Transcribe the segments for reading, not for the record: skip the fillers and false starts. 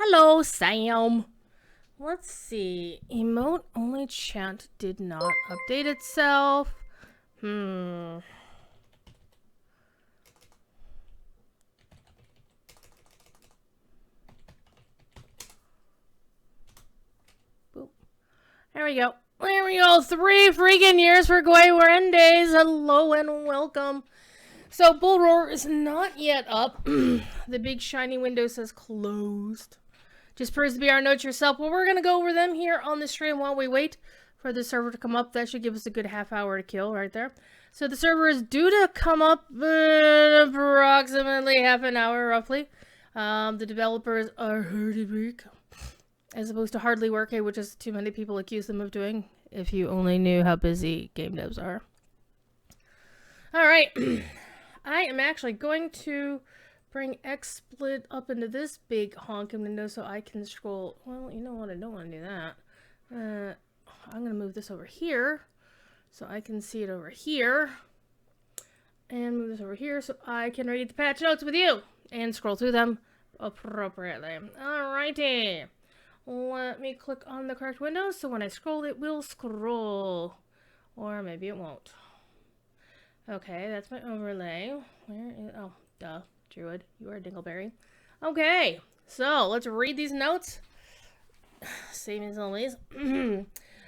Hello, Sam. Let's see. Emote only chat did not update itself. Boop. There we go. There we go. 3 freaking years for Wendays. Hello and welcome. So, Bullroarer is not yet up. The big shiny window says closed. Just proves to be our notes yourself. Well, we're going to go over them here on the stream while we wait for the server to come up. That should give us a good half hour to kill right there. So the server is due to come up approximately half an hour, roughly. The developers are hard at work, as opposed to hardly working, which is too many people accuse them of doing. If you only knew how busy game devs are. Alright. I am actually going to bring XSplit up into this big honking window so I can scroll. Well, you know what? I don't want to do that. I'm going to move this over here so I can see it over here. And move this over here so I can read the patch notes with you and scroll through them appropriately. Alrighty. Let me click on the correct window so when I scroll, it will scroll. Or maybe it won't. Okay, that's my overlay. Where is... Oh, duh. Druid, you are Dingleberry. Okay, so let's read these notes. Same as always.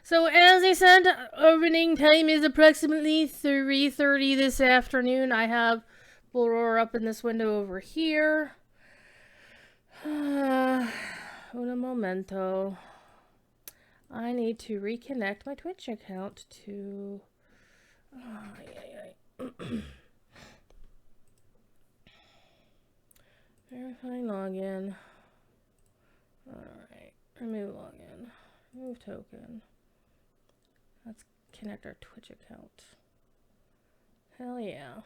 So, as I said, opening time is approximately 3:30 this afternoon. I have Bullroarer up in this window over here. Un momento. I need to reconnect my Twitch account to... Verify login. Alright. Remove login. Remove token. Let's connect our Twitch account. Hell yeah.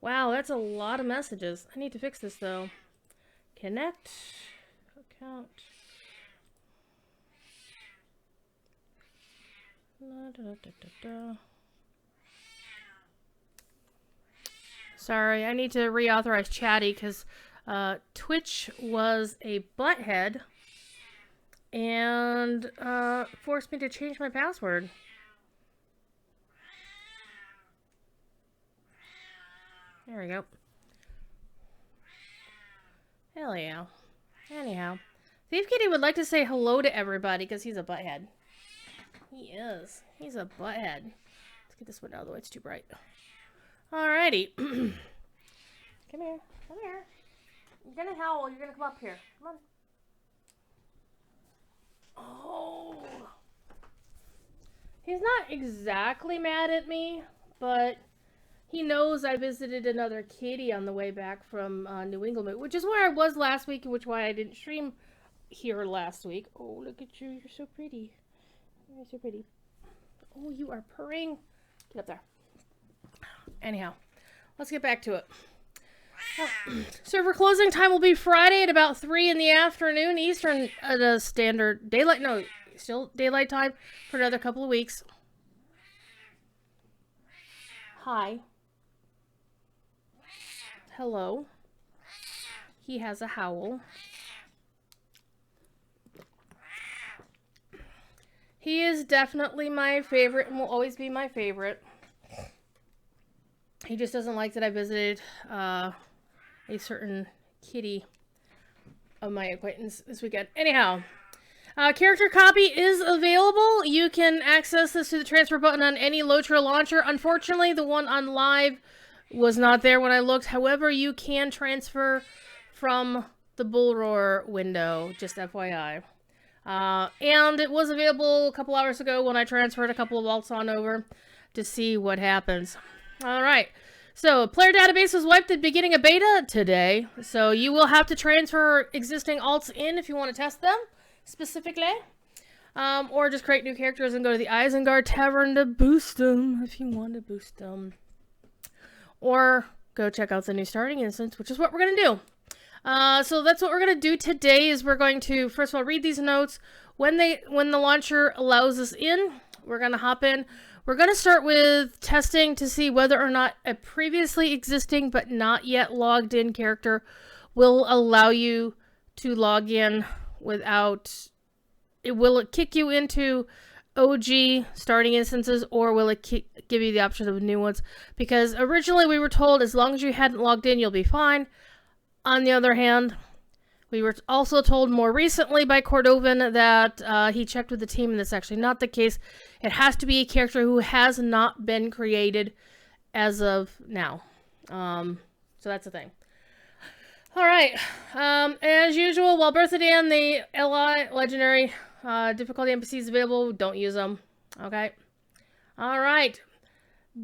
Wow, that's a lot of messages. I need to fix this though. Connect. Account. Sorry, I need to reauthorize Chatty because Twitch was a butthead and forced me to change my password. There we go. Hell yeah. Anyhow, Thief Kitty would like to say hello to everybody because he's a butthead. He is. He's a butthead. Let's get this one out of the way. It's too bright. Alrighty. Come here. Come here. You're gonna howl. You're gonna come up here. Come on. Oh. He's not exactly mad at me, but he knows I visited another kitty on the way back from New England, which is where I was last week, and which is why I didn't stream here last week. Oh, look at you. You're so pretty. You're so pretty. Oh, you are purring. Get up there. Anyhow, let's get back to it. Server closing time will be Friday at about 3 in the afternoon Eastern standard daylight. No, still daylight time for another couple of weeks. Hi. Hello. He has a howl. He is definitely my favorite and will always be my favorite. He just doesn't like that I visited a certain kitty of my acquaintance this weekend. Anyhow, character copy is available. You can access this through the transfer button on any Lotro launcher. Unfortunately, the one on live was not there when I looked. However, you can transfer from the Bullroarer window, just FYI. And it was available a couple hours ago when I transferred a couple of alts on over to see what happens. Alright, so player database was wiped at the beginning of beta today, so you will have to transfer existing alts in if you want to test them, specifically. Or just create new characters and go to the Isengard Tavern to boost them, if you want to boost them. Or go check out the new starting instance, which is what we're going to do. So that's what we're going to do today is we're going to, first of all, read these notes. When the launcher allows us in, we're going to hop in. We're going to start with testing to see whether or not a previously existing but not yet logged in character will allow you to log in without... Will it kick you into OG starting instances, or will it give you the option of new ones? Because originally we were told as long as you hadn't logged in, you'll be fine. On the other hand, we were also told more recently by Cordovan that he checked with the team, and that's actually not the case. It has to be a character who has not been created as of now. So that's the thing. All right. As usual, while Birthday and the LI Legendary difficulty NPCs available, don't use them. Okay. All right.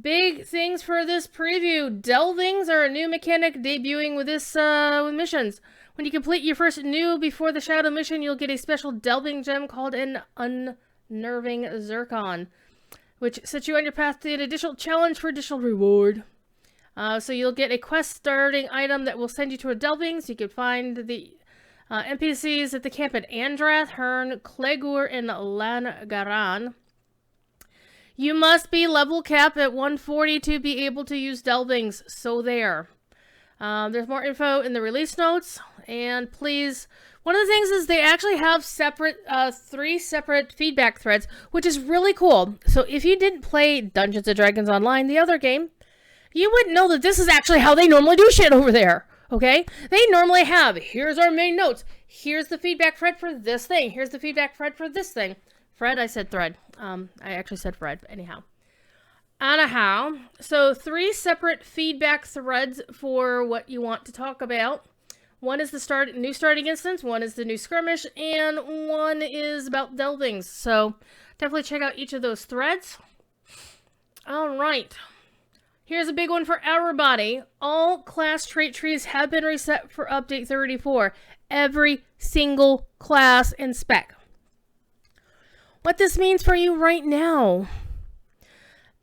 Big things for this preview. Delvings are a new mechanic debuting with this with missions. When you complete your first new Before the Shadow mission, you'll get a special delving gem called an Unnerving Zircon, which sets you on your path to an additional challenge for additional reward. So you'll get a quest starting item that will send you to a delving, so you can find the NPCs at the camp at Andrath, Hern, Clegur, and Langaran. You must be level cap at 140 to be able to use delvings, so there. There's more info in the release notes, and please, one of the things is they actually have separate, 3 separate feedback threads, which is really cool. So if you didn't play Dungeons & Dragons Online, the other game, you wouldn't know that this is actually how they normally do shit over there, okay? They normally have, here's our main notes, here's the feedback thread for this thing, here's the feedback thread for this thing. Fred, I said thread. I actually said Fred, but anyhow. So 3 separate feedback threads for what you want to talk about. One is the new starting instance, one is the new skirmish, and one is about delvings. So definitely check out each of those threads. All right. Here's a big one for everybody. All class trait trees have been reset for update 34. Every single class and spec. What this means for you right now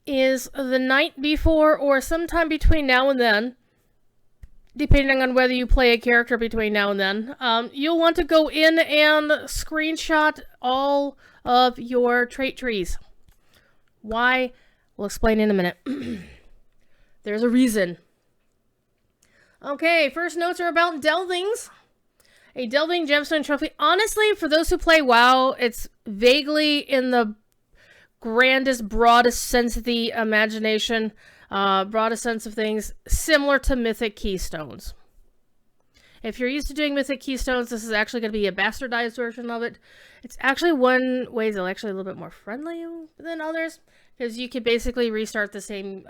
is the night before or sometime between now and then, depending on whether you play a character between now and then, you'll want to go in and screenshot all of your trait trees. Why? We'll explain in a minute. There's a reason. Okay, first notes are about delvings. A delving gemstone trophy. Honestly, for those who play WoW, it's vaguely in the grandest, broadest sense of the imagination, broadest sense of things, similar to Mythic Keystones. If you're used to doing Mythic Keystones, this is actually going to be a bastardized version of it. It's actually one way that's actually a little bit more friendly than others, because you can basically restart the same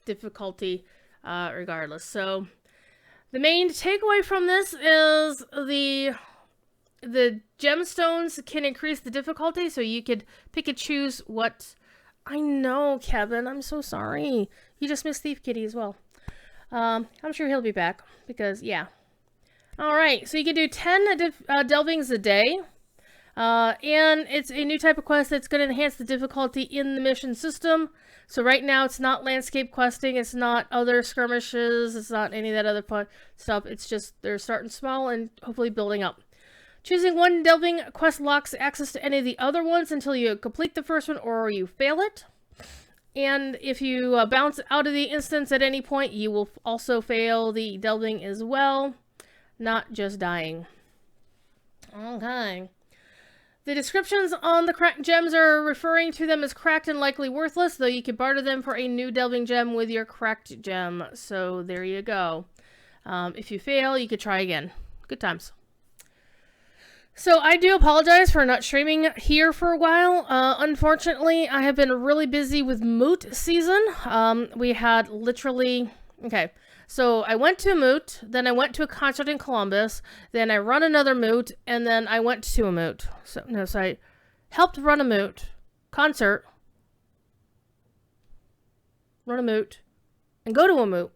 difficulty regardless. So the main takeaway from this is the gemstones can increase the difficulty, so you could pick and choose what... I know, Kevin, I'm so sorry. You just missed Thief Kitty as well. I'm sure he'll be back, because, yeah. Alright, so you can do 10 delvings a day. And it's a new type of quest that's going to enhance the difficulty in the mission system. So right now it's not landscape questing, it's not other skirmishes, it's not any of that other fun stuff. It's just they're starting small and hopefully building up. Choosing one delving quest locks access to any of the other ones until you complete the first one or you fail it. And if you bounce out of the instance at any point, you will also fail the delving as well, not just dying. Okay. The descriptions on the cracked gems are referring to them as cracked and likely worthless, though you can barter them for a new delving gem with your cracked gem. So there you go. If you fail, you could try again. Good times. So I do apologize for not streaming here for a while. Unfortunately, I have been really busy with Moot season. We had literally... Okay. So I went to a moot, then I went to a concert in Columbus, then I run another moot, and then I went to a moot. So I helped run a moot, concert, run a moot, and go to a moot.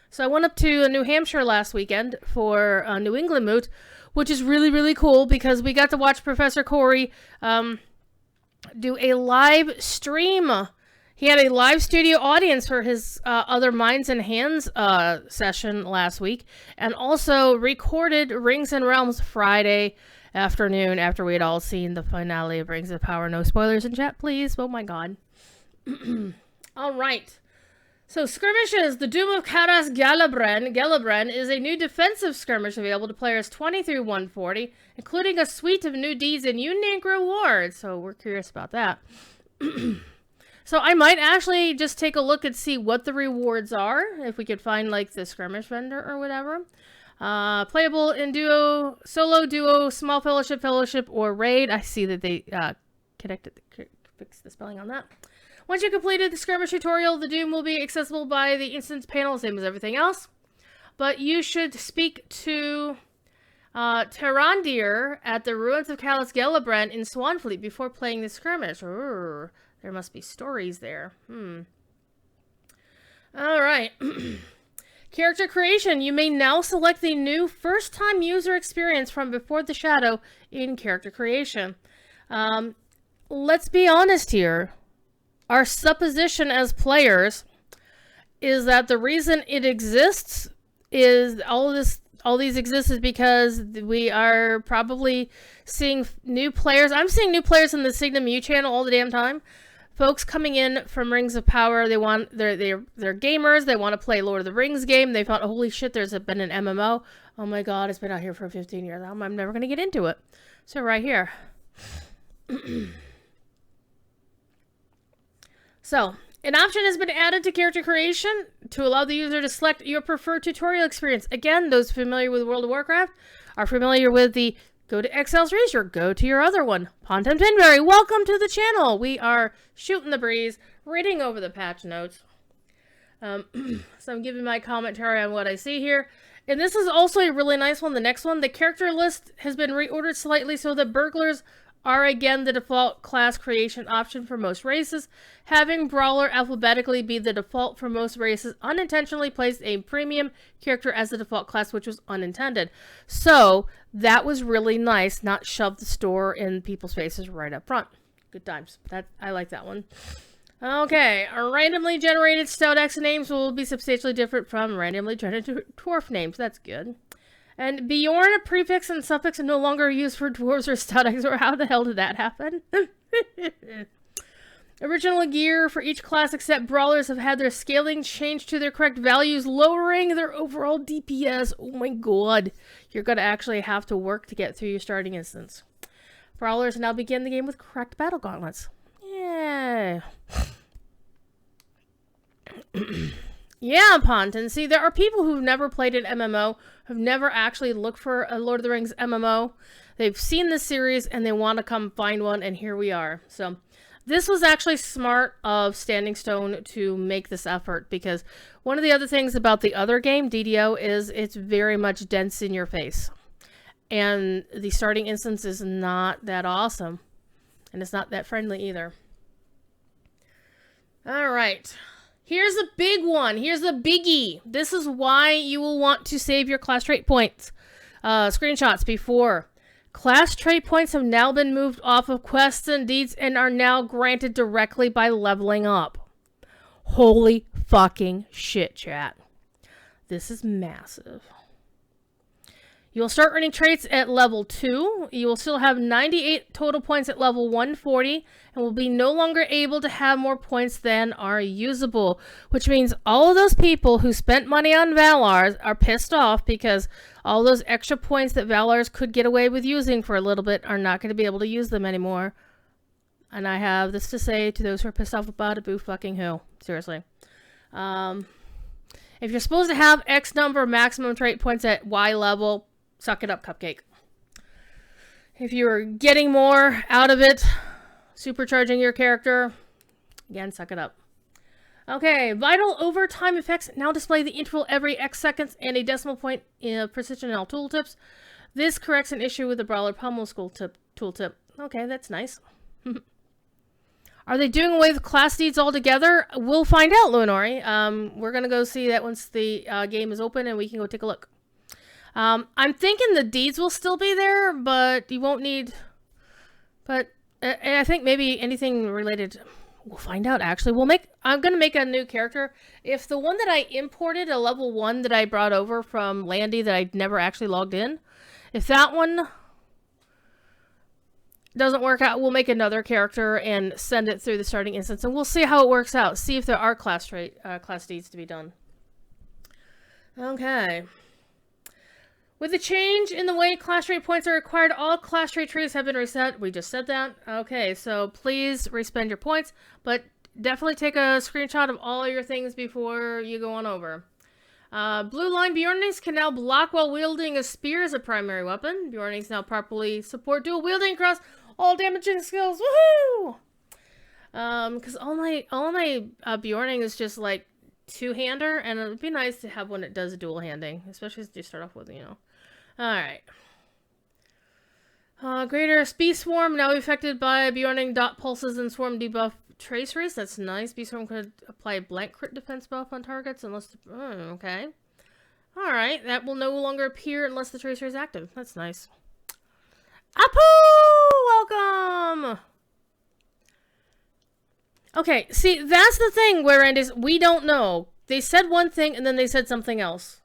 So I went up to New Hampshire last weekend for a New England moot, which is really, really cool because we got to watch Professor Corey do a live stream. He had a live studio audience for his other Minds and Hands session last week, and also recorded Rings and Realms Friday, afternoon after we had all seen the finale of Rings of Power. No spoilers in chat, please. Oh my god. All right. So skirmishes. The Doom of Karas Galabren. Galabren is a new defensive skirmish available to players 20 through 140, including a suite of new deeds and unique rewards. So we're curious about that. So I might actually just take a look and see what the rewards are, if we could find like the skirmish vendor or whatever. Playable in duo, solo, duo, small fellowship, or raid. I see that they fix the spelling on that. Once you completed the skirmish tutorial, the Doom will be accessible by the instance panel, same as everything else. But you should speak to Terrandir at the ruins of Kalas Gelabren in Swanfleet before playing the skirmish. Ooh, there must be stories there. Alright. Character creation. You may now select the new first-time user experience from Before the Shadow in character creation. Let's be honest here. Our supposition as players is that the reason it exists is all these exist is because we are probably seeing new players. I'm seeing new players in the Signum U channel all the damn time. Folks coming in from Rings of Power, they're gamers, they want to play Lord of the Rings game. They thought, holy shit, there's been an MMO. Oh my god, it's been out here for 15 years. I'm never going to get into it. So right here. So, an option has been added to character creation to allow the user to select your preferred tutorial experience. Again, those familiar with World of Warcraft are familiar with the go to Excel's Razor, go to your other one. Ponton Pinberry, welcome to the channel. We are shooting the breeze, reading over the patch notes. So I'm giving my commentary on what I see here. And this is also a really nice one, the next one. The character list has been reordered slightly so that burglars are again the default class creation option for most races. Having Brawler alphabetically be the default for most races unintentionally placed a premium character as the default class, which was unintended. So that was really nice, not shove the store in people's faces right up front. Good times. I like that one. Okay, our randomly generated Stout X names will be substantially different from randomly generated dwarf names. That's good. And Bjorn, a prefix and suffix are no longer used for dwarves or stoudex, or how the hell did that happen? Original gear for each class except brawlers have had their scaling changed to their correct values, lowering their overall DPS. Oh my god. You're going to actually have to work to get through your starting instance. Brawlers now begin the game with correct battle gauntlets. Yeah. Yeah, Ponton. See, there are people who've never played an MMO, who've never actually looked for a Lord of the Rings MMO. They've seen this series and they want to come find one, and here we are. So this was actually smart of Standing Stone to make this effort, because one of the other things about the other game, DDO, is it's very much dense in your face. And the starting instance is not that awesome. And it's not that friendly either. Alright. Here's a big one. Here's a biggie. This is why you will want to save your class trait points. Screenshots before. Class trait points have now been moved off of quests and deeds and are now granted directly by leveling up. Holy fucking shit, chat. This is massive. You will start earning traits at level 2. You will still have 98 total points at level 140 and will be no longer able to have more points than are usable. Which means all of those people who spent money on Valars are pissed off because all those extra points that Valars could get away with using for a little bit are not going to be able to use them anymore. And I have this to say to those who are pissed off about it, boo fucking who. Seriously. If you're supposed to have X number of maximum trait points at Y level, suck it up, cupcake. If you're getting more out of it, supercharging your character, again, suck it up. Okay, vital overtime effects now display the interval every X seconds and a decimal point in precision in all tooltips. This corrects an issue with the Brawler Pummel School tooltip. Okay, that's nice. Are they doing away with class deeds altogether? We'll find out, Lunori. We're going to go see that once the game is open and we can go take a look. I'm thinking the deeds will still be there, but you won't need... But I think maybe anything related... We'll find out, actually. I'm going to make a new character. If the one that I imported, a level 1 that I brought over from Landy that I never actually logged in, if that one doesn't work out, we'll make another character and send it through the starting instance, and we'll see how it works out. See if there are class deeds to be done. Okay. With the change in the way class trait points are required, all class trait trees have been reset. We just said that. Okay, so please respend your points, but definitely take a screenshot of all your things before you go on over. Blue line Bjornings can now block while wielding a spear as a primary weapon. Bjornings now properly support dual wielding across all damaging skills. Woohoo! Because all my Bjorning is just like two-hander, and it would be nice to have one that does dual handing, especially as you start off with, you know. Alright. Greater Beast Swarm now affected by Bjorning dot pulses and swarm debuff traceries. That's nice. Beast Swarm could apply a blank crit defense buff on targets unless... okay. Alright, that will no longer appear unless the tracer is active. That's nice. Apu! Welcome! Okay, see, that's the thing, wherein we don't know. They said one thing, and then they said something else.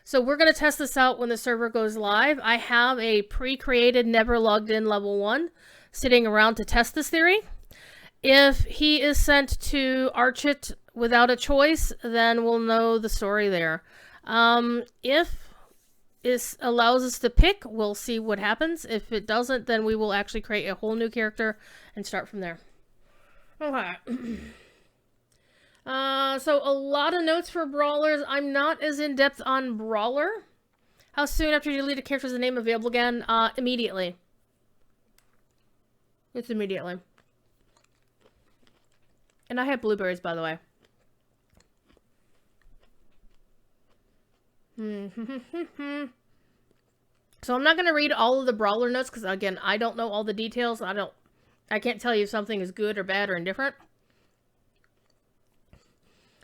So we're going to test this out when the server goes live. I have a pre-created, never logged in level 1 sitting around to test this theory. If he is sent to arch it without a choice, then we'll know the story there. If it allows us to pick, we'll see what happens. If it doesn't, then we will actually create a whole new character and start from there. Okay. So a lot of notes for Brawlers. I'm not as in-depth on Brawler. How soon after you delete a character is the name available again? Immediately. It's immediately. And I have blueberries, by the way. So I'm not going to read all of the Brawler notes, because again, I don't know all the details. I can't tell you if something is good or bad or indifferent.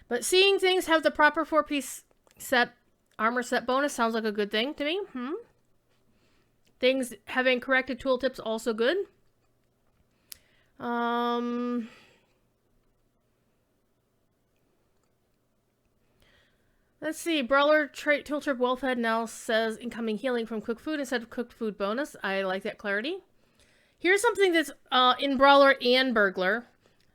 But seeing things have the proper 4-piece set, armor set bonus sounds like a good thing to me. Things having corrected tooltips also good. Let's see. Brawler trait tooltip Wolfhead now says incoming healing from cooked food instead of cooked food bonus. I like that clarity. Here's something that's in Brawler and Burglar.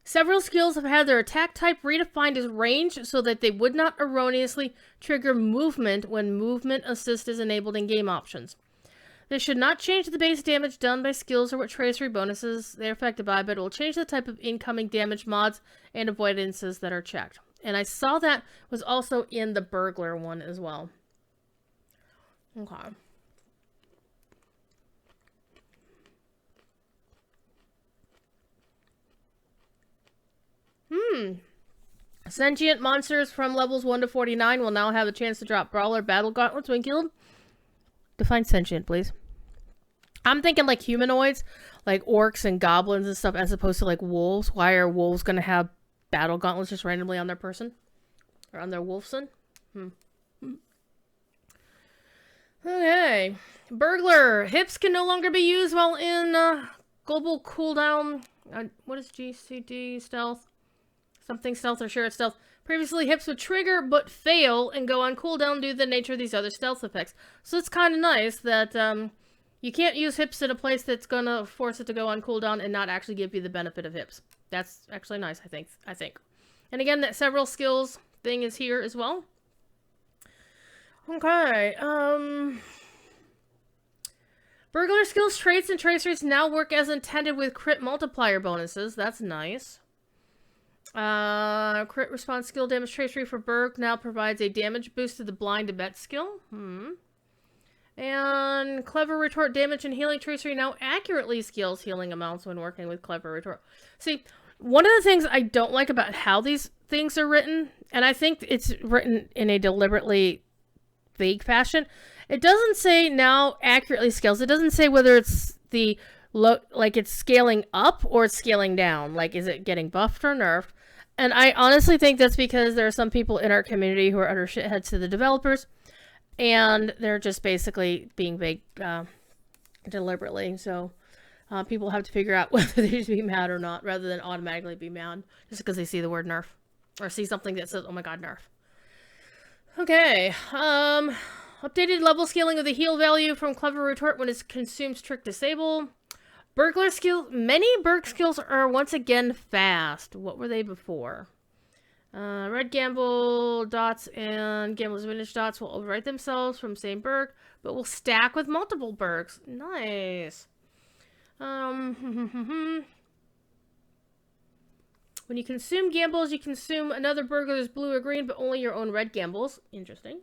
Several skills have had their attack type redefined as range so that they would not erroneously trigger movement when movement assist is enabled in game options. This should not change the base damage done by skills or what tracery bonuses they're affected by, but it will change the type of incoming damage mods and avoidances that are checked. And I saw that was also in the Burglar one as well. Okay. Sentient monsters from levels 1 to 49 will now have a chance to drop Brawler battle gauntlets when killed. Define sentient, please. I'm thinking like humanoids, like orcs and goblins and stuff, as opposed to like wolves. Why are wolves going to have battle gauntlets just randomly on their person? Or on their wolfson? Okay. Burglar. Hips can no longer be used while in global cooldown. What is GCD? Stealth? Something stealth or sure it's stealth. Previously, hips would trigger but fail and go on cooldown due to the nature of these other stealth effects. So it's kind of nice that you can't use hips in a place that's going to force it to go on cooldown and not actually give you the benefit of hips. That's actually nice, I think. And again, that several skills thing is here as well. Okay. Burglar skills, traits, and tracers now work as intended with crit multiplier bonuses. That's nice. Crit response skill damage tracery for Berg now provides a damage boost to the blind abet skill. And clever retort damage and healing tracery now accurately scales healing amounts when working with clever retort. See, one of the things I don't like about how these things are written, and I think it's written in a deliberately vague fashion, it doesn't say now accurately scales. It doesn't say whether it's the like it's scaling up or it's scaling down. Like, is it getting buffed or nerfed? And I honestly think that's because there are some people in our community who are utter shitheads to the developers, and they're just basically being vague deliberately. So people have to figure out whether they should be mad or not, rather than automatically be mad just because they see the word nerf or see something that says, "Oh my god, nerf." Okay. Updated level scaling of the heal value from Clever Retort when it consumes Trick Disable. Burglar skills. Many Burg skills are once again fast. What were they before? Red Gamble dots and Gambler's Vintage dots will overwrite themselves from same Burg, but will stack with multiple Burgs. Nice. When you consume Gambles, you consume another Burglar's blue or green, but only your own red Gambles. Interesting.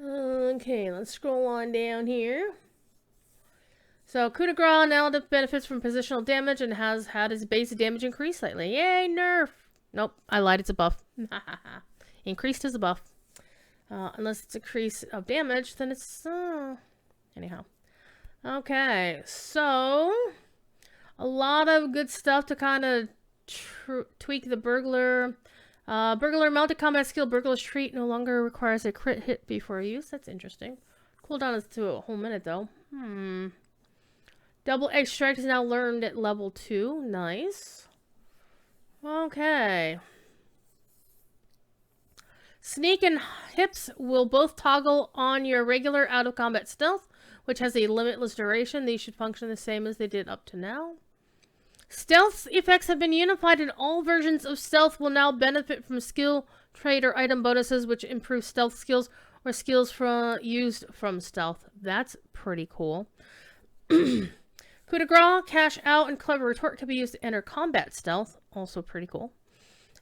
Okay, let's scroll on down here. So, Coup de Grace now benefits from positional damage and has had his base damage increase slightly. Yay, nerf! Nope, I lied, it's a buff. Increased is a buff. Unless it's a increase of damage, then it's... anyhow. Okay, so... a lot of good stuff to kind of tweak the Burglar. Burglar mounted combat skill, Burglar's Treat, no longer requires a crit hit before use. That's interesting. Cooldown is to a whole minute, though. Double Edge Strike is now learned at level 2. Nice. Okay. Sneak and Hips will both toggle on your regular out-of-combat stealth, which has a limitless duration. These should function the same as they did up to now. Stealth effects have been unified, and all versions of stealth will now benefit from skill, trait, or item bonuses, which improve stealth skills or skills used from stealth. That's pretty cool. Coup de Grace, Cash Out, and Clever Retort can be used to enter combat stealth. Also pretty cool.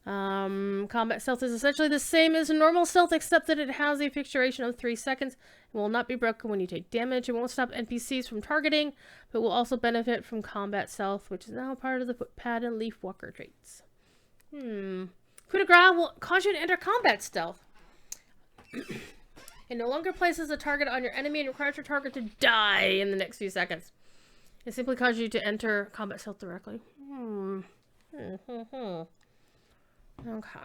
Combat stealth is essentially the same as normal stealth, except that it has a fixed duration of 3 seconds. It will not be broken when you take damage. It won't stop NPCs from targeting, but will also benefit from combat stealth, which is now part of the Footpad and Leaf Walker traits. Coup de Grace will cause you to enter combat stealth. It no longer places a target on your enemy and requires your target to die in the next few seconds. It simply causes you to enter combat stealth directly. Okay.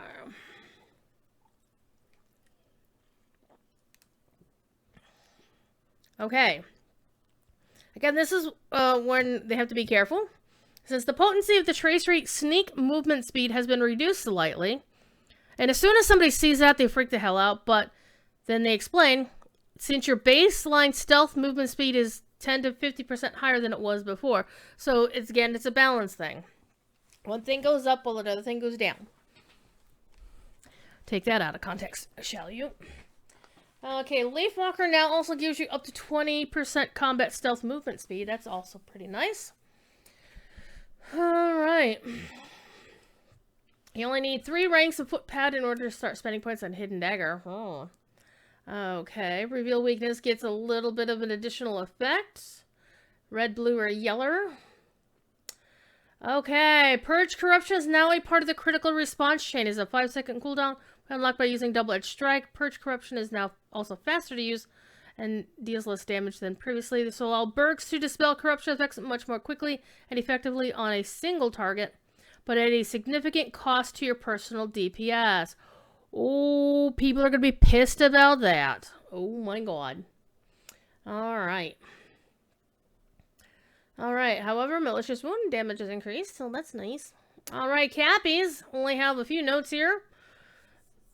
Okay. Again, this is when they have to be careful. Since the potency of the trace rate, sneak movement speed has been reduced slightly. And as soon as somebody sees that, they freak the hell out. But then they explain, since your baseline stealth movement speed is 10 to 50% higher than it was before. So, it's a balance thing. One thing goes up while the other thing goes down. Take that out of context, shall you? Okay, Leaf Walker now also gives you up to 20% combat stealth movement speed. That's also pretty nice. Alright. You only need 3 ranks of Footpad in order to start spending points on Hidden Dagger. Oh. Okay, Reveal Weakness gets a little bit of an additional effect. Red, blue, or yellow. Okay, Purge Corruption is now a part of the critical response chain. It's a 5-second cooldown. Unlocked by using Double Edge Strike. Purge Corruption is now also faster to use and deals less damage than previously. This will allow Burgs to dispel corruption effects much more quickly and effectively on a single target, but at a significant cost to your personal DPS. Oh, people are going to be pissed about that. Oh my god. Alright. Alright, however, Malicious Wound damage is increased, so that's nice. Alright, Cappies. Only have a few notes here.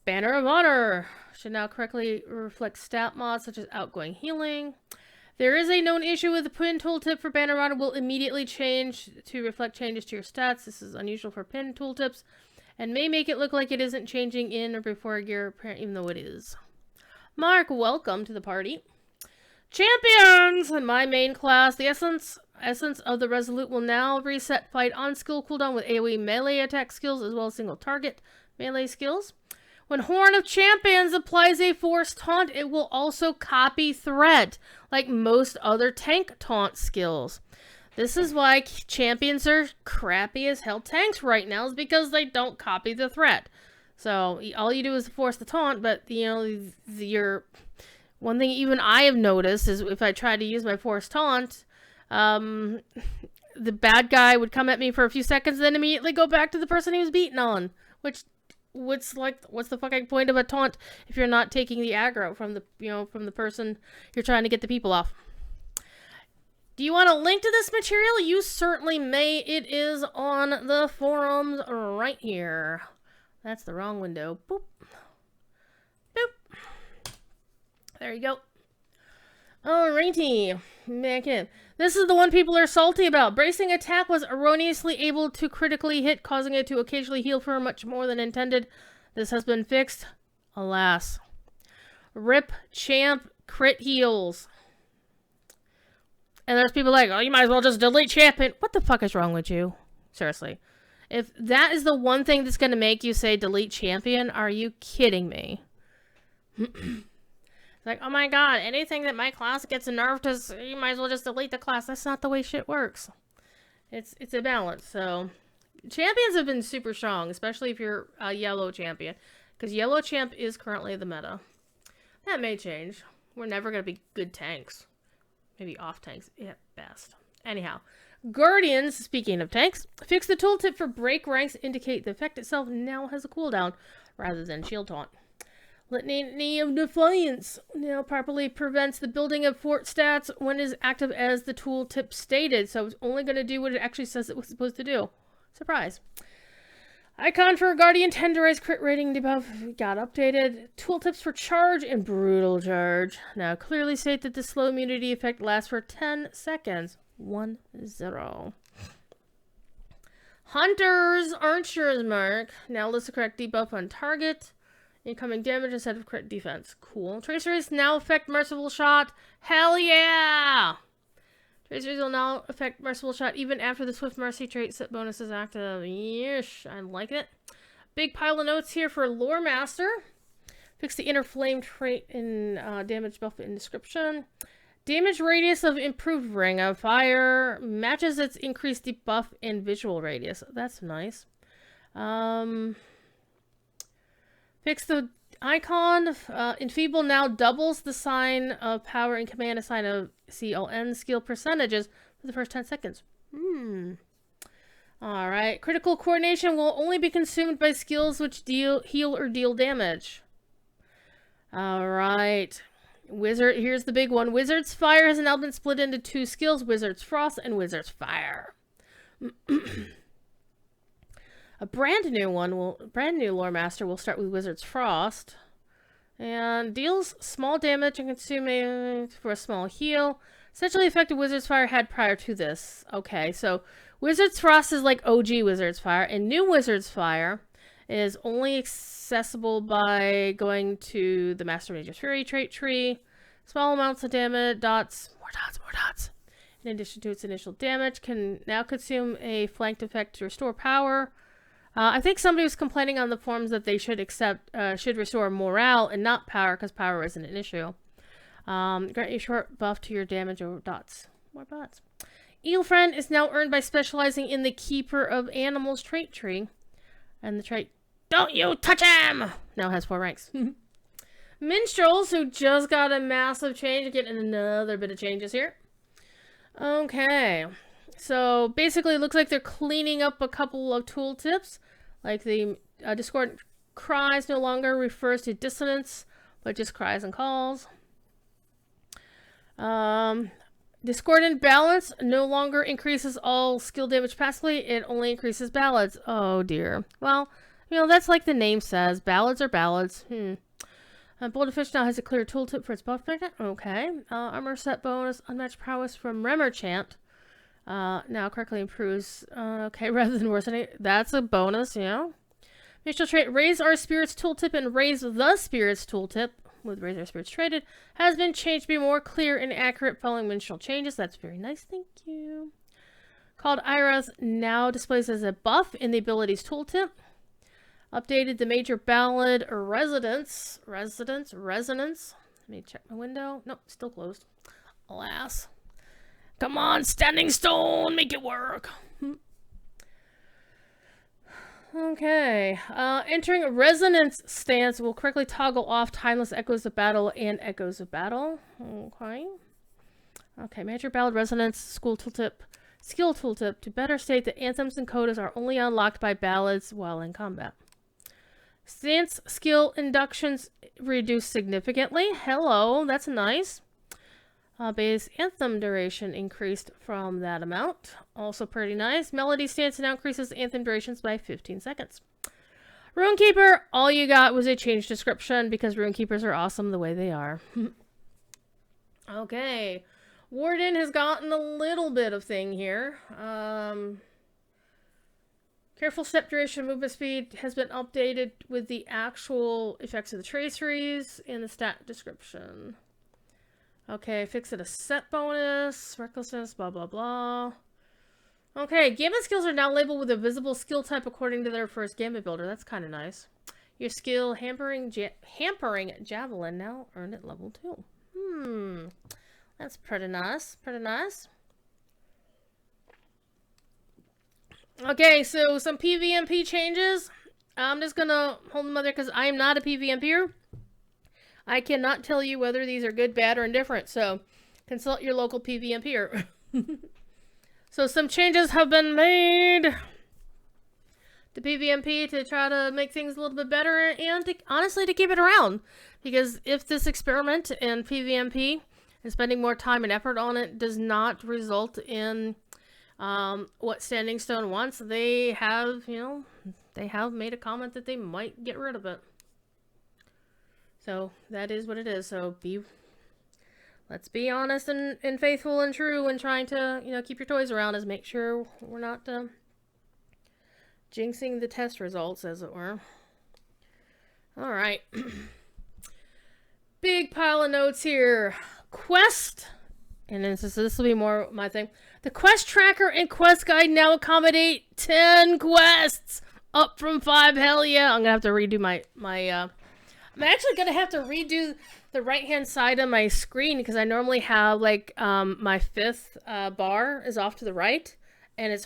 Banner of Honor should now correctly reflect stat mods such as Outgoing Healing. There is a known issue with the pin tooltip for Banner of Honor will immediately change to reflect changes to your stats. This is unusual for pin tooltips and may make it look like it isn't changing in or before a gear, even though it is. Mark, welcome to the party. Champions! In my main class, the essence of the Resolute will now reset fight on skill cooldown with AoE melee attack skills as well as single target melee skills. When Horn of Champions applies a force taunt, it will also copy threat, like most other tank taunt skills. This is why champions are crappy as hell tanks right now, is because they don't copy the threat. So, all you do is force the taunt, but, you know, one thing even I have noticed is if I try to use my force taunt, the bad guy would come at me for a few seconds, then immediately go back to the person he was beaten on, which... what's the fucking point of a taunt if you're not taking the aggro from the person you're trying to get the people off? Do you want a link to this material? You certainly may. It is on the forums right here. That's the wrong window. Boop. Boop. There you go. Alrighty. Back in. This is the one people are salty about. Bracing attack was erroneously able to critically hit, causing it to occasionally heal for much more than intended. This has been fixed. Alas. Rip champ crit heals. And there's people like, oh, you might as well just delete champion. What the fuck is wrong with you? Seriously. If that is the one thing that's going to make you say delete champion, are you kidding me? Like, oh my god, anything that my class gets nerfed, you might as well just delete the class. That's not the way shit works. It's a balance, so... Champions have been super strong, especially if you're a yellow champion. Because yellow champ is currently the meta. That may change. We're never going to be good tanks. Maybe off tanks at best. Anyhow. Guardians, speaking of tanks, fix the tooltip for break ranks indicate the effect itself now has a cooldown, rather than shield taunt. Litany of Defiance now properly prevents the building of fort stats when it is active as the tooltip stated, so it's only going to do what it actually says it was supposed to do. Surprise. Icon for Guardian Tenderize crit rating debuff got updated. Tooltips for Charge and Brutal Charge now clearly state that the slow immunity effect lasts for 10 seconds. 1-0. Hunter's Archer's Mark now lists the correct debuff on target. Incoming damage instead of crit defense. Cool. Tracers now affect Merciful Shot. Hell yeah! Tracers will now affect Merciful Shot even after the Swift Mercy trait set bonus is active. Yeesh, I like it. Big pile of notes here for Lore Master. Fix the Inner Flame trait in damage buff in description. Damage radius of improved Ring of Fire matches its increased debuff in visual radius. That's nice. Fix the icon. Enfeeble now doubles the sign of power and command assign of CLN skill percentages for the first 10 seconds. Alright. Critical coordination will only be consumed by skills which heal or deal damage. Alright. Wizard, here's the big one. Wizard's Fire has now been split into two skills, Wizard's Frost and Wizard's Fire. A brand new Lore Master will start with Wizard's Frost. And deals small damage and consuming for a small heal. Essentially effective Wizard's Fire had prior to this. Okay, so Wizard's Frost is like OG Wizard's Fire. And new Wizard's Fire is only accessible by going to the Master Mage's Fury trait tree. Small amounts of damage, more dots. In addition to its initial damage, can now consume a flanked effect to restore power. I think somebody was complaining on the forums that they should restore morale and not power, because power isn't an issue. Grant a short buff to your damage over dots. More dots. Eel Friend is now earned by specializing in the Keeper of Animals trait tree. And the trait, don't you touch him! Now has 4 ranks. Minstrels, who just got a massive change, getting another bit of changes here. Okay. So basically it looks like they're cleaning up a couple of tooltips. Like the Discordant Cries no longer refers to dissonance, but just cries and calls. Discordant Balance no longer increases all skill damage passively, it only increases ballads. Oh dear. Well, you know, that's like the name says. Ballads are ballads. Boulder Fish now has a clear tooltip for its buff magnet. Okay. Armor set bonus, unmatched prowess from Remor Chant. Now correctly improves, okay, rather than worsening. That's a bonus, yeah. Mutual trait, Raise Our Spirits tooltip and Raise the Spirits tooltip, with Raise Our Spirits traded, has been changed to be more clear and accurate following minstrel changes. That's very nice, thank you. Called Iras now displays as a buff in the abilities tooltip. Updated the major ballad Resonance. Let me check my window. Nope, still closed. Alas. Come on, Standing Stone, make it work. Okay. Entering Resonance stance will correctly toggle off Timeless Echoes of Battle and Echoes of Battle. Okay. Okay, Major Ballad Resonance, Skill Tooltip, to better state that anthems and codas are only unlocked by ballads while in combat. Stance skill inductions reduced significantly. Hello, that's nice. Base anthem duration increased from that amount. Also pretty nice. Melody stance now increases anthem durations by 15 seconds. Runekeeper, all you got was a change description because Runekeepers are awesome the way they are. Okay. Warden has gotten a little bit of thing here. Careful step duration movement speed has been updated with the actual effects of the traceries in the stat description. Okay, fix it a set bonus, recklessness, blah blah blah. Okay, gambit skills are now labeled with a visible skill type according to their first gambit builder. That's kind of nice. Your skill hampering javelin now earned at level 2. That's pretty nice. Pretty nice. Okay, so some PvMP changes. I'm just gonna hold them up there because I am not a PvMPer. I cannot tell you whether these are good, bad, or indifferent, so consult your local PvMPer. So some changes have been made to PvMP to try to make things a little bit better and honestly to keep it around. Because if this experiment in PvMP and spending more time and effort on it does not result in what Standing Stone wants, they have made a comment that they might get rid of it. So that is what it is. So let's be honest and faithful and true when trying to, keep your toys around, is make sure we're not jinxing the test results, as it were. All right. Big pile of notes here. Quest, and this will be more my thing. The quest tracker and quest guide now accommodate 10 quests, up from 5. Hell yeah! I'm gonna have to redo my I'm actually gonna have to redo the right-hand side of my screen because I normally have like my 5th bar is off to the right, and it's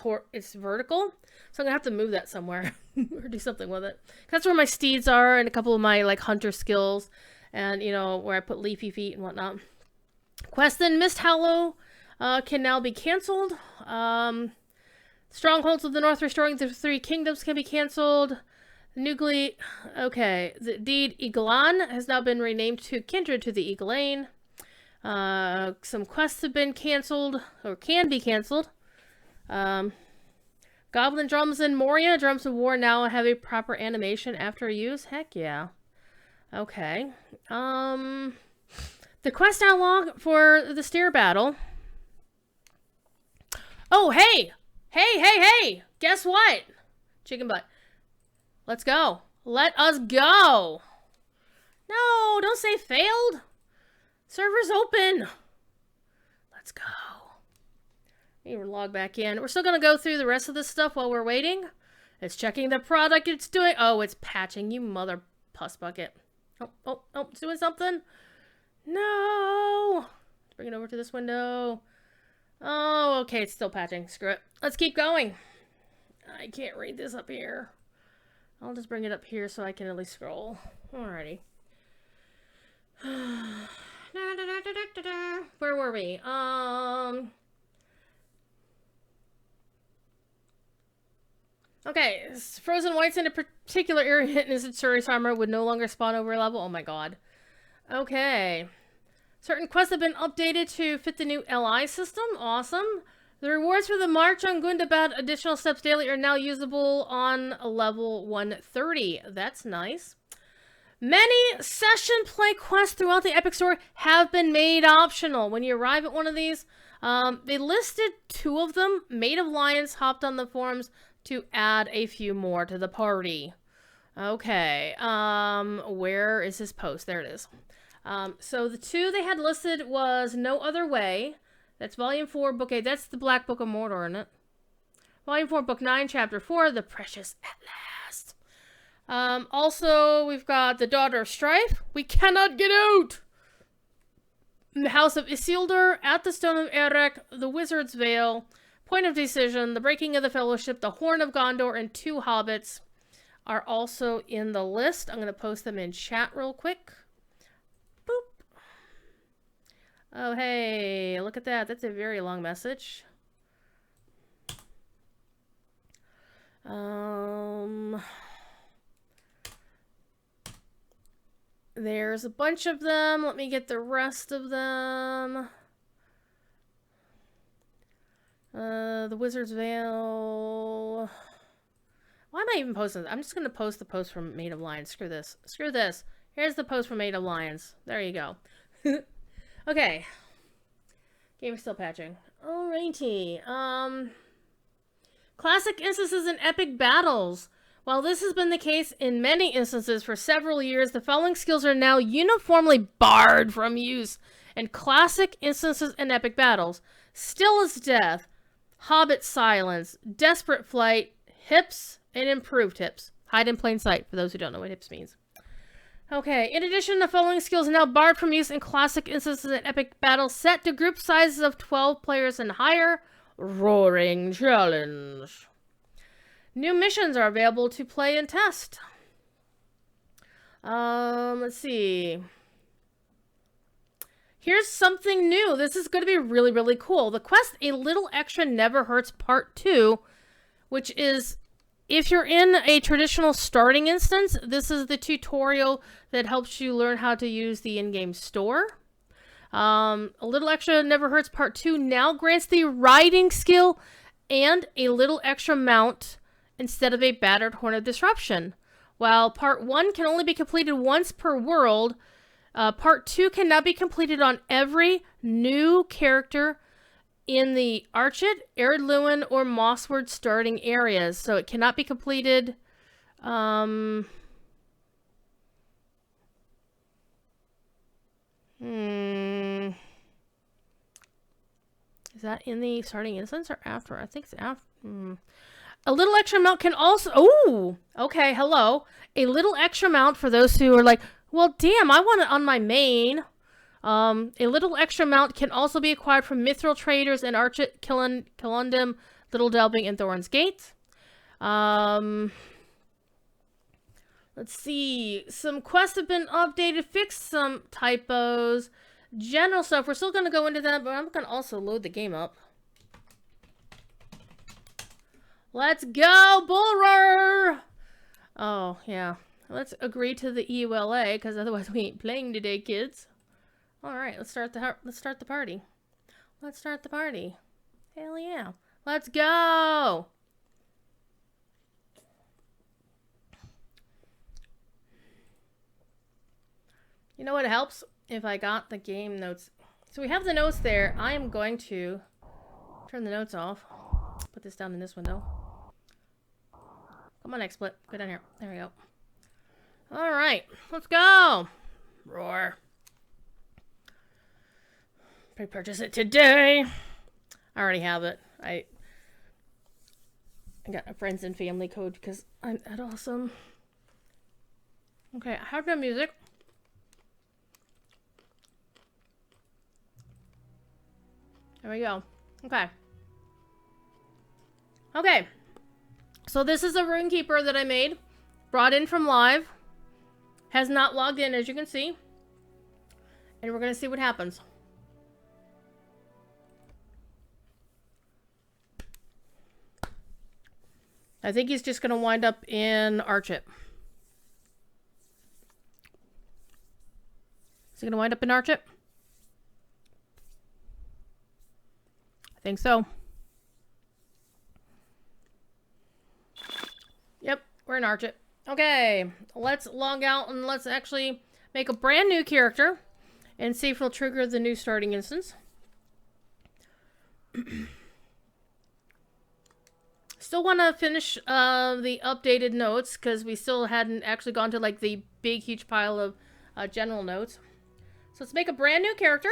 vertical. So I'm gonna have to move that somewhere or do something with it. That's where my steeds are and a couple of my like hunter skills, and where I put leafy feet and whatnot. Quest in Mist Hollow can now be canceled. Strongholds of the North restoring the 3 kingdoms can be canceled. Okay, the deed Eagleon has now been renamed to Kindred to the Eaglane. Some quests have been canceled, or can be canceled. Goblin drums in Moria, drums of war now have a proper animation after use. Heck yeah. Okay. The quest analog for the steer battle. Oh, hey! Hey! Guess what? Chicken butt. Let's go. Let us go. No, don't say failed. Server's open. Let's go. Let me log back in. We're still going to go through the rest of this stuff while we're waiting. It's checking the product it's doing. Oh, it's patching. You mother puss bucket. Oh, it's doing something. No. Let's bring it over to this window. Oh, okay. It's still patching. Screw it. Let's keep going. I can't read this up here. I'll just bring it up here so I can at least scroll. Alrighty. Where were we? Okay, Frozen Whites in a particular area in Centauri's armor would no longer spawn over level. Oh my god. Okay. Certain quests have been updated to fit the new LI system. Awesome. The rewards for the March on Gundabad additional steps daily are now usable on level 130. That's nice. Many session play quests throughout the Epic Store have been made optional. When you arrive at one of these, they listed 2 of them. Maid of Lions hopped on the forums to add a few more to the party. Okay, where is his post? There it is. So the 2 they had listed was No Other Way. That's Volume 4, Book 8. That's the Black Book of Mordor, isn't it? Volume 4, Book 9, Chapter 4, The Precious at Last. Also, we've got The Daughter of Strife. We Cannot Get Out. The House of Isildur, At the Stone of Erech, The Wizard's Veil, Point of Decision, The Breaking of the Fellowship, The Horn of Gondor, and 2 Hobbits are also in the list. I'm going to post them in chat real quick. Oh, hey, look at that. That's a very long message. There's a bunch of them. Let me get the rest of them. The Wizard's Veil. Why am I even posting this? I'm just going to post the post from Maid of Lions. Screw this. Screw this. Here's the post from Maid of Lions. There you go. Okay. Game is still patching. Alrighty. Classic instances and epic battles. While this has been the case in many instances for several years, the following skills are now uniformly barred from use in classic instances and epic battles. Still as Death, Hobbit Silence, Desperate Flight, Hips, and Improved Hips. Hide in plain sight, for those who don't know what hips means. Okay, in addition, the following skills are now barred from use in classic instances and epic battles set to group sizes of 12 players and higher. Roaring Challenge. New missions are available to play and test. Let's see. Here's something new. This is going to be really, really cool. The quest A Little Extra Never Hurts Part 2, which is, if you're in a traditional starting instance, this is the tutorial that helps you learn how to use the in-game store. A Little Extra Never Hurts Part 2 now grants the riding skill and a little extra mount instead of a battered horn of disruption. While Part 1 can only be completed once per world, Part 2 can now be completed on every new character in the Archit, Ered Luin, or Mossward starting areas. So it cannot be completed... Is that in the starting instance or after? I think it's after. A little extra mount can also... Oh! Okay, hello. A little extra mount for those who are like, well, damn, I want it on my main. A little extra mount can also be acquired from Mithril traders in Archit, Kilundum, Little Delving, and Thorin's Gate. Let's see. Some quests have been updated, fixed some typos. General stuff, we're still going to go into that, but I'm going to also load the game up. Let's go, Bullroarer! Oh, yeah. Let's agree to the EULA, because otherwise we ain't playing today, kids. Alright, let's start the party. Let's start the party. Hell yeah. Let's go! You know what helps? If I got the game notes. So we have the notes there. I am going to turn the notes off. Put this down in this window. Come on, XSplit. Go down here. There we go. Alright. Let's go! Roar. Pre-purchase it today. I already have it. I got a friends and family code because I'm that awesome. Okay, I have no music. There we go. Okay. Okay. So this is a runekeeper that I made. Brought in from live. Has not logged in, as you can see. And we're going to see what happens. I think he's just going to wind up in Archit. Is he going to wind up in Archit? I think so. Yep, we're in Archit. Okay, let's log out and let's actually make a brand new character and see if we'll trigger the new starting instance. Still want to finish the updated notes because we still hadn't actually gone to like the big huge pile of general notes. So let's make a brand new character.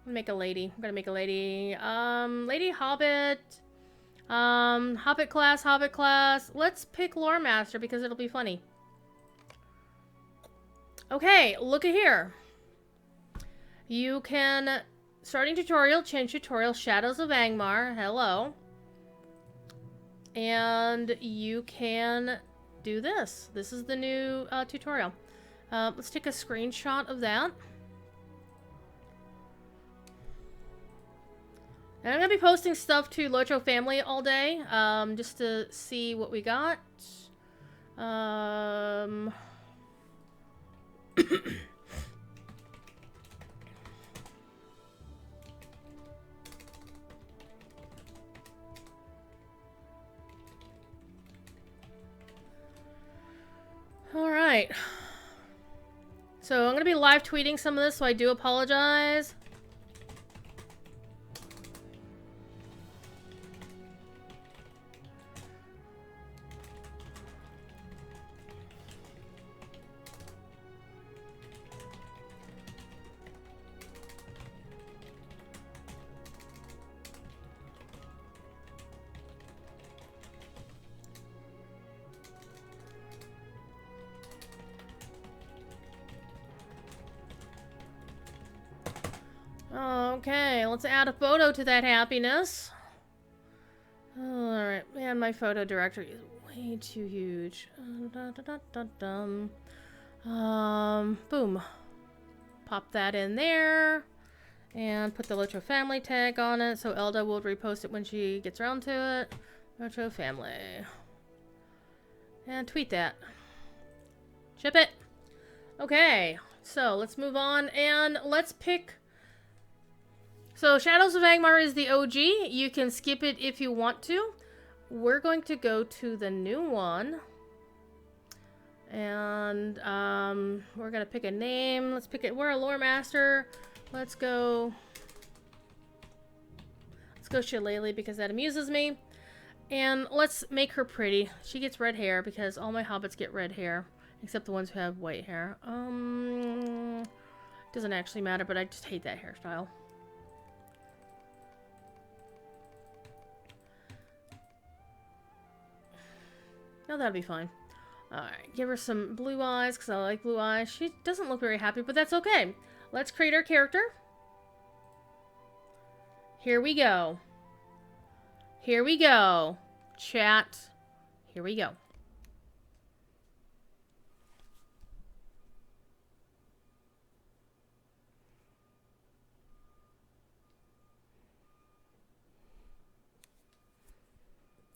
Make a lady. I'm gonna make a lady. Lady Hobbit. Hobbit class. Let's pick Lore Master because it'll be funny. Okay, look at here. You can... Starting tutorial, change tutorial, Shadows of Angmar. Hello. And you can do this. This is the new tutorial. Let's take a screenshot of that. And I'm going to be posting stuff to Locho Family all day, just to see what we got. All right. So I'm going to be live tweeting some of this, so I do apologize. Okay, let's add a photo to that happiness. Alright, man, my photo directory is way too huge. Boom. Pop that in there. And put the Lotro family tag on it, so Elda will repost it when she gets around to it. Lotro family. And tweet that. Ship it. Okay, so let's move on, and let's pick... So, Shadows of Angmar is the OG. You can skip it if you want to. We're going to go to the new one. And, we're going to pick a name. Let's pick it. We're a lore master. Let's go Shillelagh because that amuses me. And let's make her pretty. She gets red hair because all my hobbits get red hair. Except the ones who have white hair. Doesn't actually matter, but I just hate that hairstyle. No, that'll be fine. Alright, give her some blue eyes, because I like blue eyes. She doesn't look very happy, but that's okay. Let's create our character. Here we go. Here we go. Chat. Here we go.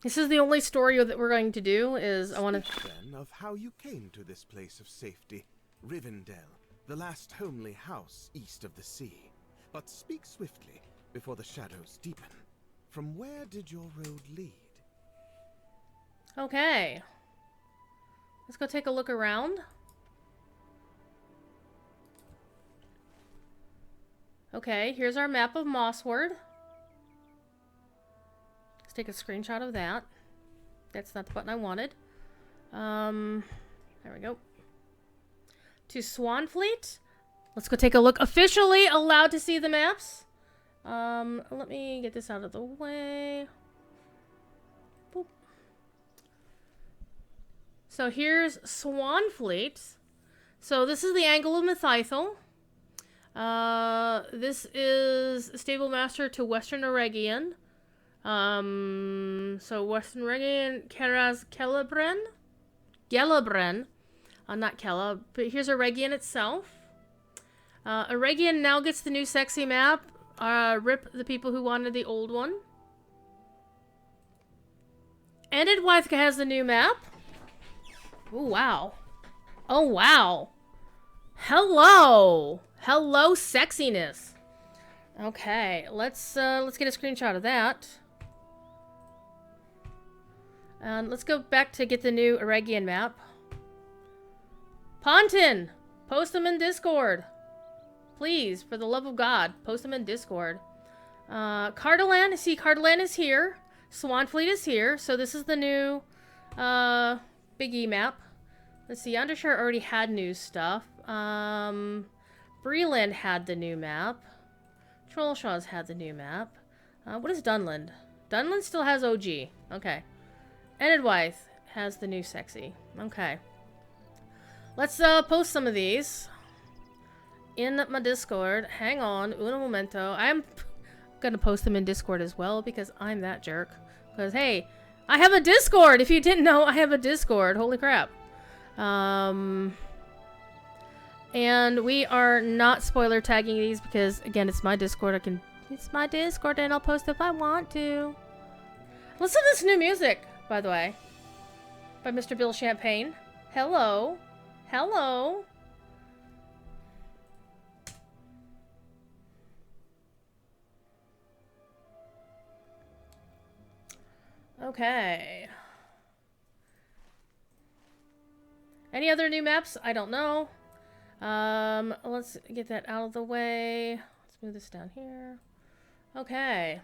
This is the only story that we're going to do, is I want to... Then of how you came to this place of safety. Rivendell, the last homely house east of the sea. But speak swiftly, before the shadows deepen. From where did your road lead? Okay. Let's go take a look around. Okay, here's our map of Mossward. Let's take a screenshot of that. That's not the button I wanted. There we go. To Swanfleet. Let's go take a look. Officially allowed to see the maps. Let me get this out of the way. Boop. So here's Swanfleet. So this is the Angle of Mythithel. This is Stable Master to Western Eregion. So Western Eregion, Gelabren. Not Kella, but here's Eregion itself. Eregion now gets the new sexy map. Rip the people who wanted the old one. Endedwythe has the new map. Oh, wow. Oh, wow. Hello. Hello, sexiness. Okay, let's get a screenshot of that. And let's go back to get the new Eregion map. Ponton! Post them in Discord. Please, for the love of God, post them in Discord. Cardolan, see, Cardolan is here. Swanfleet is here. So this is the new Big E map. Let's see, Undershire already had new stuff. Breland had the new map. Trollshaw's had the new map. What is Dunland? Dunland still has OG. Okay. Endedwythe has the new sexy. Okay. Let's post some of these in my Discord. Hang on. Uno momento. I'm gonna post them in Discord as well because I'm that jerk. Because, hey, I have a Discord! If you didn't know, I have a Discord. Holy crap. And we are not spoiler tagging these because, again, it's my Discord. It's my Discord and I'll post if I want to. Listen to this new music, by the way. By Mr. Bill Champagne. Hello. Hello. Okay. Any other new maps? I don't know. Let's get that out of the way. Let's move this down here. Okay.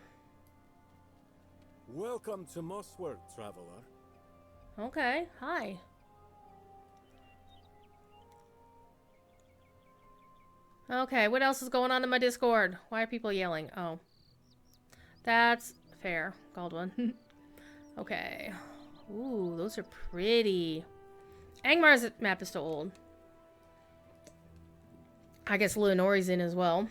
Welcome to Mossworth, traveler. Okay. Hi. Okay, what else is going on in my Discord? Why are people yelling? Oh. That's fair, Baldwin. Okay. Ooh, those are pretty. Angmar's map is still old. I guess Leonori's in as well.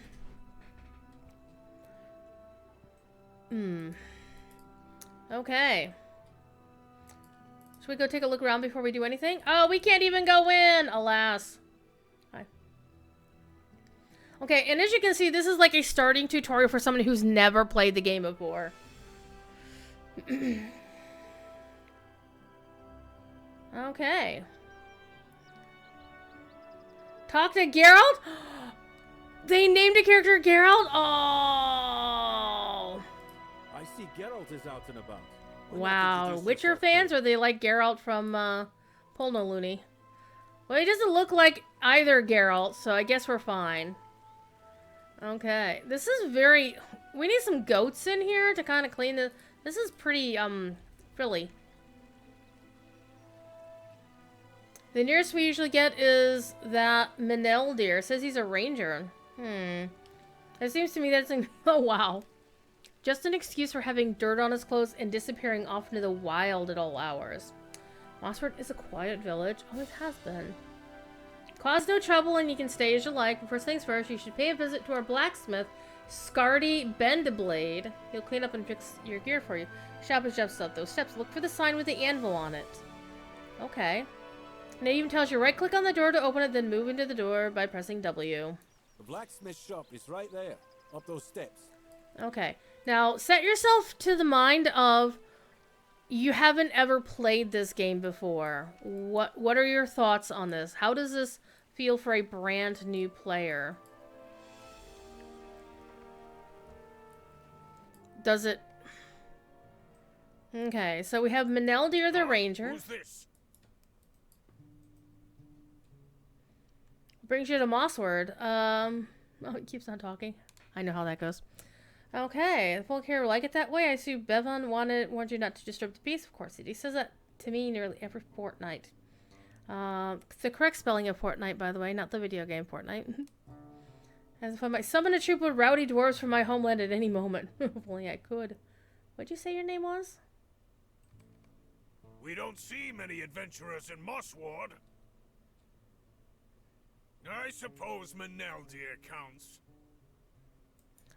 Okay. Should we go take a look around before we do anything? Oh, we can't even go in! Alas. Hi. Okay, and as you can see, this is like a starting tutorial for someone who's never played the game before. Okay. Talk to Geralt? They named a character Geralt? Oh. I see Geralt is out and about. Wow. Witcher fans, or they like Geralt from Polno Looney? Well, he doesn't look like either Geralt, so I guess we're fine. Okay. This is very... We need some goats in here to kind of clean the... This is pretty, frilly. The nearest we usually get is that Manel deer. It says he's a ranger. It seems to me that's... Oh, wow. Just an excuse for having dirt on his clothes and disappearing off into the wild at all hours. Mossworth is a quiet village. Always has been. Cause no trouble and you can stay as you like. But first things first, you should pay a visit to our blacksmith, Scardy Bendblade. He'll clean up and fix your gear for you. Shop is just up those steps. Look for the sign with the anvil on it. Okay. And it even tells you right-click on the door to open it, then move into the door by pressing W. The blacksmith shop is right there, up those steps. Okay. Now, set yourself to the mind of you haven't ever played this game before. What are your thoughts on this? How does this feel for a brand new player? Does it... Okay, so we have Maneldir the Ranger. Who's this? Brings you to Mossward. Oh, it keeps on talking. I know how that goes. Okay, the folk here will like it that way. I assume Bevan warned you not to disturb the peace. Of course, he says that to me nearly every fortnight. The correct spelling of fortnight, by the way, not the video game Fortnite. As if I might summon a troop of rowdy dwarves from my homeland at any moment. If only I could. What'd you say your name was? We don't see many adventurers in Mossward. I suppose Maneldir counts.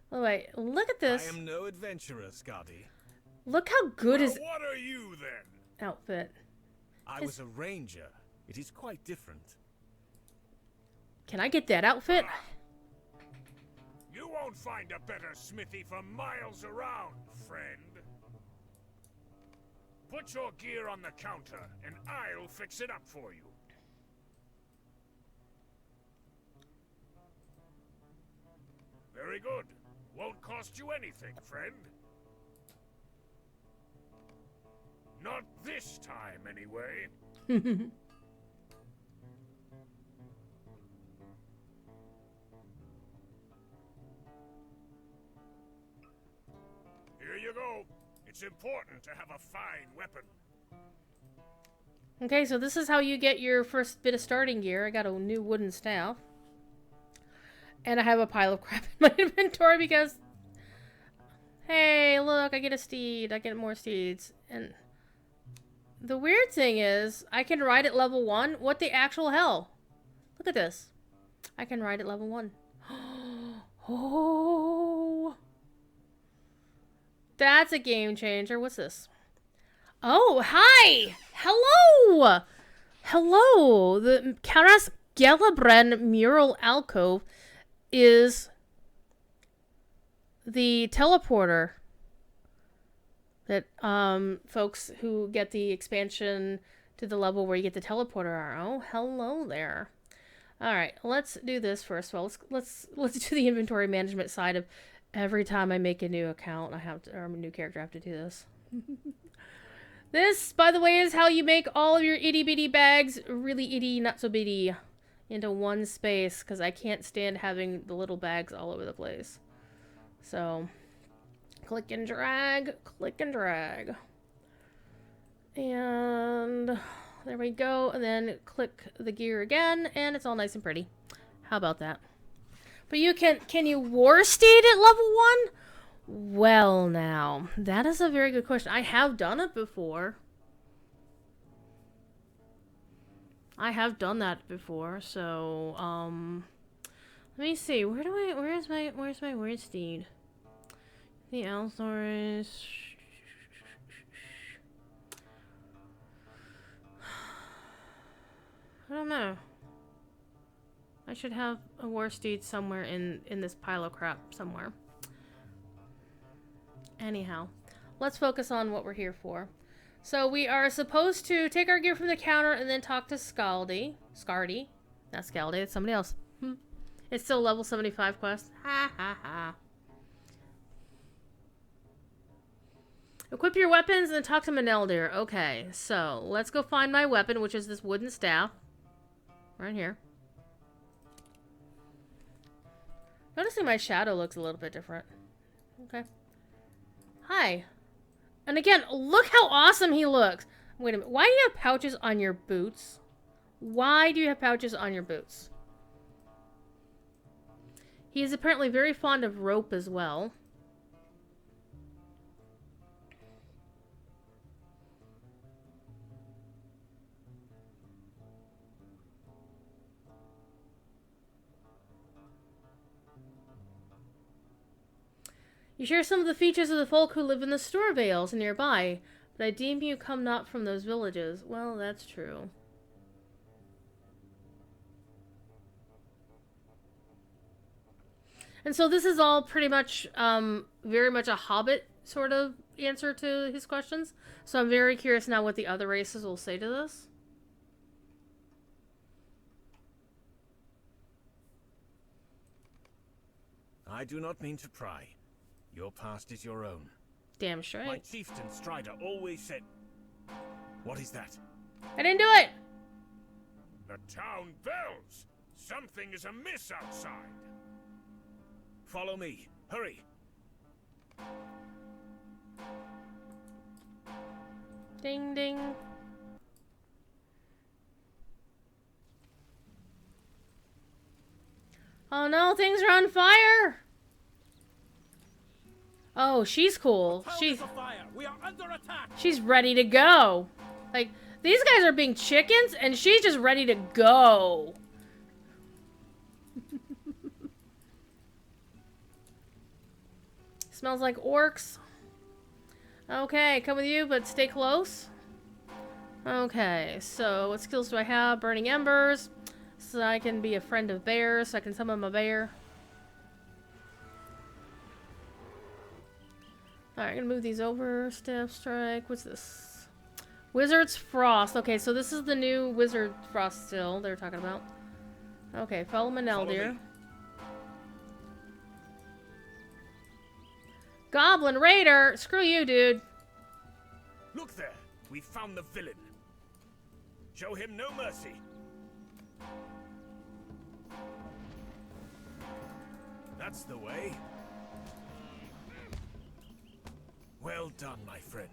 Oh wait, look at this. I am no adventurer, Scotty. Look how good his What are you then? outfit. I was a ranger. It is quite different. Can I get that outfit? You won't find a better smithy for miles around, friend. Put your gear on the counter, and I'll fix it up for you. Very good. Won't cost you anything, friend. Not this time, anyway. Here you go. It's important to have a fine weapon. Okay, so this is how you get your first bit of starting gear. I got a new wooden staff. And I have a pile of crap in my inventory because... Hey, look, I get a steed. I get more steeds. And the weird thing is, I can ride at level 1. What the actual hell? Look at this. I can ride at level 1. Oh... That's a game changer. What's this? Oh, hi! Hello! Hello! The Karas Gelabren mural alcove is the teleporter that folks who get the expansion to the level where you get the teleporter are. Oh, hello there. All right, let's do this first. Well, let's do the inventory management side of every time I make a new account. I have to, or a new character, I have to do this. This, by the way, is how you make all of your itty bitty bags really itty, not so bitty. into one space because I can't stand having the little bags all over the place. So, click and drag, click and drag. And there we go. And then click the gear again, and it's all nice and pretty. How about that? But you can you war steed at level 1? Well, now, that is a very good question. I have done it before. I have done that before, so, let me see. Where's my war steed? The Allosaurus. I don't know. I should have a war steed somewhere in this pile of crap somewhere. Anyhow, let's focus on what we're here for. So we are supposed to take our gear from the counter and then talk to Scardy. Not Scaldy, it's somebody else. It's still a level 75 quest. Ha ha ha. Equip your weapons and talk to Maneldir. Okay, so let's go find my weapon, which is this wooden staff. Right here. Noticing my shadow looks a little bit different. Okay. Hi. And again, look how awesome he looks. Wait a minute. Why do you have pouches on your boots? Why do you have pouches on your boots? He is apparently very fond of rope as well. You share some of the features of the folk who live in the store vales nearby, but I deem you come not from those villages. Well, that's true. And so this is all pretty much, very much a Hobbit sort of answer to his questions. So I'm very curious now what the other races will say to this. I do not mean to pry. Your past is your own. Damn My straight. chieftain Strider always said... What is that? I didn't do it! The town bells! Something is amiss outside. Follow me. Hurry. Ding ding. Oh no, things are on fire! Oh, she's cool. She's ready to go. Like, these guys are being chickens, and she's just ready to go. Smells like orcs. Okay, come with you, but stay close. Okay, so what skills do I have? Burning Embers. So I can be a friend of bears, so I can summon my bear. Alright, I'm gonna move these over. Staff Strike. What's this? Wizard's Frost. Okay, so this is the new Wizard Frost still they're talking about. Okay, follow Maneldir. Goblin Raider! Screw you, dude. Look there! We found the villain. Show him no mercy. That's the way. Well done, my friend.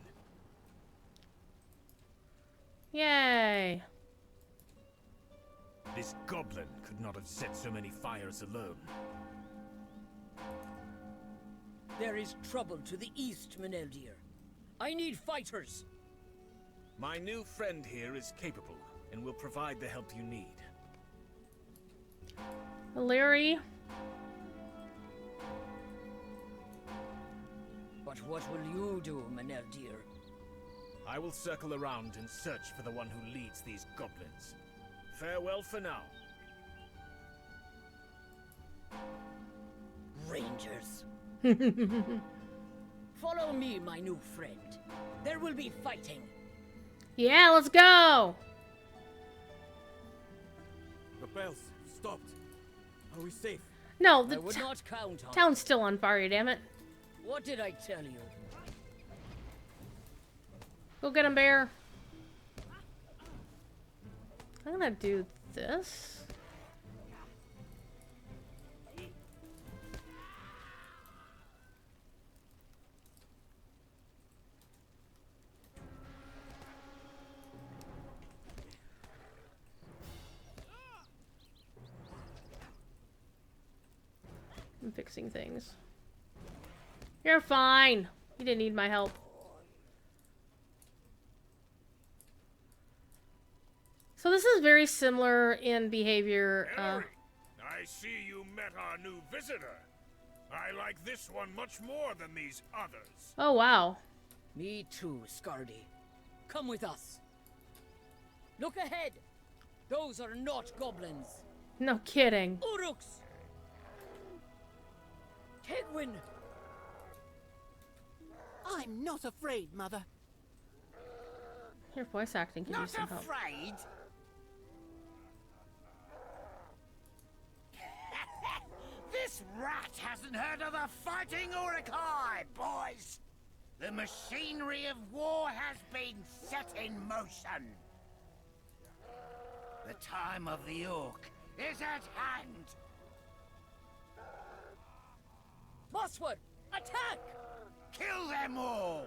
Yay. This goblin could not have set so many fires alone. There is trouble to the east, Maneldir. I need fighters. My new friend here is capable and will provide the help you need. Larry. But what will you do, Maneldir? I will circle around and search for the one who leads these goblins. Farewell for now. Rangers. Follow me, my new friend. There will be fighting. Yeah, let's go! The bells stopped. Are we safe? No, I the would not count on it. town's still on fire, damn it. What did I tell you? Go get him, bear. I'm gonna do this. I'm fixing things. You're fine. You didn't need my help. So this is very similar in behavior. Ellery, I see you met our new visitor. I like this one much more than these others. Oh, wow. Me too, Scardy. Come with us. Look ahead. Those are not goblins. No kidding. Uruks! Tegwin! I'm not afraid, Mother. Your voice acting can use some help. afraid? This rat hasn't heard of the fighting Urukai, boys! The machinery of war has been set in motion. The time of the Orc is at hand. Mosswood, attack! Kill them all!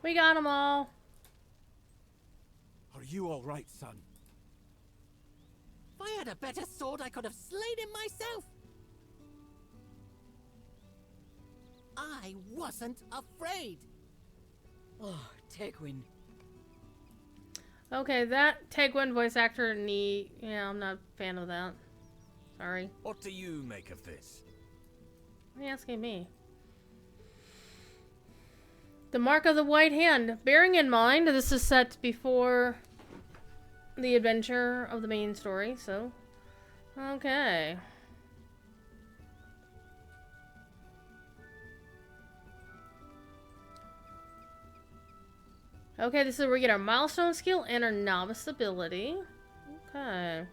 We got them all. Are you all right, son? If I had a better sword, I could have slayed him myself. I wasn't afraid. Oh, Tegwin. Okay, that Tegwin voice actor, yeah, I'm not a fan of that. Sorry. What do you make of this? Why are you asking me? The Mark of the White Hand. Bearing in mind, this is set before the adventure of the main story, so... Okay. Okay, this is where we get our milestone skill and our novice ability. Okay.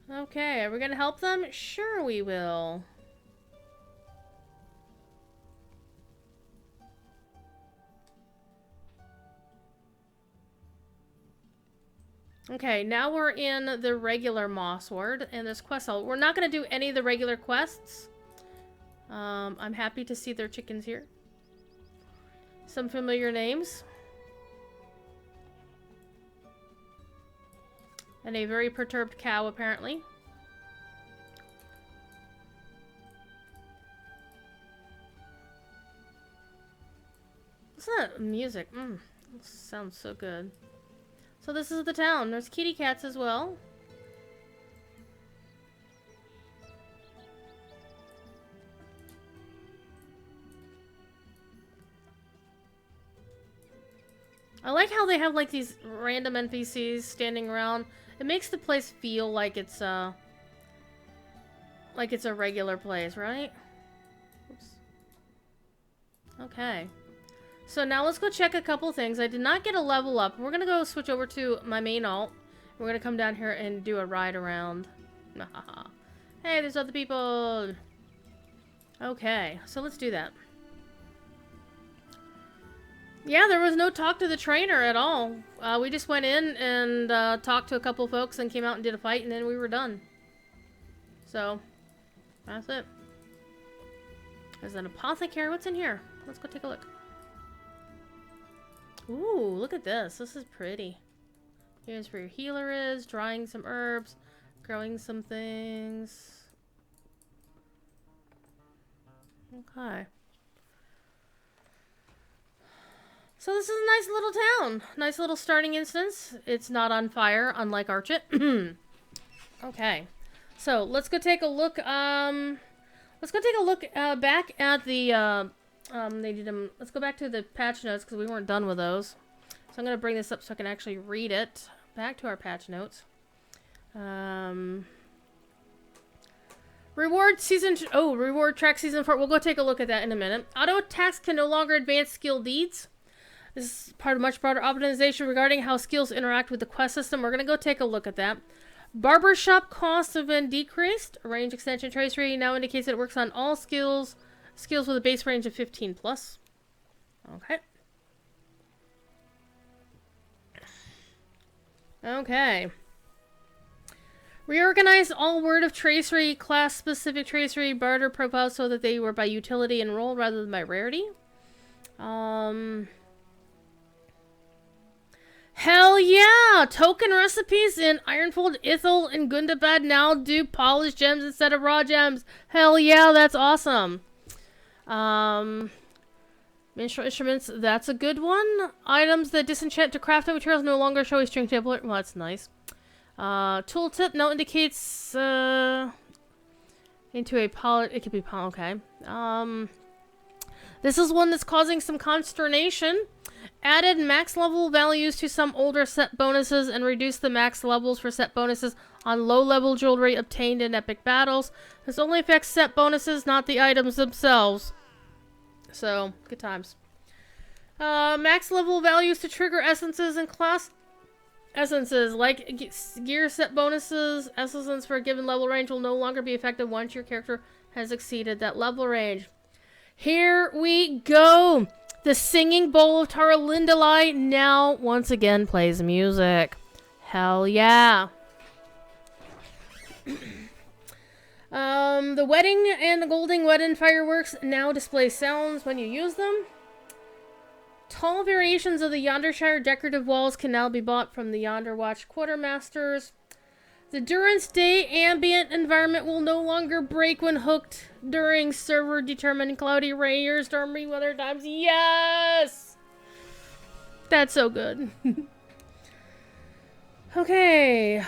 Okay, are we gonna help them? Sure we will. Okay, now we're in the regular Mossward and this quest hall. We're not gonna do any of the regular quests. I'm happy to see their chickens here. Some familiar names. And a very perturbed cow, apparently. What's that music? Sounds so good. So this is the town. There's kitty cats as well. I like how they have like these random NPCs standing around. It makes the place feel like it's a regular place, right? Oops. Okay. So now let's go check a couple things. I did not get a level up. We're gonna go switch over to my main alt. We're gonna come down here and do a ride around. Hey, there's other people. Okay, so let's do that. Yeah, there was no talk to the trainer at all. We just went in and talked to a couple folks and came out and did a fight, and then we were done. So, that's it. There's an apothecary. What's in here? Let's go take a look. Ooh, look at this. This is pretty. Here's where your healer is. Drying some herbs. Growing some things. Okay. So this is a nice little town. Nice little starting instance. It's not on fire, unlike Archit. Okay. So let's go take a look. Let's go take a look back at the let's go back to the patch notes because we weren't done with those. So I'm gonna bring this up so I can actually read it. Back to our patch notes. Reward track season 4. We'll go take a look at that in a minute. Auto attacks can no longer advance skill deeds. This is part of much broader optimization regarding how skills interact with the quest system. We're going to go take a look at that. Barbershop costs have been decreased. Range extension tracery now indicates that it works on all skills with a base range of 15 plus. Okay. Okay. Reorganized all Word of Tracery, class-specific tracery, barter profiles so that they were by utility and role rather than by rarity. Hell yeah! Token recipes in Ironfold, Ithel, and Gundabad now do polished gems instead of raw gems. Hell yeah, that's awesome. Minstrel instruments, that's a good one. Items that disenchant to crafting materials no longer show a string tablet. Well, that's nice. Tooltip now indicates into a poly. It could be okay. This is one that's causing some consternation. Added max level values to some older set bonuses and reduced the max levels for set bonuses on low level jewelry obtained in epic battles. This only affects set bonuses, not the items themselves. So, good times. Max level values to trigger essences and class essences, like gear set bonuses. Essences for a given level range will no longer be effective once your character has exceeded that level range. Here we go! The Singing Bowl of Taralindalai now once again plays music. Hell yeah! The wedding and the golden wedding fireworks now display sounds when you use them. Tall variations of the Yondershire decorative walls can now be bought from the Yonder Watch Quartermasters. The Durance Day ambient environment will no longer break when hooked during server-determined cloudy rain or stormy weather times. Yes! That's so good. Okay,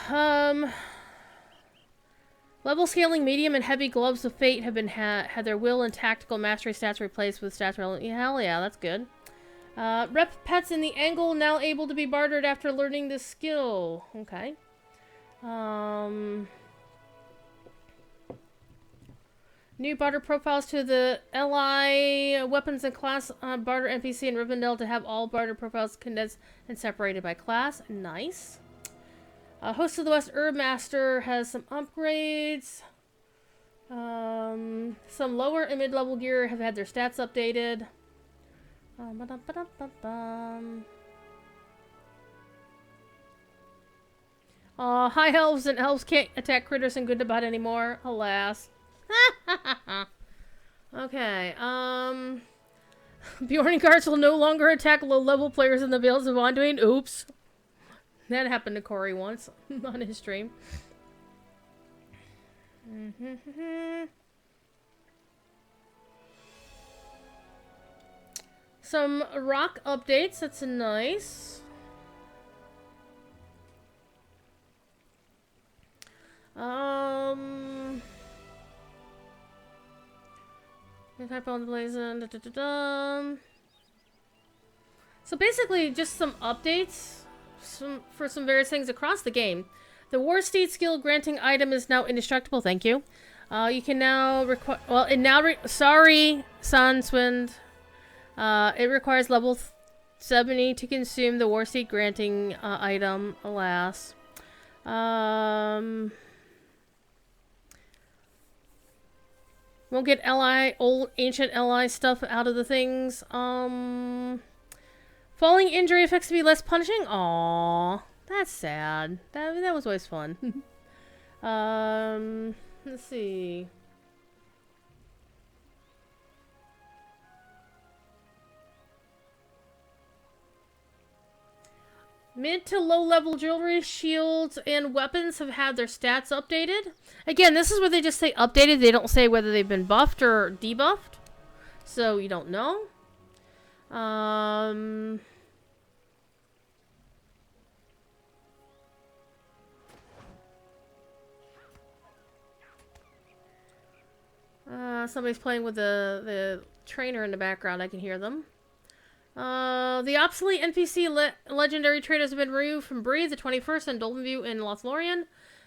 level scaling medium and heavy gloves of fate have been had their will and tactical mastery stats replaced with stats relevant. Hell yeah, that's good. Rep pets in the angle now able to be bartered after learning this skill. Okay. New barter profiles to the LI weapons and class barter NPC in Rivendell to have all barter profiles condensed and separated by class. Nice. Host of the West Herb Master has some upgrades. Some lower and mid-level gear have had their stats updated. High elves and elves can't attack critters in Gundabad anymore. Alas. Okay, Bjorn guards will no longer attack low-level players in the Vales of Anduin. Oops. That happened to Corey once on his stream. Some rock updates. That's nice. Type on the blazon. So basically, just some updates for some various things across the game. The War Steed skill granting item is now indestructible. Thank you. You can now require. Well, it now. Sorry, Sunswind. It requires level 70 to consume the War Steed granting item. Alas. Won't get old ancient LI stuff out of the things. Falling injury effects to be less punishing? Aww. That's sad. That was always fun. Let's see. Mid to low level jewelry, shields, and weapons have had their stats updated. Again, this is where they just say updated. They don't say whether they've been buffed or debuffed. So you don't know. Somebody's playing with the trainer in the background. I can hear them. The obsolete NPC legendary traders have been removed from Breathe, the 21st, and Dolphin View in Lothlorien.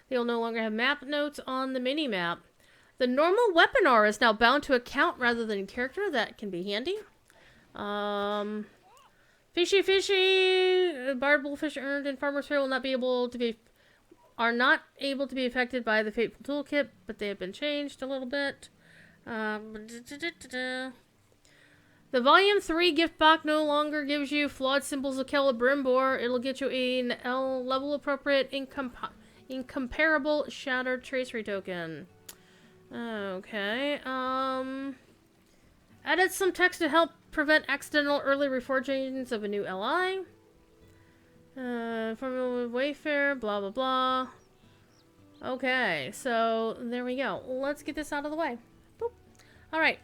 They will no longer have map notes on the mini-map. The normal weapon aura is now bound to account rather than character. That can be handy. Fishy fishy. Barred bullfish earned in Farmer's Fair will not be able to be... are not able to be affected by the Fateful Toolkit, but they have been changed a little bit. The Volume 3 gift box no longer gives you flawed symbols of Celebrimbor. It'll get you an L level appropriate incomparable shattered tracery token. Okay. Added some text to help prevent accidental early reforgings of a new LI. Formula of Wayfair, blah blah blah. Okay, so there we go. Let's get this out of the way. Boop. Alright.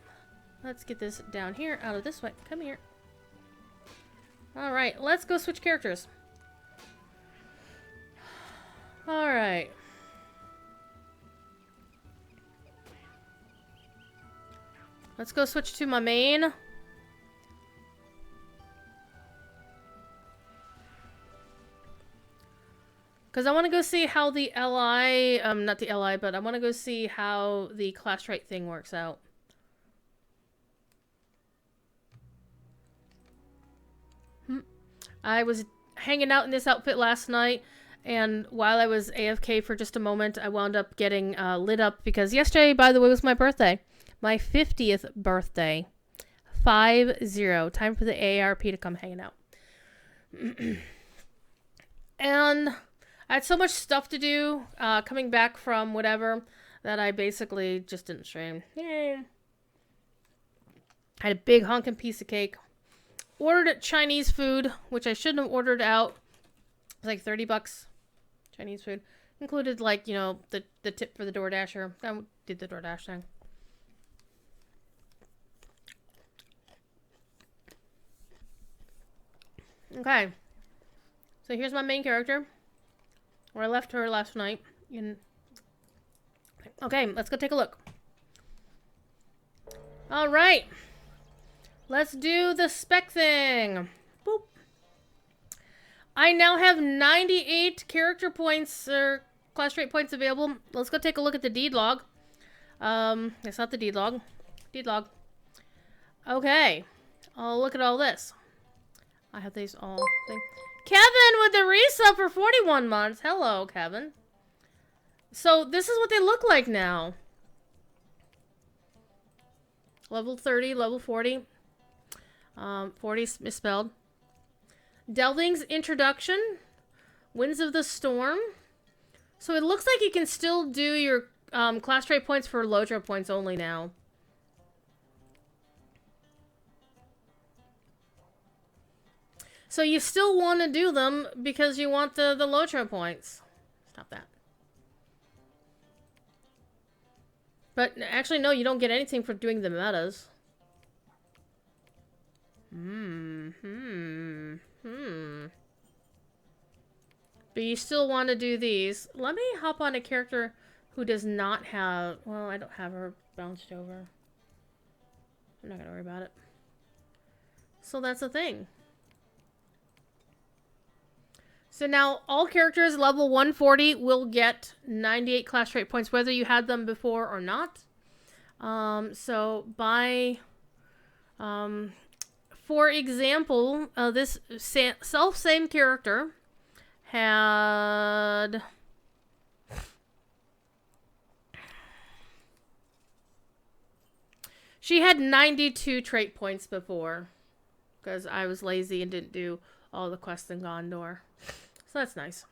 Let's get this down here, out of this way. Come here. Alright, let's go switch characters. Alright. Let's go switch to my main. Because I want to go see how the LI, not the LI, but I want to go see how the class trait thing works out. I was hanging out in this outfit last night, and while I was AFK for just a moment, I wound up getting lit up because yesterday, by the way, was my birthday. My 50th birthday. 50. Time for the AARP to come hanging out. And I had so much stuff to do coming back from whatever that I basically just didn't stream. Yeah. I had a big honking piece of cake. Ordered Chinese food, which I shouldn't have ordered out. It was like $30 Chinese food. Included, like, you know, the tip for the DoorDasher. I did the DoorDash thing. Okay. So here's my main character. Where I left her last night. Okay, let's go take a look. Alright. Let's do the spec thing. Boop. I now have 98 character points, or class trait points available. Let's go take a look at the deed log. It's not the deed log. Deed log. Okay. Oh, look at all this. I have these all. Kevin with the resub for 41 months. Hello, Kevin. So this is what they look like now. Level 30, level 40. 40 misspelled. Delving's Introduction. Winds of the Storm. So it looks like you can still do your class trait points for Lotro points only now. So you still want to do them because you want the Lotro points. Stop that. But actually, no, you don't get anything for doing the metas. But you still want to do these. Let me hop on a character who does not have... Well, I don't have her bounced over. I'm not going to worry about it. So that's the thing. So now all characters level 140 will get 98 class trait points, whether you had them before or not. So by... for example, this same character had... She had 92 trait points before. Because I was lazy and didn't do all the quests in Gondor. So that's nice.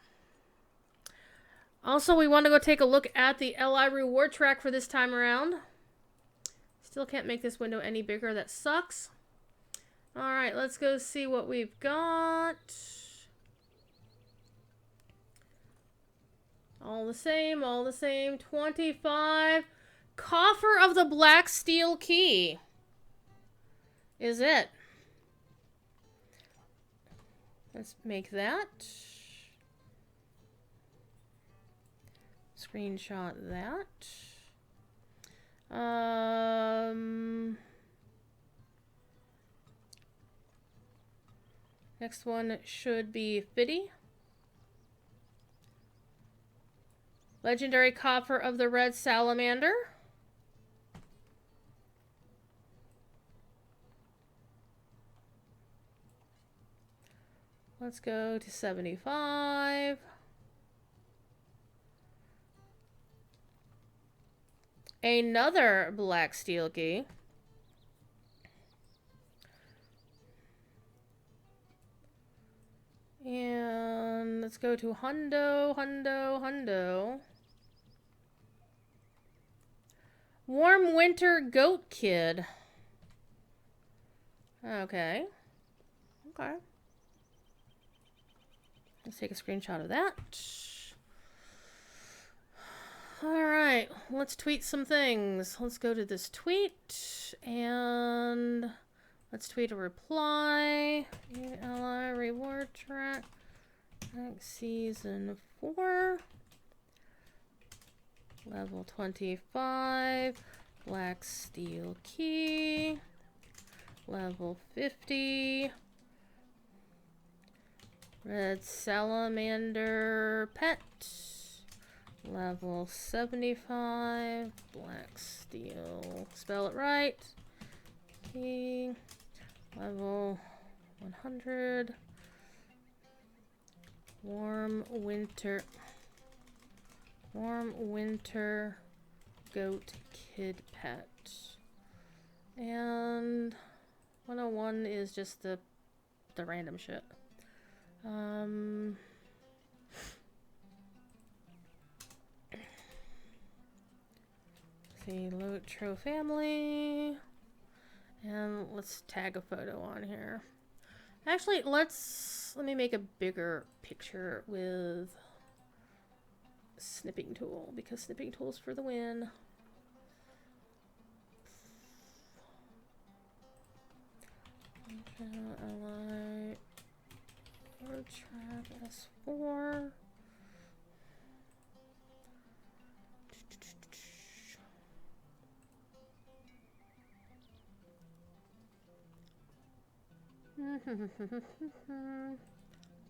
Also, we want to go take a look at the LI reward track for this time around. Still can't make this window any bigger. That sucks. Alright, let's go see what we've got. All the same, all the same. 25. Coffer of the Black Steel Key. Is it? Let's make that. Screenshot that. Next one should be Fiddy. Legendary Coffer of the Red Salamander. Let's go to 75. Another black steel key. And let's go to hundo. Warm winter goat kid. Okay. Okay. Let's take a screenshot of that. Alright, let's tweet some things. Let's go to this tweet and let's tweet a reply. Ally reward track. Season 4. Level 25. Black steel key. Level 50. Red salamander pet. Level 75. Black steel. Spell it right. Key. Level 100. Warm winter goat kid pet. And 101 is just the random shit. See, Lotro family. And let's tag a photo on here. Actually, let me make a bigger picture with snipping tool, because snipping tool's for the win. Ally track S4.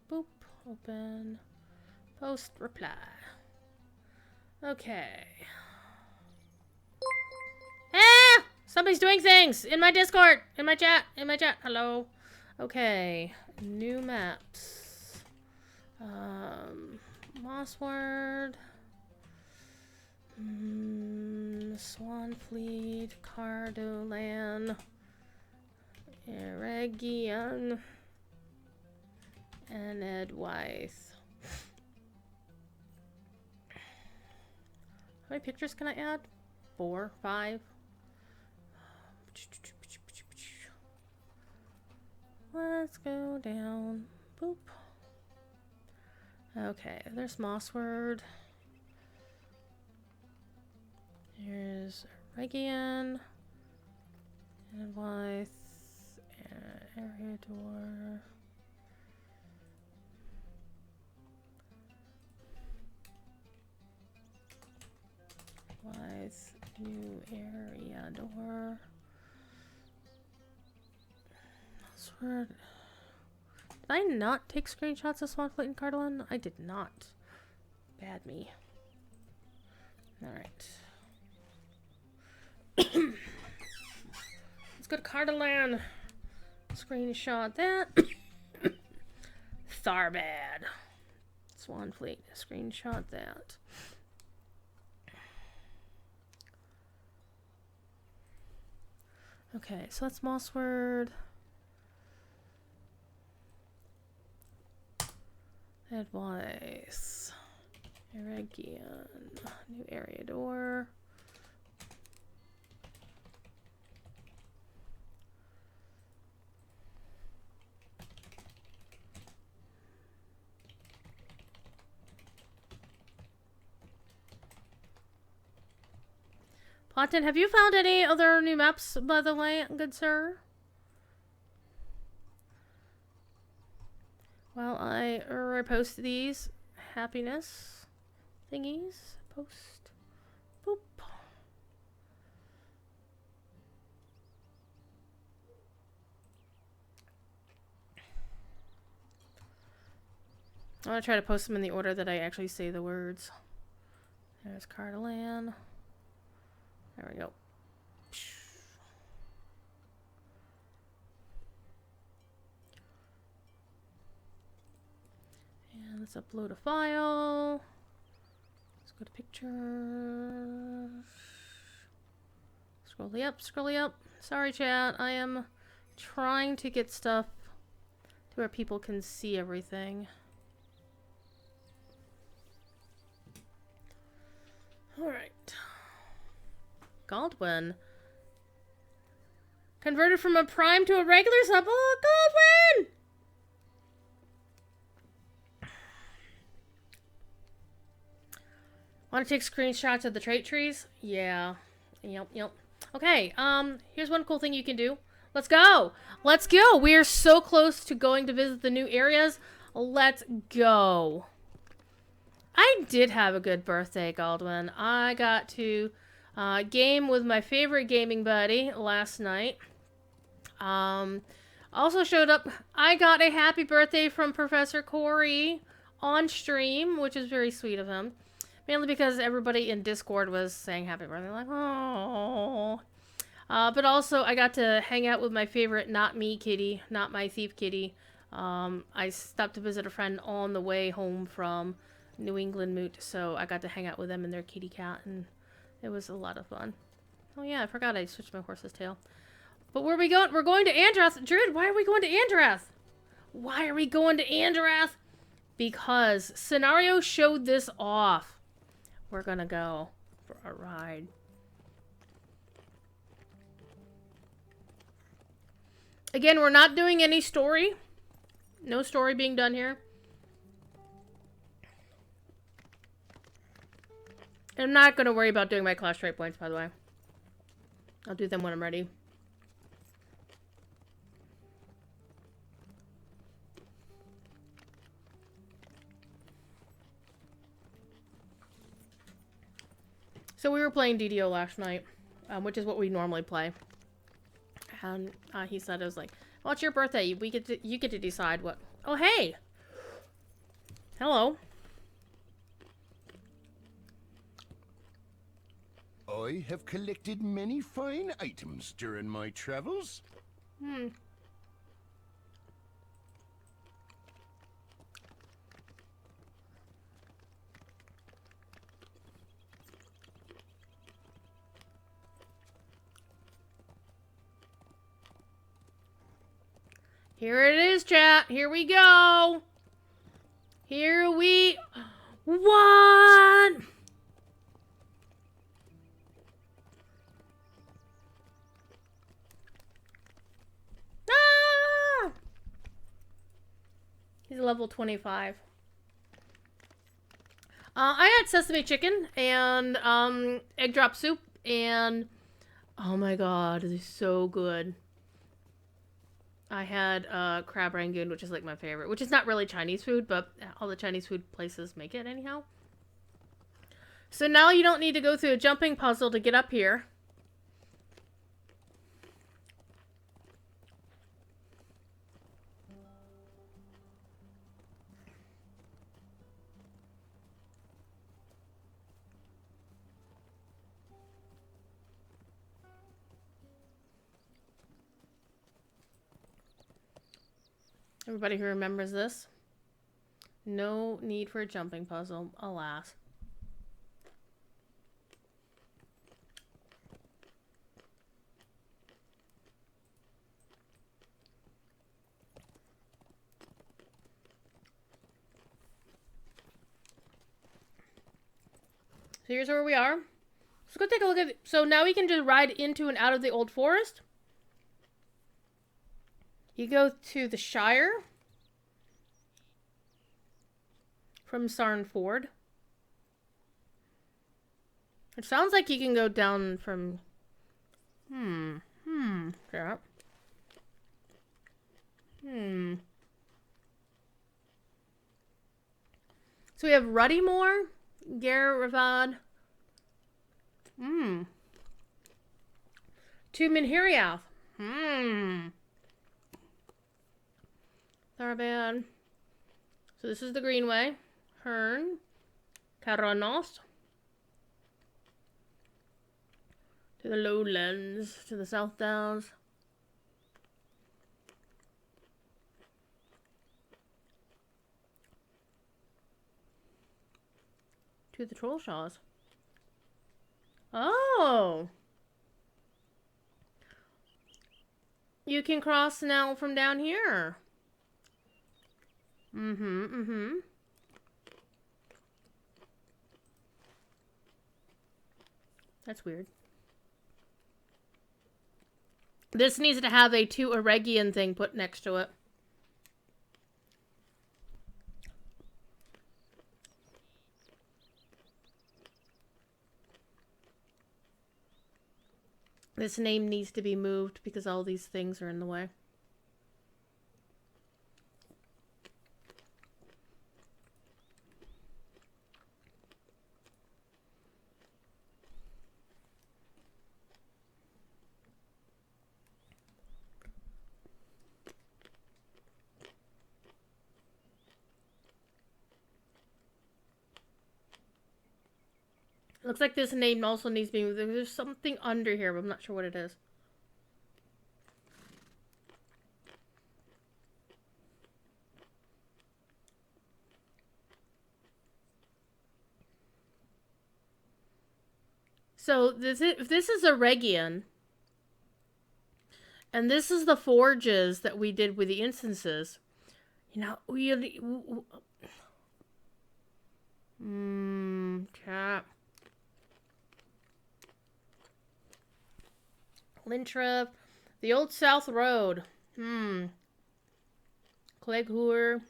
Boop. Open. Post reply. Okay. Ah! Somebody's doing things in my Discord, in my chat, Hello. Okay. New maps. Mossward. Swanfleet, Cardolan. Eregion. And Edwythe. How many pictures can I add? 4, 5. Let's go down. Boop. Okay, there's Mossward. Here's Regian. Edwythe. Eriador. New Eriador. Mossward. Did I not take screenshots of Swanfleet and Cardolan? I did not. Bad me. Alright. Let's go to Cardolan. Screenshot that. Tharbad. Swanfleet. Screenshot that. Okay, so that's Mossward. Edwythe. Eregion. New Eriador. Plotton, have you found any other new maps, by the way, good sir? Well, I repost these happiness thingies. Post. Boop. I'm gonna try to post them in the order that I actually say the words. There's Cardolan. There we go. Let's upload a file. Let's go to pictures. Scrolly up, scrolly up. Sorry, chat. I am trying to get stuff to where people can see everything. Alright. Goldwyn. Converted from a prime to a regular sub. Oh, Goldwyn! Want to take screenshots of the trait trees? Yeah. Yep. Okay, here's one cool thing you can do. Let's go! Let's go! We are so close to going to visit the new areas. Let's go. I did have a good birthday, Goldwyn. I got to game with my favorite gaming buddy last night. Also showed up, I got a happy birthday from Professor Corey on stream, which is very sweet of him. Mainly because everybody in Discord was saying happy birthday. Like, oh. But also, I got to hang out with my favorite not me kitty, not my thief kitty. I stopped to visit a friend on the way home from New England Moot, so I got to hang out with them and their kitty cat, and it was a lot of fun. Oh yeah, I forgot I switched my horse's tail. But where are we going? We're going to Andrath. Druid, why are we going to Andrath? Why are we going to Andrath? Because Scenario showed this off. We're gonna go for a ride. Again, we're not doing any story. No story being done here. I'm not going to worry about doing my class trait points, by the way. I'll do them when I'm ready. So we were playing DDO last night, which is what we normally play. And he said, I was like, well, it's your birthday. You get to decide what... Oh, hey! Hello. I have collected many fine items during my travels. Here it is, chat. Here we go. Here we... What? Ah! He's level 25. I had sesame chicken and egg drop soup and oh my god, it is so good. I had crab rangoon, which is like my favorite, which is not really Chinese food, but all the Chinese food places make it anyhow. So now you don't need to go through a jumping puzzle to get up here. Everybody who remembers this. No need for a jumping puzzle, alas. So here's where we are. Let's go take a look at... So now we can just ride into and out of the old forest. You go to the Shire from Sarn Ford. It sounds like you can go down from... Yeah. So we have Ruddymore, Garravad. To Minhiriath. Tharbad. So this is the Greenway. Hearn. Caranos. To the lowlands. To the South Downs. To the troll shaws. Oh! You can cross now from down here. That's weird. This needs to have a to Eregion thing put next to it. This name needs to be moved because all these things are in the way. Looks like this name also needs to be moved. There's something under here, but I'm not sure what it is. So if this is Eregion, and this is the forges that we did with the instances, you know, chat. Lintra, the Old South Road. Cleghur.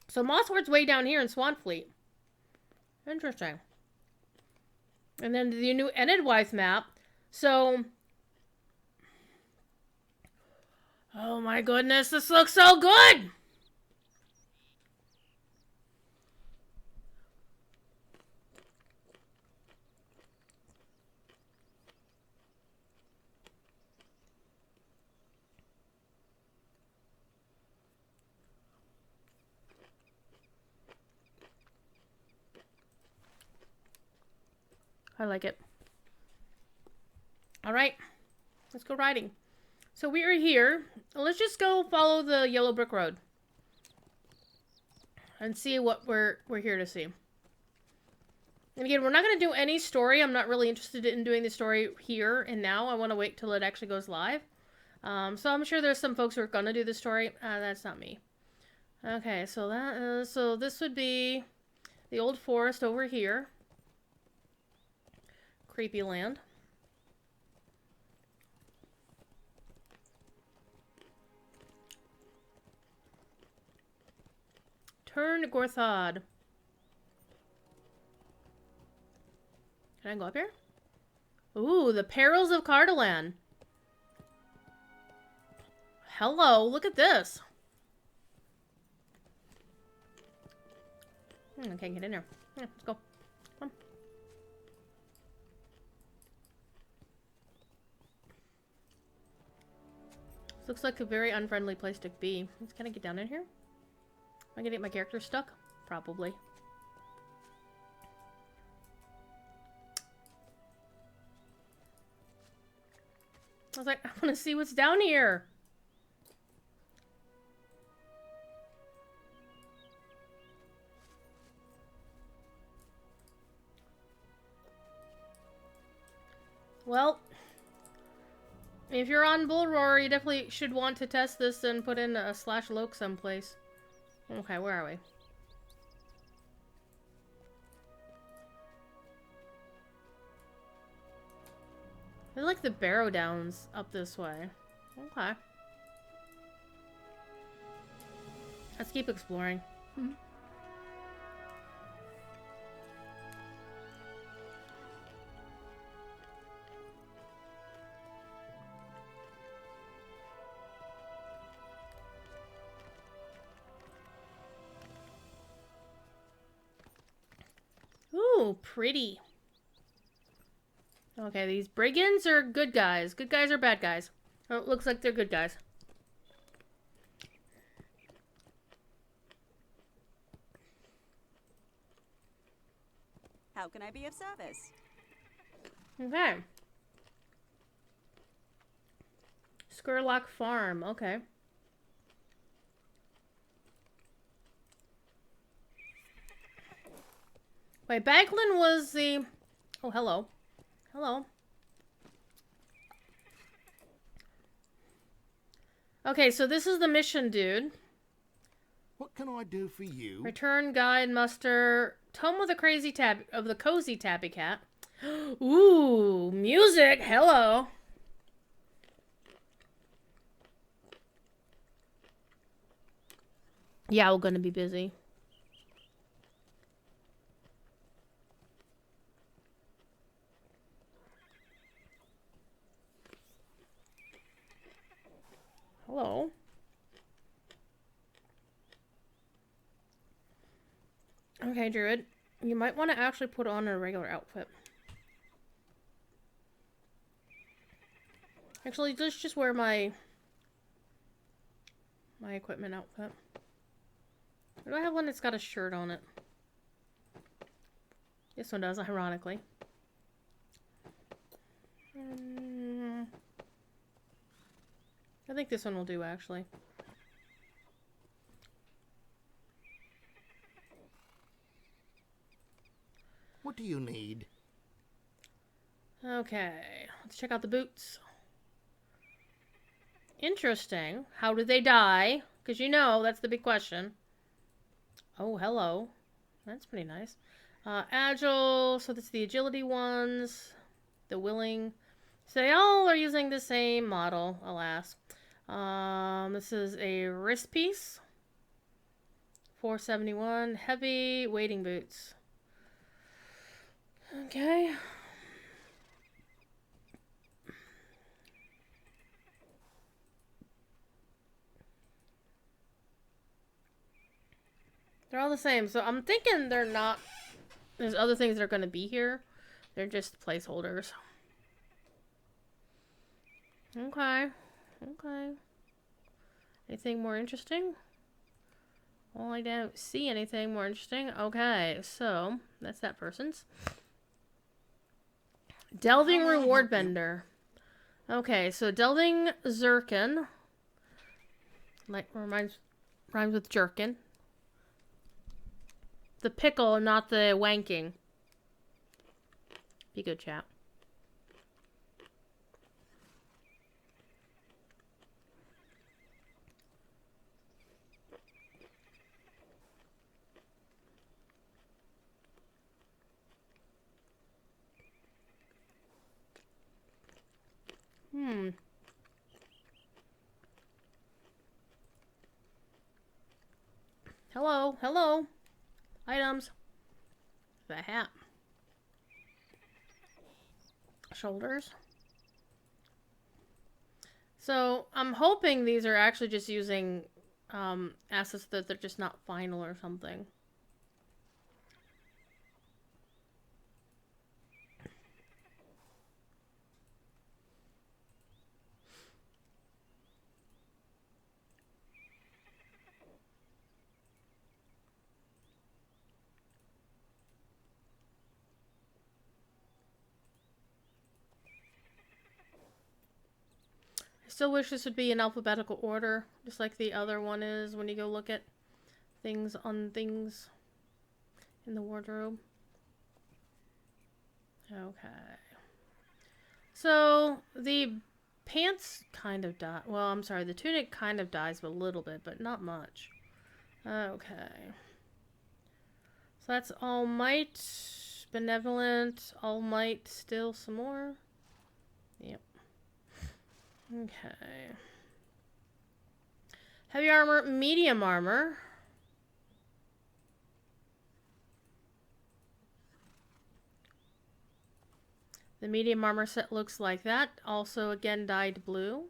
So Mossword's way down here in Swanfleet. Interesting. And then the new Enedwythe map. So... Oh my goodness, this looks so good! I like it. All right, let's go riding. So we are here. Let's just go follow the yellow brick road and see what we're here to see. And again, we're not going to do any story. I'm not really interested in doing the story here and now. I want to wait till it actually goes live. So I'm sure there's some folks who are going to do the story. That's not me. Okay, so so this would be the old forest over here. Creepy land. Turn Gorthad. Can I go up here? Ooh, the perils of Cardolan. Hello, look at this. I can't get in there. Yeah, let's go. Come on. This looks like a very unfriendly place to be. Let's kind of get down in here. Am I gonna get my character stuck? Probably. I was like, I want to see what's down here. Well, if you're on Bullroarer, you definitely should want to test this and put in a /loc someplace. Okay, where are we? I like the Barrow Downs up this way. Okay. Let's keep exploring. Ooh, pretty. Okay, these brigands are good guys. Good guys or bad guys? Oh, it looks like they're good guys. How can I be of service? Okay. Skurlock Farm, okay. Wait, Baglin was the... Oh, hello. Hello. Okay, so this is the mission, dude. What can I do for you? Return guide muster. Tome of the crazy tab of the cozy tabby cat. Ooh, music. Hello. Yeah, we're gonna be busy. Hello. Okay, Druid. You might want to actually put on a regular outfit. Actually, let's just wear my equipment outfit. Or do I have one that's got a shirt on it? This one does, ironically. I think this one will do, actually. What do you need? Okay, let's check out the boots. Interesting. How did they die? Because you know, that's the big question. Oh, hello. That's pretty nice. Agile, so that's the agility ones. The willing. So they all are using the same model, alas. This is a wrist piece. 471. Heavy wading boots. Okay. They're all the same, so I'm thinking they're not... There's other things that are going to be here. They're just placeholders. Okay. Okay. Anything more interesting? Well, I don't see anything more interesting. Okay, so that's that person's. Delving Reward Bender. Okay, so Delving Zirkin. Like, rhymes with jerkin. The pickle, not the wanking. Be good, chat. Hello, hello. Items. The hat. Shoulders. So, I'm hoping these are actually just using assets that they're just not final or something. Still wish this would be in alphabetical order, just like the other one is when you go look at things on things in the wardrobe. Okay. So, the pants kind of die. Well, I'm sorry, the tunic kind of dies a little bit, but not much. Okay. So that's All Might, Benevolent, All Might, still some more. Yep. Okay. Heavy armor, medium armor. The medium armor set looks like that. Also, again, dyed blue.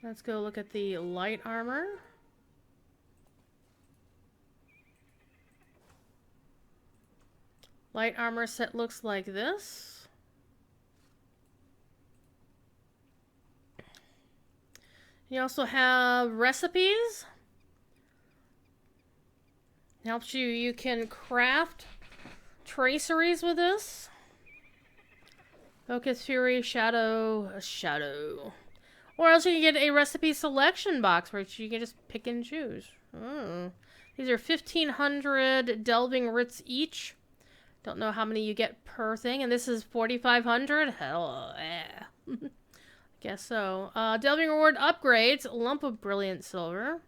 Let's go look at the light armor. Light armor set looks like this. You also have recipes. Helps you, you can craft traceries with this. Focus, Fury, Shadow, Shadow. Or else you can get a recipe selection box, which you can just pick and choose. Oh. These are 1,500 delving writs each. Don't know how many you get per thing. And this is 4,500. Hell yeah. Guess so. Delving reward upgrades. Lump of brilliant silver.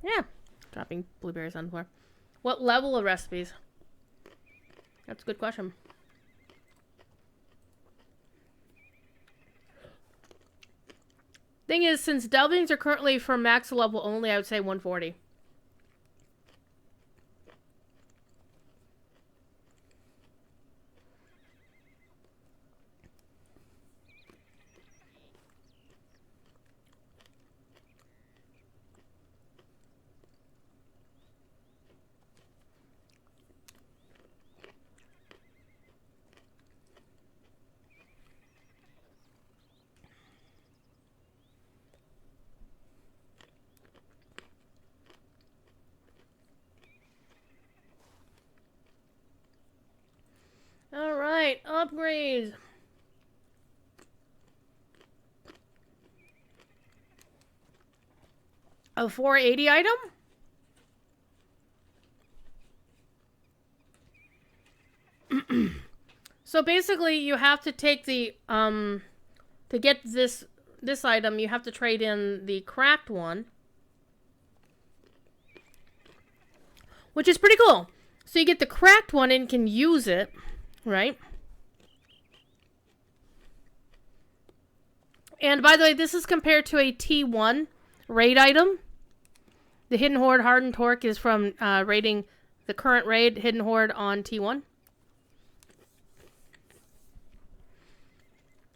Yeah. Dropping blueberries on the floor. What level of recipes? That's a good question. Thing is, since delvings are currently for max level only, I would say 140. Alright, upgrades. A 480 item? So basically you have to take the to get this item, you have to trade in the cracked one. Which is pretty cool. So you get the cracked one and can use it, right? And by the way, this is compared to a T1 raid item. The Hidden Horde Hardened Torque is from raiding the current raid, Hidden Horde on T1.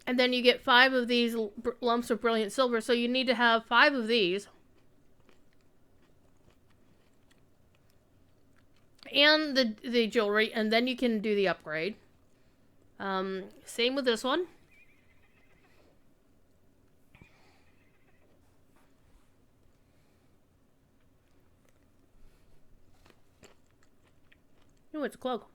And then you get 5 of these lumps of brilliant silver, so you need to have 5 of these. And the jewelry, and then you can do the upgrade. Same with this one. Oh, it's a cloak.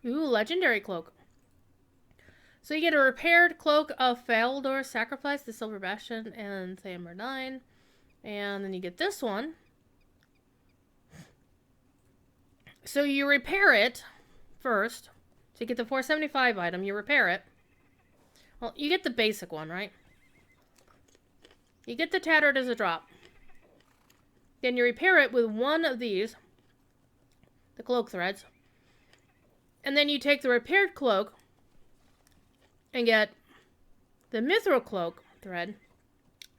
Ooh, legendary cloak. So you get a repaired cloak of Faldor, Sacrifice, the Silver Bastion, and Thamur 9. And then you get this one. So you repair it first. So you get the 475 item, you repair it. Well, you get the basic one, right? You get the tattered as a drop. Then you repair it with one of these, the cloak threads. And then you take the repaired cloak and get the mithril cloak thread.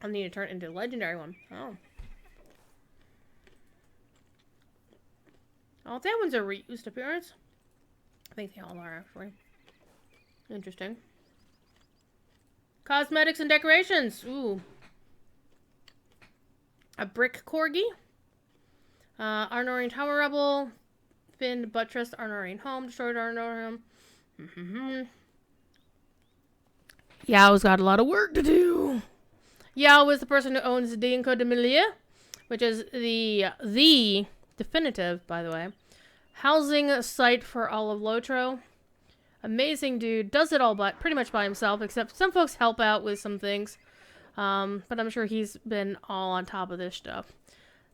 I'll need to turn it into a legendary one. Oh. Oh, that one's a reused appearance. I think they all are, actually. Interesting. Cosmetics and decorations. Ooh. A brick corgi. Arnorian Tower Rebel. Finned Buttress Arnorian Home. Destroyed Arnorian Home. Yao's got a lot of work to do. Yao is the person who owns Dinko de Milieu, which is the definitive, by the way, housing site for all of Lotro. Amazing dude. Does it all but pretty much by himself, except some folks help out with some things. But I'm sure he's been all on top of this stuff.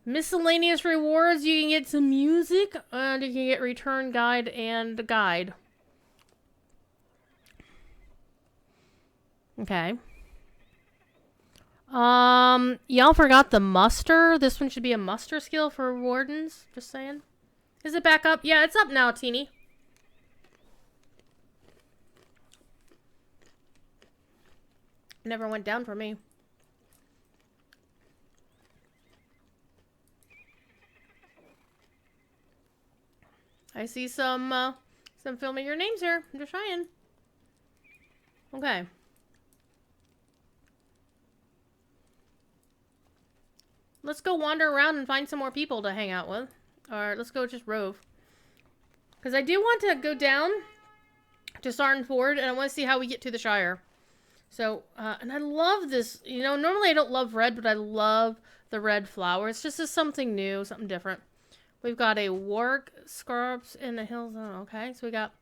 Miscellaneous rewards. You can get some music, and you can get return guide and guide. Okay. Y'all forgot the muster. This one should be a muster skill for wardens. Just saying. Is it back up? Yeah, it's up now, Teeny. Never went down for me. I see some filming your names here. I'm just trying. Okay. let's go wander around and find some more people to hang out with. Or let's go just rove. Because I do want to go down to Sarton Ford, and I want to see how we get to the Shire. So, and I love this. You know, normally I don't love red, but I love the red flower. It's just something new, something different. We've got a warg scarps in the hills. Oh, okay, so we got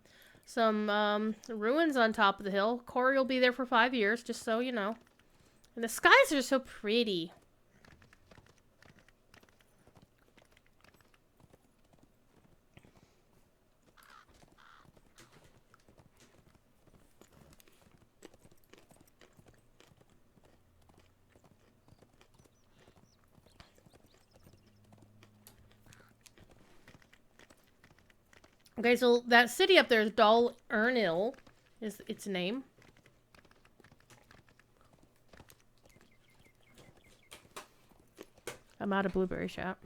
some ruins on top of the hill. Corey will be there for 5 years, just so you know. And the skies are so pretty. Okay, so that city up there is Dol Ernil, is its name. I'm out of blueberry shop.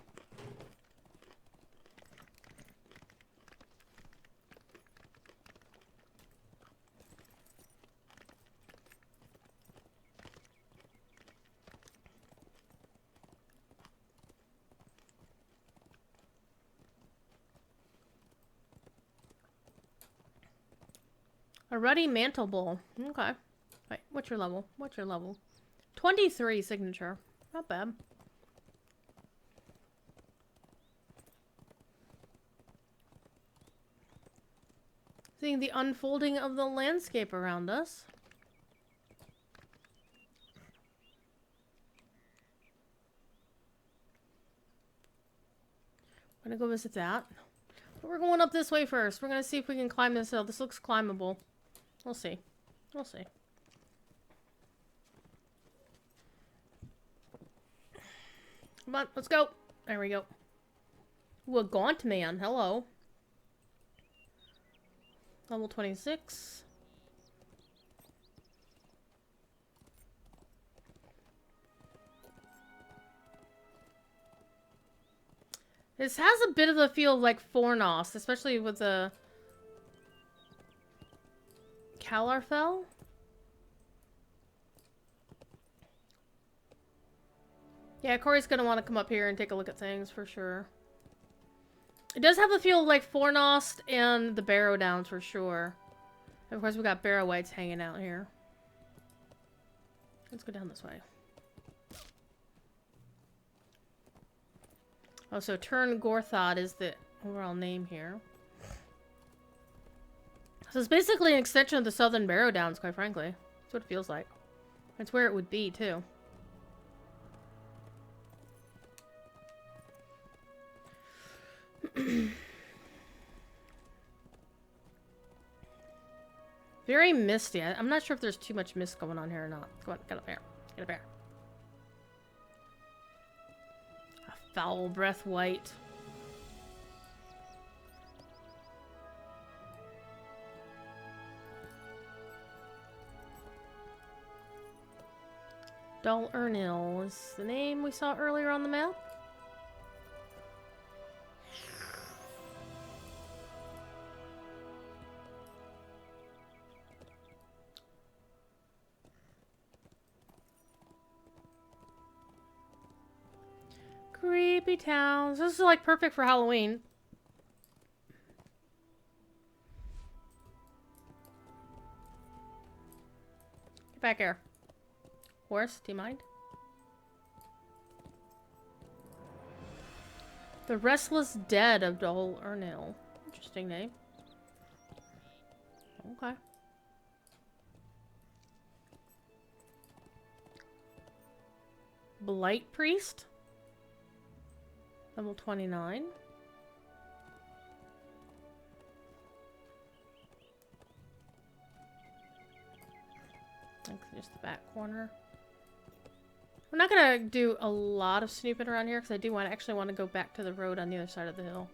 A ruddy mantle bowl. Okay. Wait, what's your level? What's your level? 23 signature. Not bad. Seeing the unfolding of the landscape around us. I'm gonna go visit that. But we're going up this way first. We're gonna see if we can climb this hill. This looks climbable. We'll see. We'll see. Come on, let's go. There we go. Ooh, a gaunt man. Hello. Level 26. This has a bit of a feel like Fornos, especially with the Calarfell. Yeah, Corey's gonna want to come up here and take a look at things for sure. It does have a feel like Fornost and the Barrow Downs for sure. And of course, we got Barrow Whites hanging out here. Let's go down this way. Oh, so Turn Gorthod is the overall name here. So it's basically an extension of the Southern Barrow Downs, quite frankly. That's what it feels like. That's where it would be, too. Very misty. I'm not sure if there's too much mist going on here or not. Come on, get up here. Get up here. A foul breath white. Dol Ernil is the name we saw earlier on the map. Creepy towns. This is like perfect for Halloween. Get back here. Horse, do you mind? The Restless Dead of Dol Ernil. Interesting name. Okay. Blight Priest. Level 29. That's just the back corner. We're not gonna do a lot of snooping around here because I do actually want to go back to the road on the other side of the hill.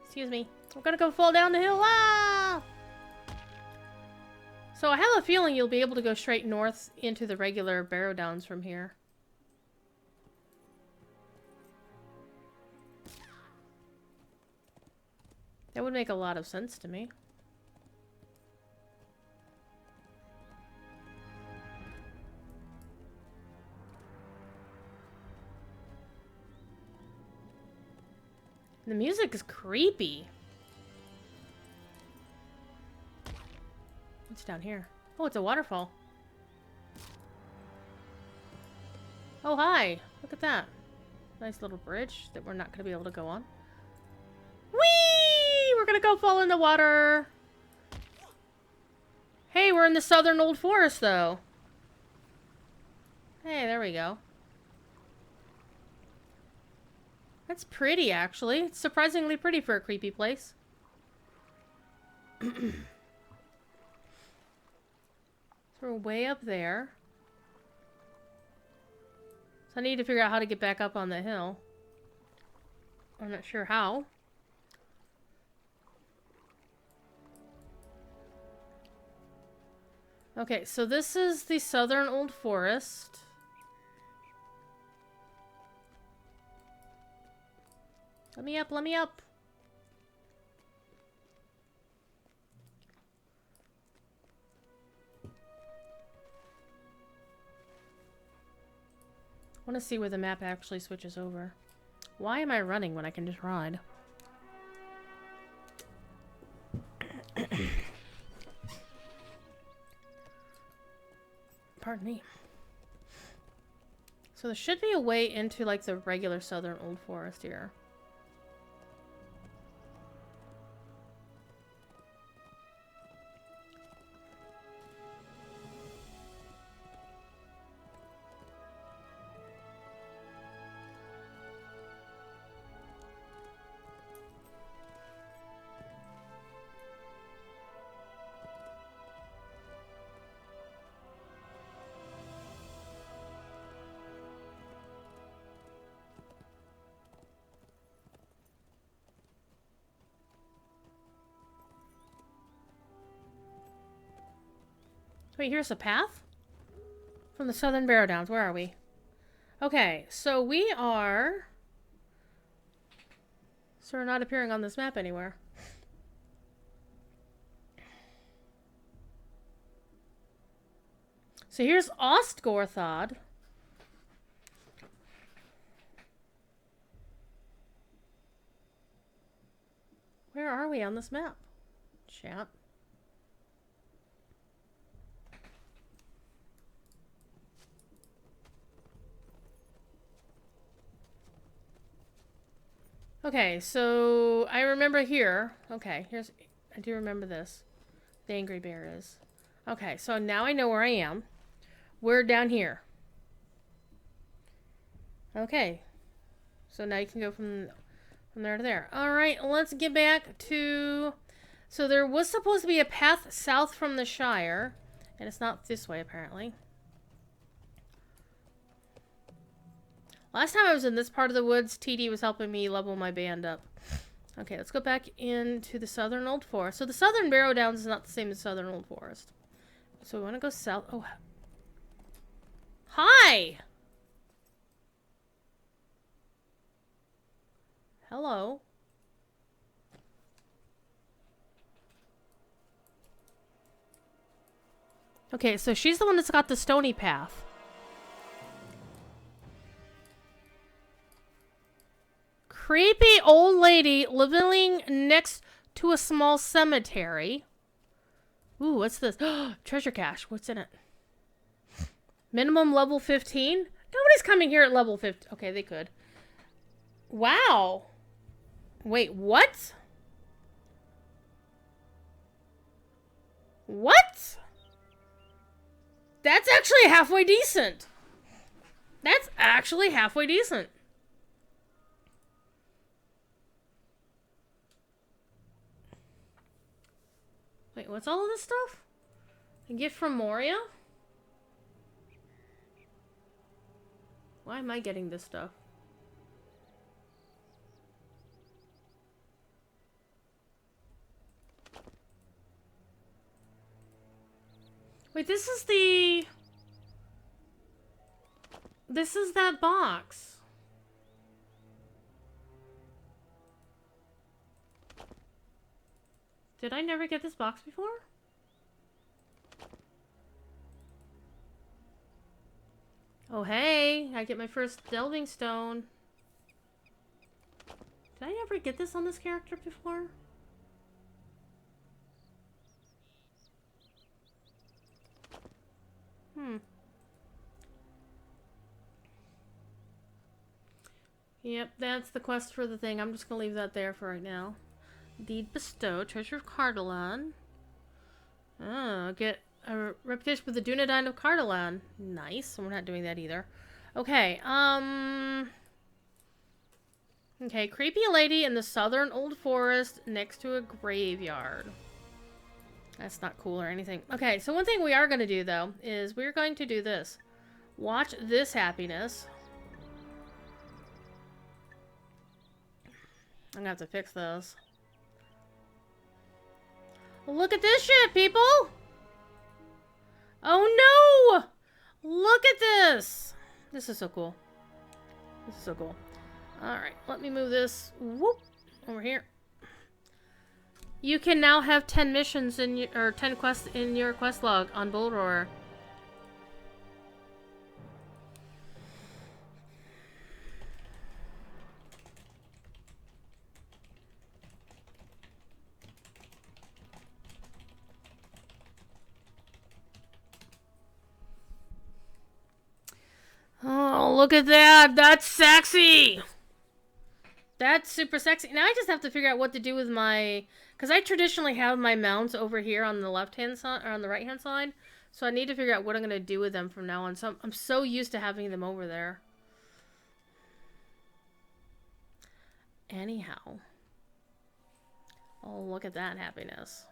Excuse me. I'm gonna go fall down the hill. Ah! So I have a feeling you'll be able to go straight north into the regular Barrow Downs from here. That would make a lot of sense to me. The music is creepy. What's down here? Oh, it's a waterfall. Oh, hi. Look at that. Nice little bridge that we're not going to be able to go on. Whee! We're going to go fall in the water. Hey, we're in the southern old forest, though. Hey, there we go. That's pretty, actually. It's surprisingly pretty for a creepy place. So we're way up there. So I need to figure out how to get back up on the hill. I'm not sure how. Okay, so this is the southern old forest. Let me up, let me up. I want to see where the map actually switches over. Why am I running when I can just ride? Pardon me. So there should be a way into like the regular southern old forest here. Wait, here's a path? From the southern Barrow Downs. Where are we? Okay, so we are... So we're not appearing on this map anywhere. So here's Ostgorthod. Where are we on this map? Chat. Okay, so I remember here. Okay, here's... I do remember this. The Angry Bear is. Okay, so now I know where I am. We're down here. Okay. So now you can go from there to there. Alright, let's get back to... So there was supposed to be a path south from the Shire. And it's not this way, apparently. Last time I was in this part of the woods, TD was helping me level my band up. Okay, let's go back into the southern old forest. So the southern Barrow Downs is not the same as southern old forest. So we want to go south. Oh. Hi! Hello. Okay, so she's the one that's got the stony path. Creepy old lady living next to a small cemetery. Ooh, what's this? Treasure cache. What's in it? Minimum level 15? Nobody's coming here at level 15. Okay, they could. Wow. Wait, what? What? That's actually halfway decent. That's actually halfway decent. Wait, what's all of this stuff? A gift from Moria? Why am I getting this stuff? Wait, this is the... This is that box. Did I never get this box before? Oh, hey, I get my first delving stone. Did Did I ever get this on this character before? Yep, that's the quest for the thing. I'm just gonna leave that there for right now. Deed bestow, treasure of Cardolan. Oh, get a reputation with the Dunedain of Cardolan. Nice. We're not doing that either. Okay, okay, creepy lady in the southern old forest next to a graveyard. That's not cool or anything. Okay, so one thing we are going to do, though, is we're going to do this. Watch this happiness. I'm gonna have to fix this. Look at this shit, people! Oh no! Look at this! This is so cool. This is so cool. Alright, let me move this whoop over here. You can now have 10 missions in your, or 10 quests in your quest log on Bullroarer. Oh, look at that! That's sexy! That's super sexy. Now I just have to figure out what to do with my... Because I traditionally have my mounts over here on the left-hand side, or on the right-hand side. So I need to figure out what I'm going to do with them from now on. So I'm so used to having them over there. Anyhow. Oh, look at that happiness.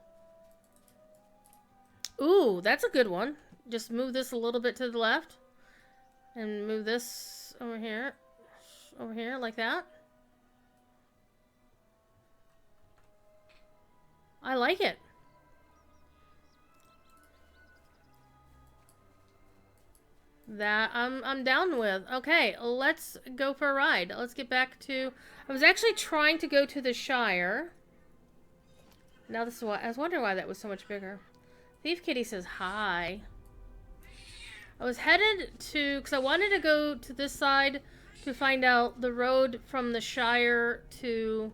Ooh, that's a good one. Just move this a little bit to the left. And move this over here, like that. I like it. That I'm down with. Okay, let's go for a ride. Let's get back to... I was actually trying to go to the Shire. Now this is why... I was wondering why that was so much bigger. Thief Kitty says hi. I was headed to, because I wanted to go to this side to find out the road from the Shire to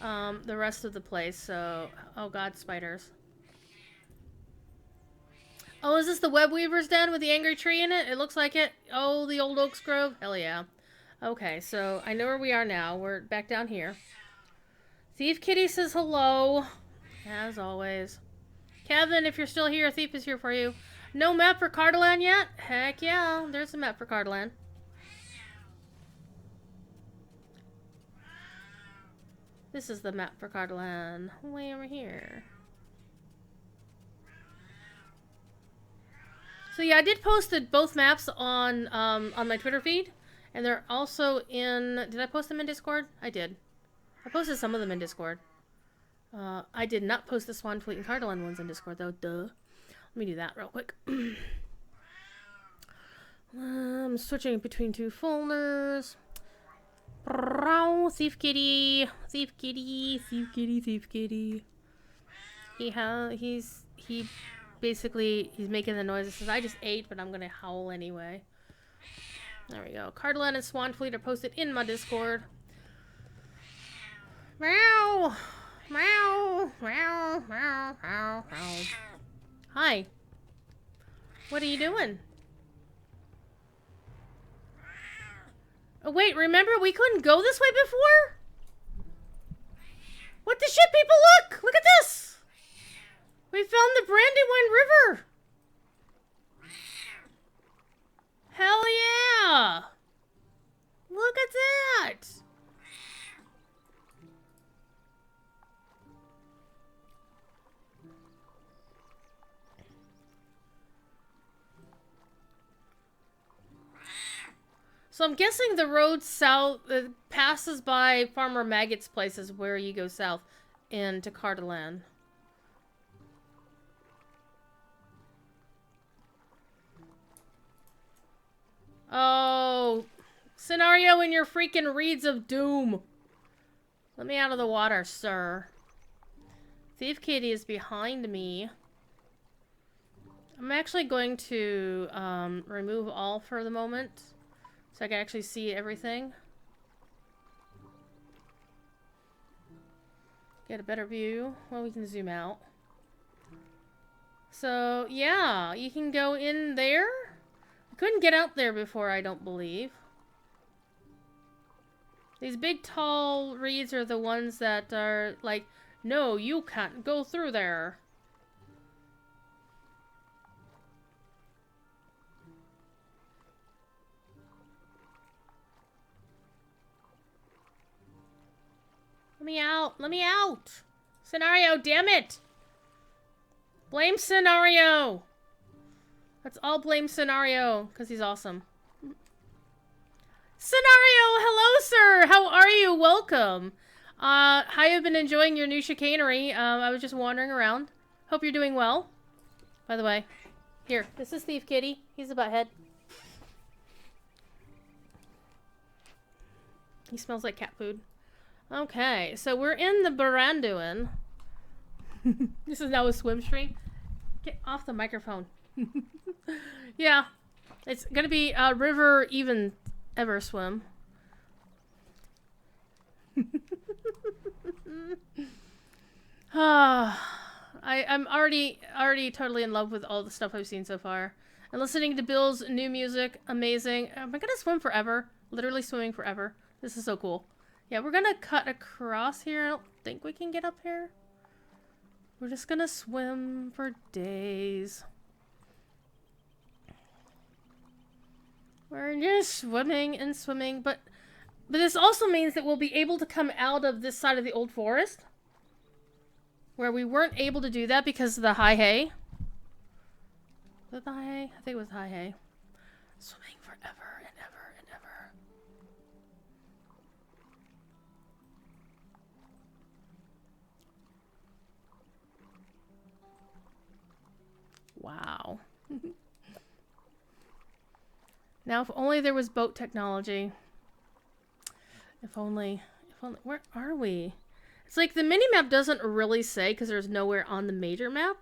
the rest of the place. So, oh god, spiders. Oh, is this the Web Weaver's Den with the angry tree in it? It looks like it. Oh, the old Oaks Grove? Hell yeah. Okay, so I know where we are now. We're back down here. Thief Kitty says hello. As always. Kevin, if you're still here, Thief is here for you. No map for Cardolan yet? Heck yeah, there's a map for Cardolan. This is the map for Cardolan. Way over here. So yeah, I did post both maps on my Twitter feed. And they're also in... Did I post them in Discord? I did. I posted some of them in Discord. I did not post the Swanfleet and Cardolan ones in Discord, though. Duh. Let me do that real quick. I'm switching between two folders. Thief Kitty. Thief Kitty. Thief Kitty. Thief Kitty. He's basically making the noise that says, I just ate, but I'm gonna howl anyway. There we go. Cardolan and Swanfleet are posted in my Discord. Meow! Meow! Meow! Meow! Meow! Meow! Hi. What are you doing? Oh wait, remember we couldn't go this way before? What the shit, people? Look! Look at this! We found the Brandywine River! Hell yeah! Look at that! So I'm guessing the road south passes by Farmer Maggot's places where you go south into Cardolan. Oh, scenario in your freaking reeds of doom. Let me out of the water, sir. Thief Kitty is behind me. I'm actually going to remove all for the moment. So I can actually see everything. get a better view. Well, we can zoom out. So, yeah, you can go in there. I couldn't get out there before, I don't believe. These big, tall reeds are the ones that are like, no, you can't go through there. Let me out. Let me out. Scenario, damn it. Blame Scenario. Let's all blame Scenario, because he's awesome. Scenario, hello, sir. How are you? Welcome. How have you been enjoying your new chicanery? I was just wandering around. Hope you're doing well. By the way, here, this is Thief Kitty. He's a butthead. He smells like cat food. Okay, so we're in the Baranduin. This is now a swim stream. Get off the microphone. Yeah, it's gonna be a river even ever swim. I'm already totally in love with all the stuff I've seen so far. And listening to Bill's new music, amazing. Am I gonna swim forever? Literally swimming forever. This is so cool. Yeah, we're gonna cut across here. I don't think we can get up here. We're just gonna swim for days. We're just swimming and swimming, but this also means that we'll be able to come out of this side of the old forest, where we weren't able to do that because of the high hay. Was it the high hay? I think it was high hay. Swimming forever and ever and ever. Wow. Now, if only there was boat technology. If only, where are we? It's like the mini-map doesn't really say because there's nowhere on the major map.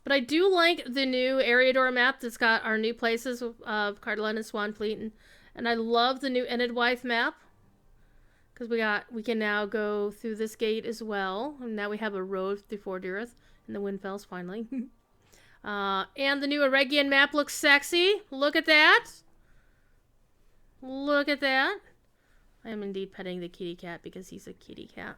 But I do like the new Eriador map that's got our new places of Cardolan and Swanfleet. And I love the new Enidwythe map. Because we can now go through this gate as well. And now we have a road through Fordirith and the Windfells finally. And the new Eregion map looks sexy. Look at that. Look at that. I am indeed petting the kitty cat because he's a kitty cat.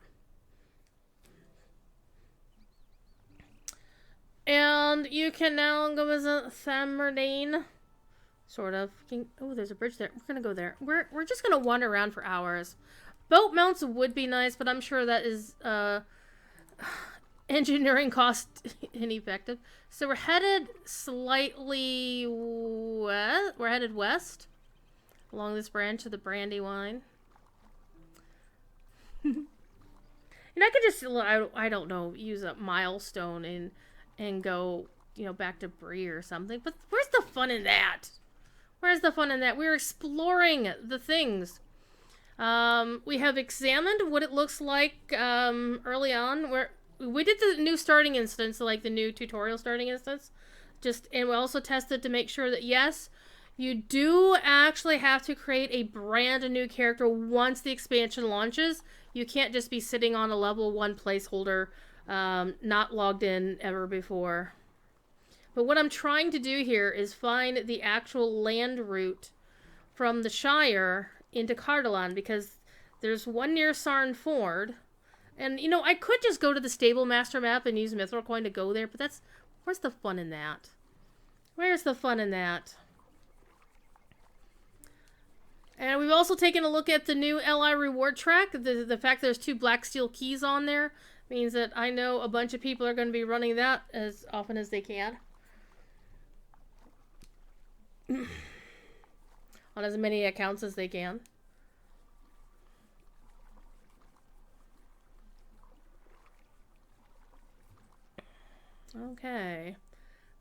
And you can now go visit Thamardane. Sort of. Oh, there's a bridge there. We're going to go there. We're just going to wander around for hours. Boat mounts would be nice, but I'm sure that is engineering cost ineffective. So we're headed slightly west. We're headed west along this branch of the Brandywine. And I could just, I don't know, use a milestone and go, you know, back to Bree or something. But where's the fun in that? Where's the fun in that? We're exploring the things. We have examined what it looks like early on. We did the new starting instance, like the new tutorial starting instance. And we also tested to make sure that, yes, you do actually have to create a brand new character once the expansion launches. You can't just be sitting on a level 1 placeholder, not logged in ever before. But what I'm trying to do here is find the actual land route from the Shire into Cardolan, because there's one near Sarn Ford. And, you know, I could just go to the Stable Master map and use Mithril Coin to go there, but where's the fun in that? Where's the fun in that? And we've also taken a look at the new LI reward track. The fact there's 2 black steel keys on there means that I know a bunch of people are going to be running that as often as they can. On as many accounts as they can. Okay.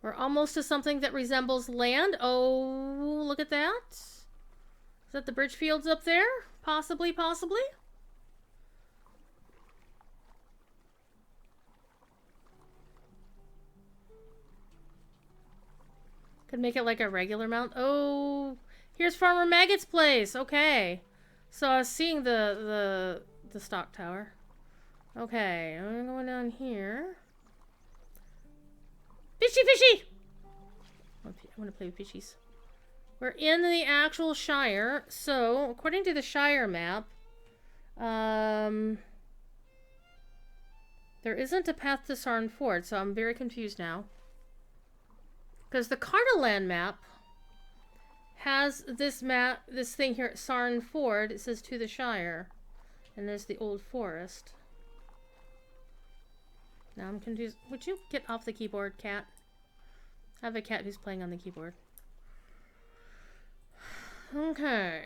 We're almost to something that resembles land. Oh, look at that. Is that the bridge fields up there? Possibly, possibly. Could make it like a regular mount. Oh, here's Farmer Maggot's place. Okay. So I was seeing the stock tower. Okay, I'm going down here. Fishy, fishy! I want to play with fishies. We're in the actual Shire. So, according to the Shire map, there isn't a path to Sarn Ford, so I'm very confused now. Because the Cartaland map has this thing here at Sarn Ford. It says to the Shire. And there's the old forest. Now I'm confused. Would you get off the keyboard, cat? I have a cat who's playing on the keyboard. Okay.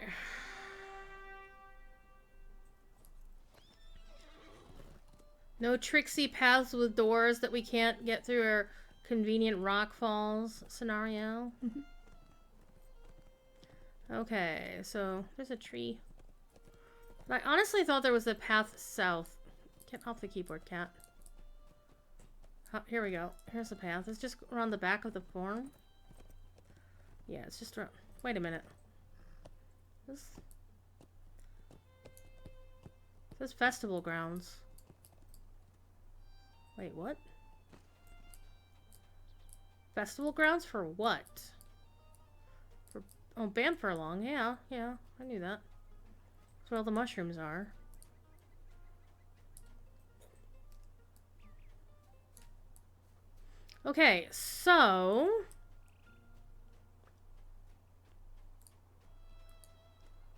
No tricksy paths with doors that we can't get through or convenient rock falls scenario. Okay, so there's a tree. I honestly thought there was a path south. Get off the keyboard, cat. Here we go. Here's the path. It's just around the back of the farm. Yeah, it's just around. Wait a minute. This festival grounds. Wait, what? Festival grounds for what? Oh, Banfurlong. Yeah, I knew that. That's where all the mushrooms are. Okay, so...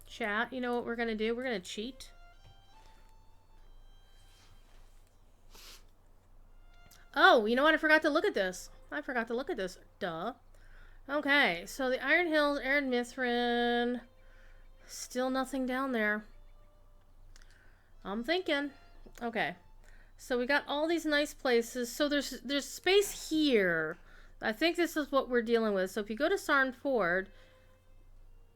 Chat, you know what we're gonna do? We're gonna cheat. Oh, you know what? I forgot to look at this. Duh. Okay, so the Iron Hills, Aaron Mithrin. Still nothing down there. I'm thinking. Okay. So we got all these nice places. So there's space here. I think this is what we're dealing with. So if you go to Sarn Ford,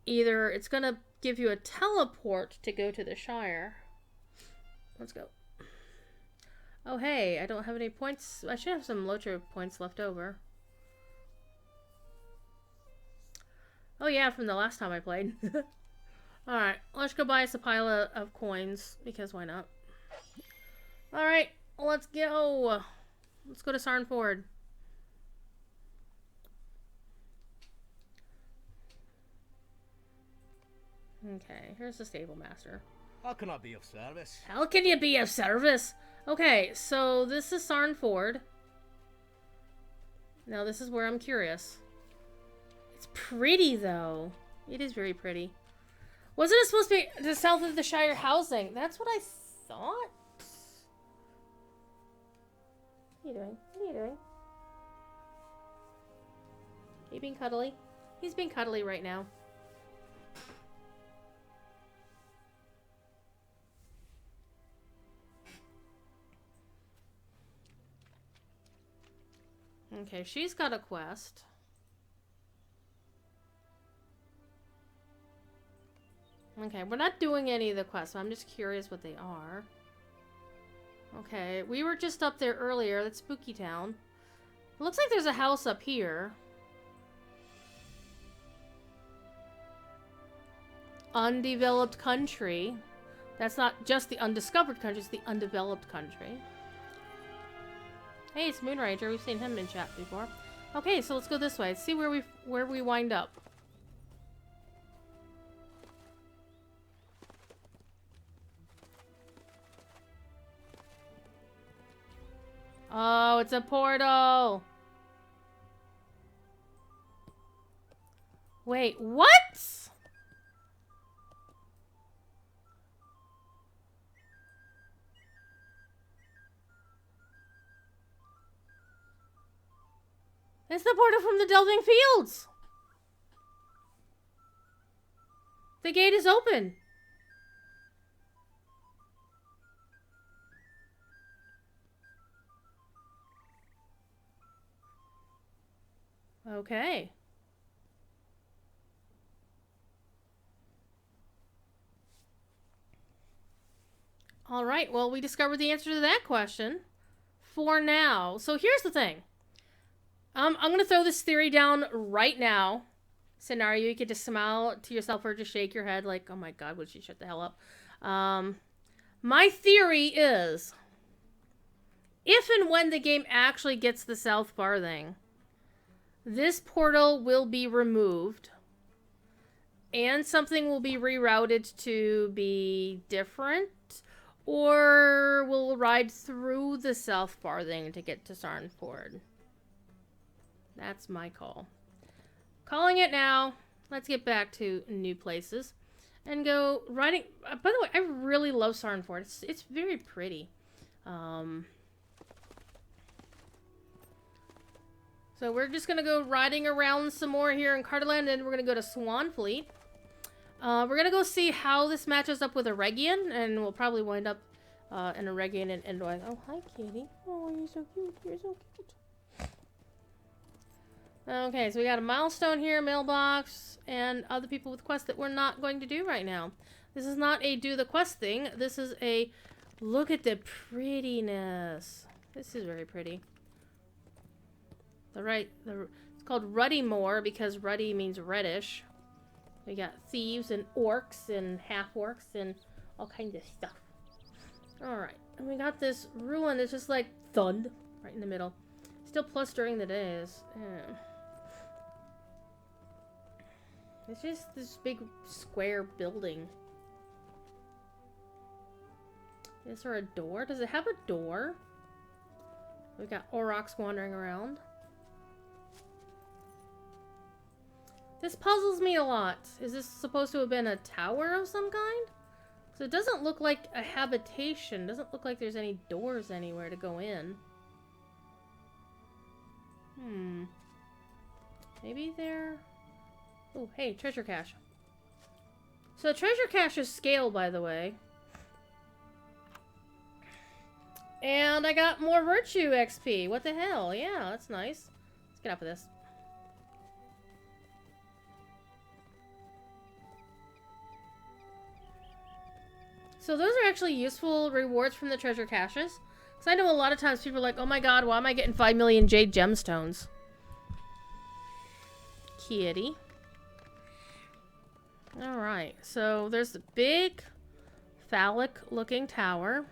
either it's going to give you a teleport to go to the Shire. Let's go. Oh, hey, I don't have any points. I should have some Lotro points left over. Oh, yeah, from the last time I played. Alright, let's go buy us a pile of coins, because why not? Alright, let's go. Let's go to Sarn Ford. Okay, here's the stable master. How can I be of service? How can you be of service? Okay, so this is Sarn Ford. Now this is where I'm curious. It's pretty though. It is very pretty. Wasn't it supposed to be the south of the Shire housing? That's what I thought. What are you doing? What are you doing? Are you being cuddly? He's being cuddly right now. Okay, she's got a quest. Okay, we're not doing any of the quests, so I'm just curious what they are. Okay, we were just up there earlier. That's Spooky Town. It looks like there's a house up here. Undeveloped country. That's not just the undiscovered country, it's the undeveloped country. Hey, it's Moonranger. We've seen him in chat before. Okay, so let's go this way. Let's see where we wind up. Oh, it's a portal. Wait, what? It's the portal from the Delving Fields. The gate is open. Okay. All right, well, we discovered the answer to that question for now. So here's the thing. I'm going to throw this theory down right now. scenario, you could just smile to yourself or just shake your head like, oh my god, would she shut the hell up? My theory is, if and when the game actually gets the South Farthing, this portal will be removed and something will be rerouted to be different, or we'll ride through the South Farthing to get to Sarnford. That's my call. Calling it now. Let's get back to new places and go riding. By the way, I really love Sarnford. It's very pretty. So we're just gonna go riding around some more here in Carterland, and we're gonna go to Swanfleet. We're gonna go see how this matches up with Eregion, and we'll probably wind up in Eregion and Endor. Oh, hi, kitty. Oh, you're so cute. You're so cute. Okay, so we got a milestone here, mailbox, and other people with quests that we're not going to do right now. This is not a do the quest thing. This is a look at the prettiness. This is very pretty. It's called Ruddy Moor because ruddy means reddish. We got thieves and orcs and half-orcs and all kinds of stuff. Alright, and we got this ruin that's just like thud right in the middle. Still plus during the days. Yeah. It's just this big square building. Is there a door? Does it have a door? We got aurochs wandering around. This puzzles me a lot. Is this supposed to have been a tower of some kind? So it doesn't look like a habitation. Doesn't look like there's any doors anywhere to go in. Maybe there... Oh, hey, treasure cache. So treasure cache is scale, by the way. And I got more virtue XP. What the hell? Yeah, that's nice. Let's get off of this. So those are actually useful rewards from the treasure caches. Because I know a lot of times people are like, oh my god, why am I getting 5 million jade gemstones? Kitty. Alright, so there's the big phallic looking tower.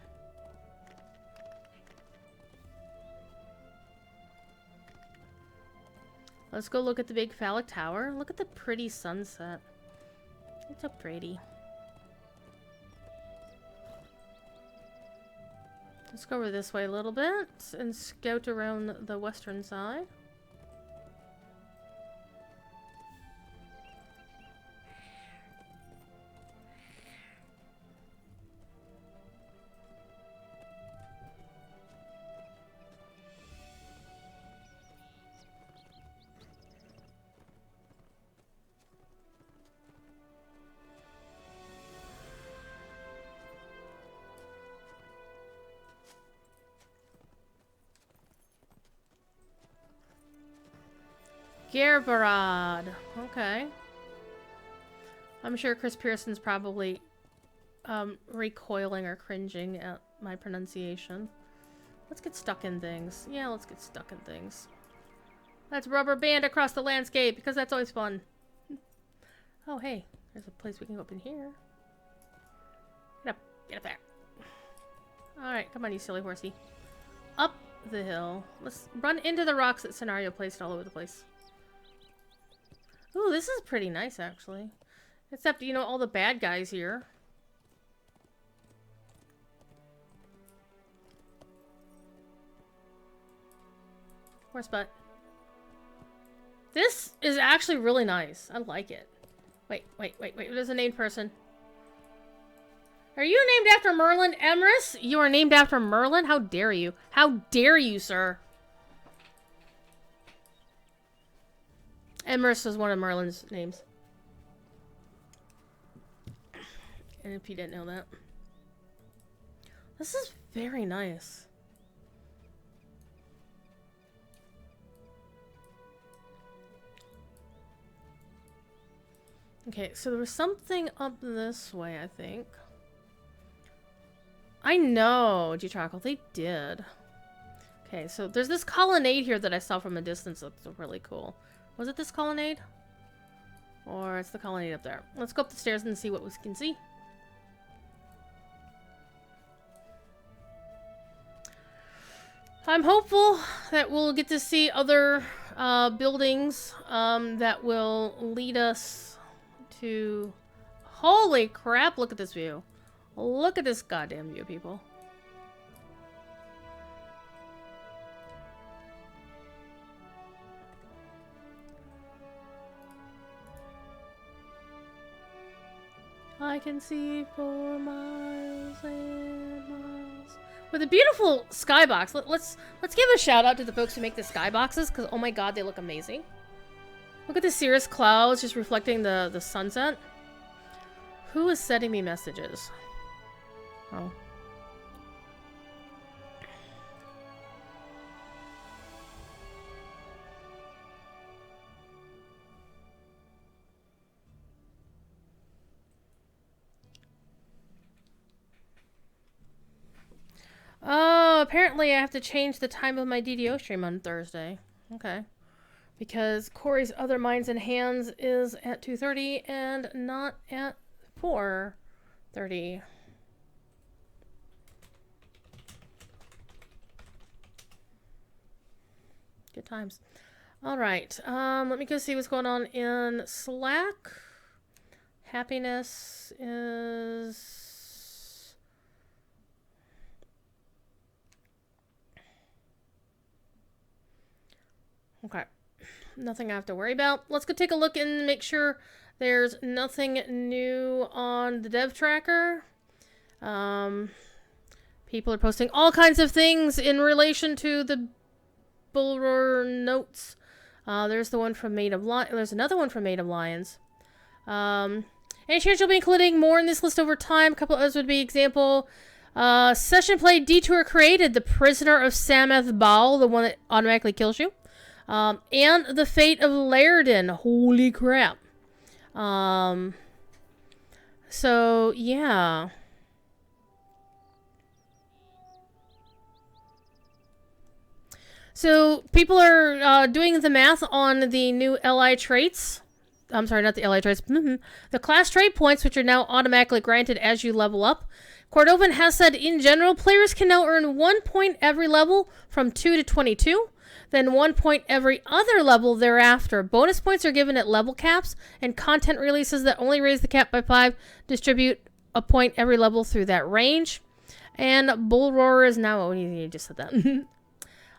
Let's go look at the big phallic tower. Look at the pretty sunset. It's so pretty. Let's go over this way a little bit and scout around the western side. Gerbarad. Okay. I'm sure Chris Pearson's probably recoiling or cringing at my pronunciation. Let's get stuck in things. Yeah, let's get stuck in things. Let's rubber band across the landscape because that's always fun. Oh, hey. There's a place we can go up in here. Get up. Get up there. Alright, come on, you silly horsey. Up the hill. Let's run into the rocks that Scenario placed all over the place. Ooh, this is pretty nice, actually. Except, you know, all the bad guys here. Horse butt. This is actually really nice. I like it. Wait. There's a named person. Are you named after Merlin Emrys? You are named after Merlin? How dare you? How dare you, sir? Emrys was one of Merlin's names. And if you didn't know that. This is very nice. Okay, so there was something up this way, I think. I know, G-Trockle, they did. Okay, so there's this colonnade here that I saw from a distance that's really cool. Was it this colonnade? Or it's the colony up there. Let's go up the stairs and see what we can see. I'm hopeful that we'll get to see other buildings that will lead us to... Holy crap, look at this view. Look at this goddamn view, people. I can see for miles and miles. With a beautiful skybox. Let's give a shout out to the folks who make the skyboxes, because oh my god, they look amazing. Look at the cirrus clouds just reflecting the sunset. Who is sending me messages? Oh. Oh, apparently I have to change the time of my DDO stream on Thursday. Okay. Because Corey's Other Minds and Hands is at 2:30 and not at 4:30. Good times. All right. Let me go see what's going on in Slack. Happiness is... Okay. Nothing I have to worry about. Let's go take a look and make sure there's nothing new on the dev tracker. People are posting all kinds of things in relation to the Bullroarer notes. There's the one from Maid of Lions. There's another one from Maid of Lions. Any chance you'll be including more in this list over time? A couple others would be example. Session play Detour created the Prisoner of Sameth Baal, the one that automatically kills you. And the Fate of Lairdon. Holy crap. So, yeah. So, people are doing the math on the new LI traits. I'm sorry, not the LI traits. The class trait points, which are now automatically granted as you level up. Cordovan has said, in general, players can now earn 1 point every level from 2 to 22. Then 1 point every other level thereafter. Bonus points are given at level caps, and content releases that only raise the cap by 5 distribute a point every level through that range. And Bullroarer is now... Oh, you just said that.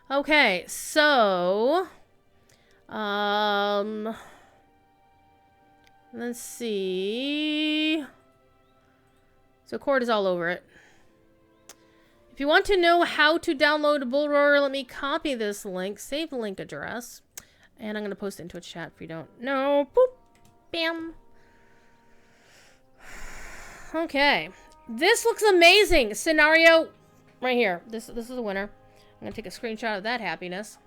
Okay, so... let's see... So Cord is all over it. If you want to know how to download Bullroarer, let me copy this link, save the link address, and I'm going to post it into a chat if you don't know. Boop. Bam. Okay. This looks amazing. Scenario right here. This is the winner. I'm going to take a screenshot of that happiness.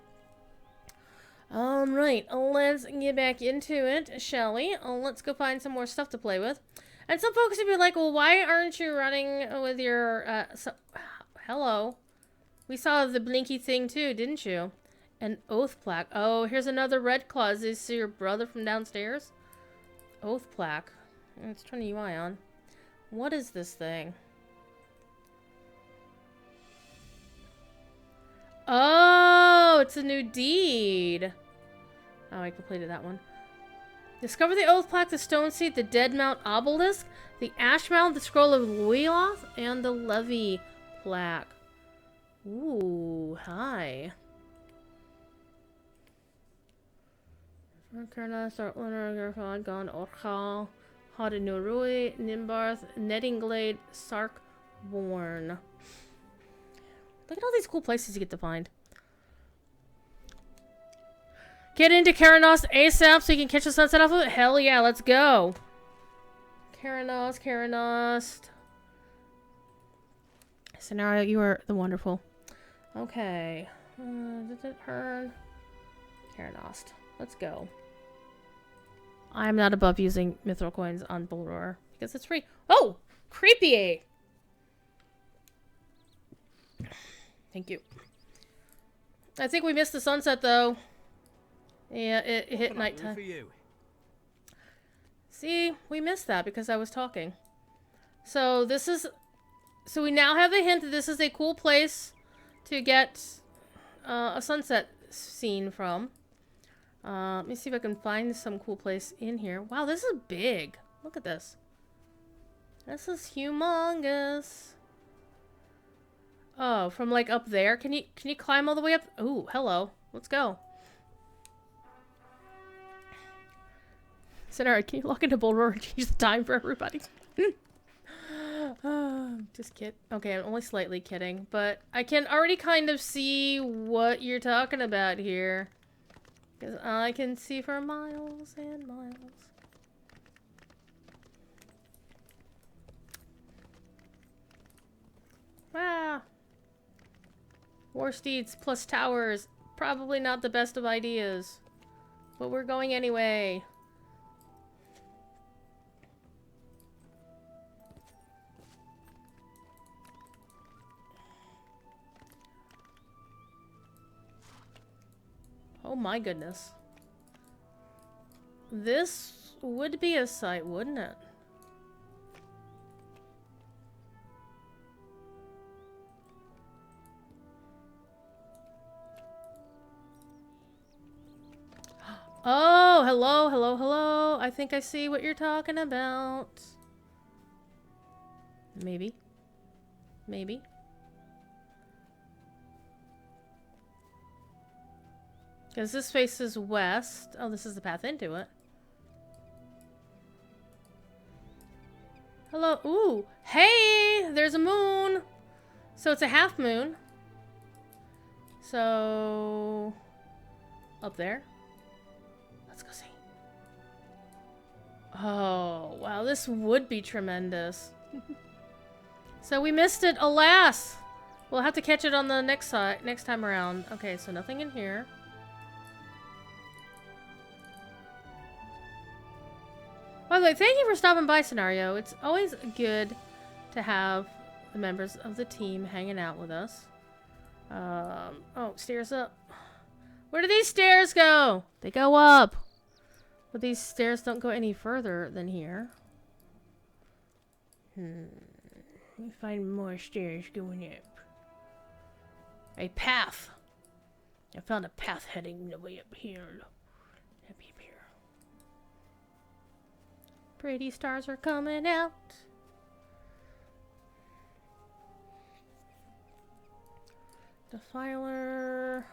Alright, let's get back into it, shall we? Let's go find some more stuff to play with. And some folks would be like, well, why aren't you running with your... Hello. We saw the blinky thing too, didn't you? An oath plaque. Oh, here's another red claw. Is this your brother from downstairs? Oath plaque. Let's turn the UI on. What is this thing? Oh, it's a new deed. Oh, I completed that one. Discover the oath plaque, the stone seat, the dead mount obelisk, the ash mount, the scroll of Weloth, and the levy plaque. Ooh, hi. Karna, Sartlunar, Garfon, Orchal, Hadenurui, Nimbarth, Nettingglade, Sarkborn. Look at all these cool places you get to find. Get into Karanos ASAP so you can catch the sunset off of it? Hell yeah, let's go. Karanos. Scenario, you are the wonderful. Okay. Karanos. Let's go. I'm not above using mithril coins on Bullroarer because it's free. Oh! Creepy! Thank you. I think we missed the sunset though. Yeah, it hit nighttime. See, we missed that because I was talking. So this is... So we now have a hint that this is a cool place to get a sunset scene from. Let me see if I can find some cool place in here. Wow, this is big. Look at this. This is humongous. Oh, from like up there? Can you climb all the way up? Ooh, hello. Let's go. Sinara, can you log into Bullroarer and change the time for everybody? Just kid. Okay, I'm only slightly kidding, but I can already kind of see what you're talking about here. Because I can see for miles and miles. Wow. War steeds plus towers. Probably not the best of ideas. But we're going anyway. Oh my goodness. This would be a sight, wouldn't it? Oh, hello, hello, hello. I think I see what you're talking about. Maybe. Maybe. Because this faces west. Oh, this is the path into it. Hello. Ooh. Hey! There's a moon! So it's a half moon. So... Up there. Let's go see. Oh, wow. This would be tremendous. So we missed it. Alas! We'll have to catch it on the next time around. Okay, so nothing in here. By the way, thank you for stopping by, Scenario. It's always good to have the members of the team hanging out with us. Oh, stairs up. Where do these stairs go? They go up. But these stairs don't go any further than here. Let me find more stairs going up. A path. I found a path heading the way up here. Up here. Pretty stars are coming out. Defiler.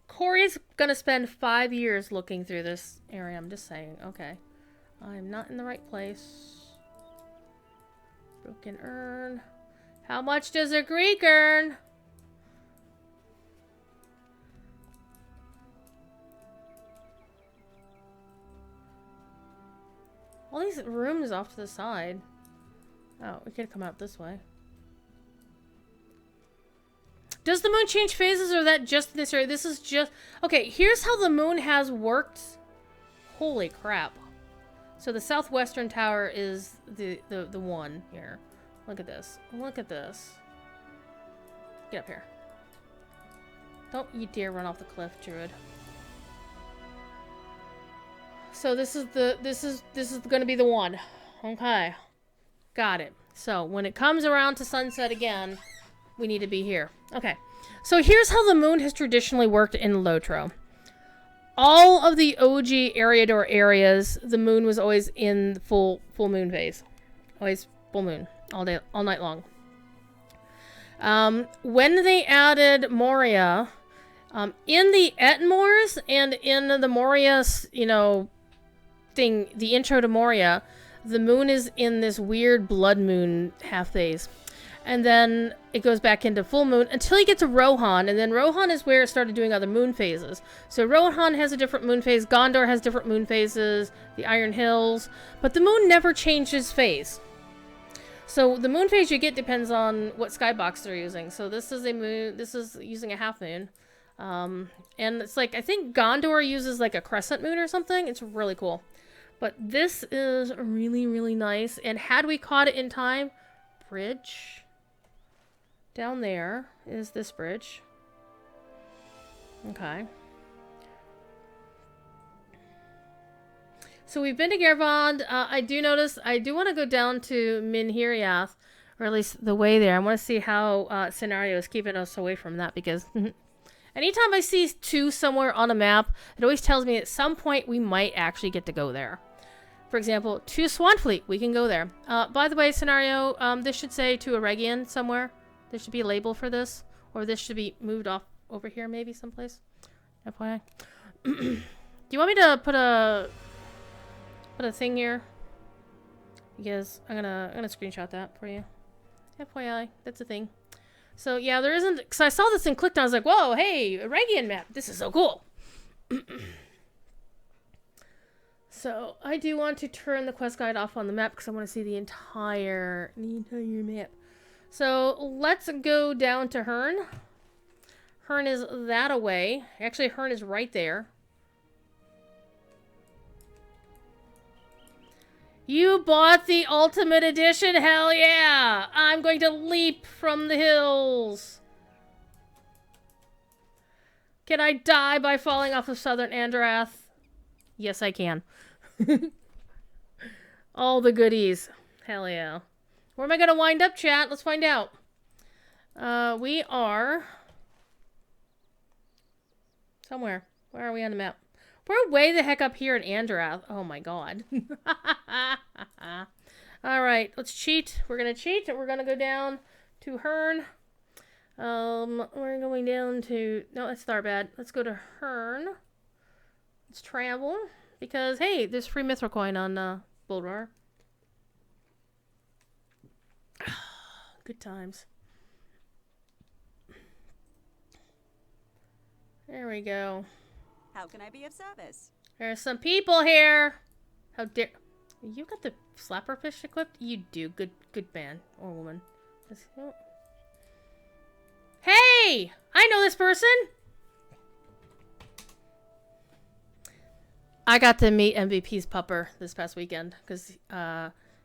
Corey's gonna spend 5 years looking through this area. I'm just saying. Okay. I'm not in the right place. Broken urn. How much does a Greek earn? All these rooms off to the side. Oh, we could come out this way. Does the moon change phases, or is that just in this area? This is just... Okay, here's how the moon has worked. Holy crap. So the southwestern tower is the one here. Look at this. Look at this. Get up here. Don't you dare run off the cliff, Druid. So this is gonna be the one. Okay. Got it. So when it comes around to sunset again, we need to be here. Okay. So here's how the moon has traditionally worked in Lotro. All of the OG Eriador areas, the moon was always in full moon phase. Always full moon. All day, all night long. When they added Moria, in the Etmors and in the Moria, you know, thing, the intro to Moria, the moon is in this weird blood moon half phase. And then it goes back into full moon until you get to Rohan, and then Rohan is where it started doing other moon phases. So Rohan has a different moon phase, Gondor has different moon phases, the Iron Hills, but the moon never changes phase. So the moon phase you get depends on what skybox they're using. So this is a moon, this is using a half moon. And it's like, I think Gondor uses like a crescent moon or something. It's really cool. But this is really, really nice. And had we caught it in time, bridge down there is this bridge. Okay. So we've been to Gervond. I do notice, I do want to go down to Minhiriath, or at least the way there. I want to see how scenario is keeping us away from that, because anytime I see 2 somewhere on a map, it always tells me at some point we might actually get to go there. For example, to Swanfleet, we can go there. By the way, scenario, this should say to Eregion somewhere. There should be a label for this, or this should be moved off over here, maybe someplace. FYI. Do you want me to put a thing here? Because I'm gonna screenshot that for you. FYI, that's a thing. So yeah, there isn't, because I saw this and clicked on it, I was like, whoa, hey, Eregion map, this is so cool. So I do want to turn the quest guide off on the map because I want to see the entire map. So let's go down to Hearn. Hearn is that away. Actually, Hearn is right there. You bought the Ultimate Edition? Hell yeah! I'm going to leap from the hills. Can I die by falling off of Southern Andorath? Yes, I can. All the goodies. Hell yeah. Where am I going to wind up, chat? Let's find out. We are... somewhere. Where are we on the map? We're way the heck up here in Andorath. Oh my god. Alright, let's cheat. We're gonna cheat. We're gonna go down to Hearn. We're going down to... no, that's Tharbad. Let's go to Hearn. Let's travel. Because, hey, there's free Mithril coin on Bullroarer. Good times. There we go. How can I be of service? There's some people here. How dare... you got the slapper fish equipped? You do. Good man or woman. Hey! I know this person! I got to meet MVP's pupper this past weekend because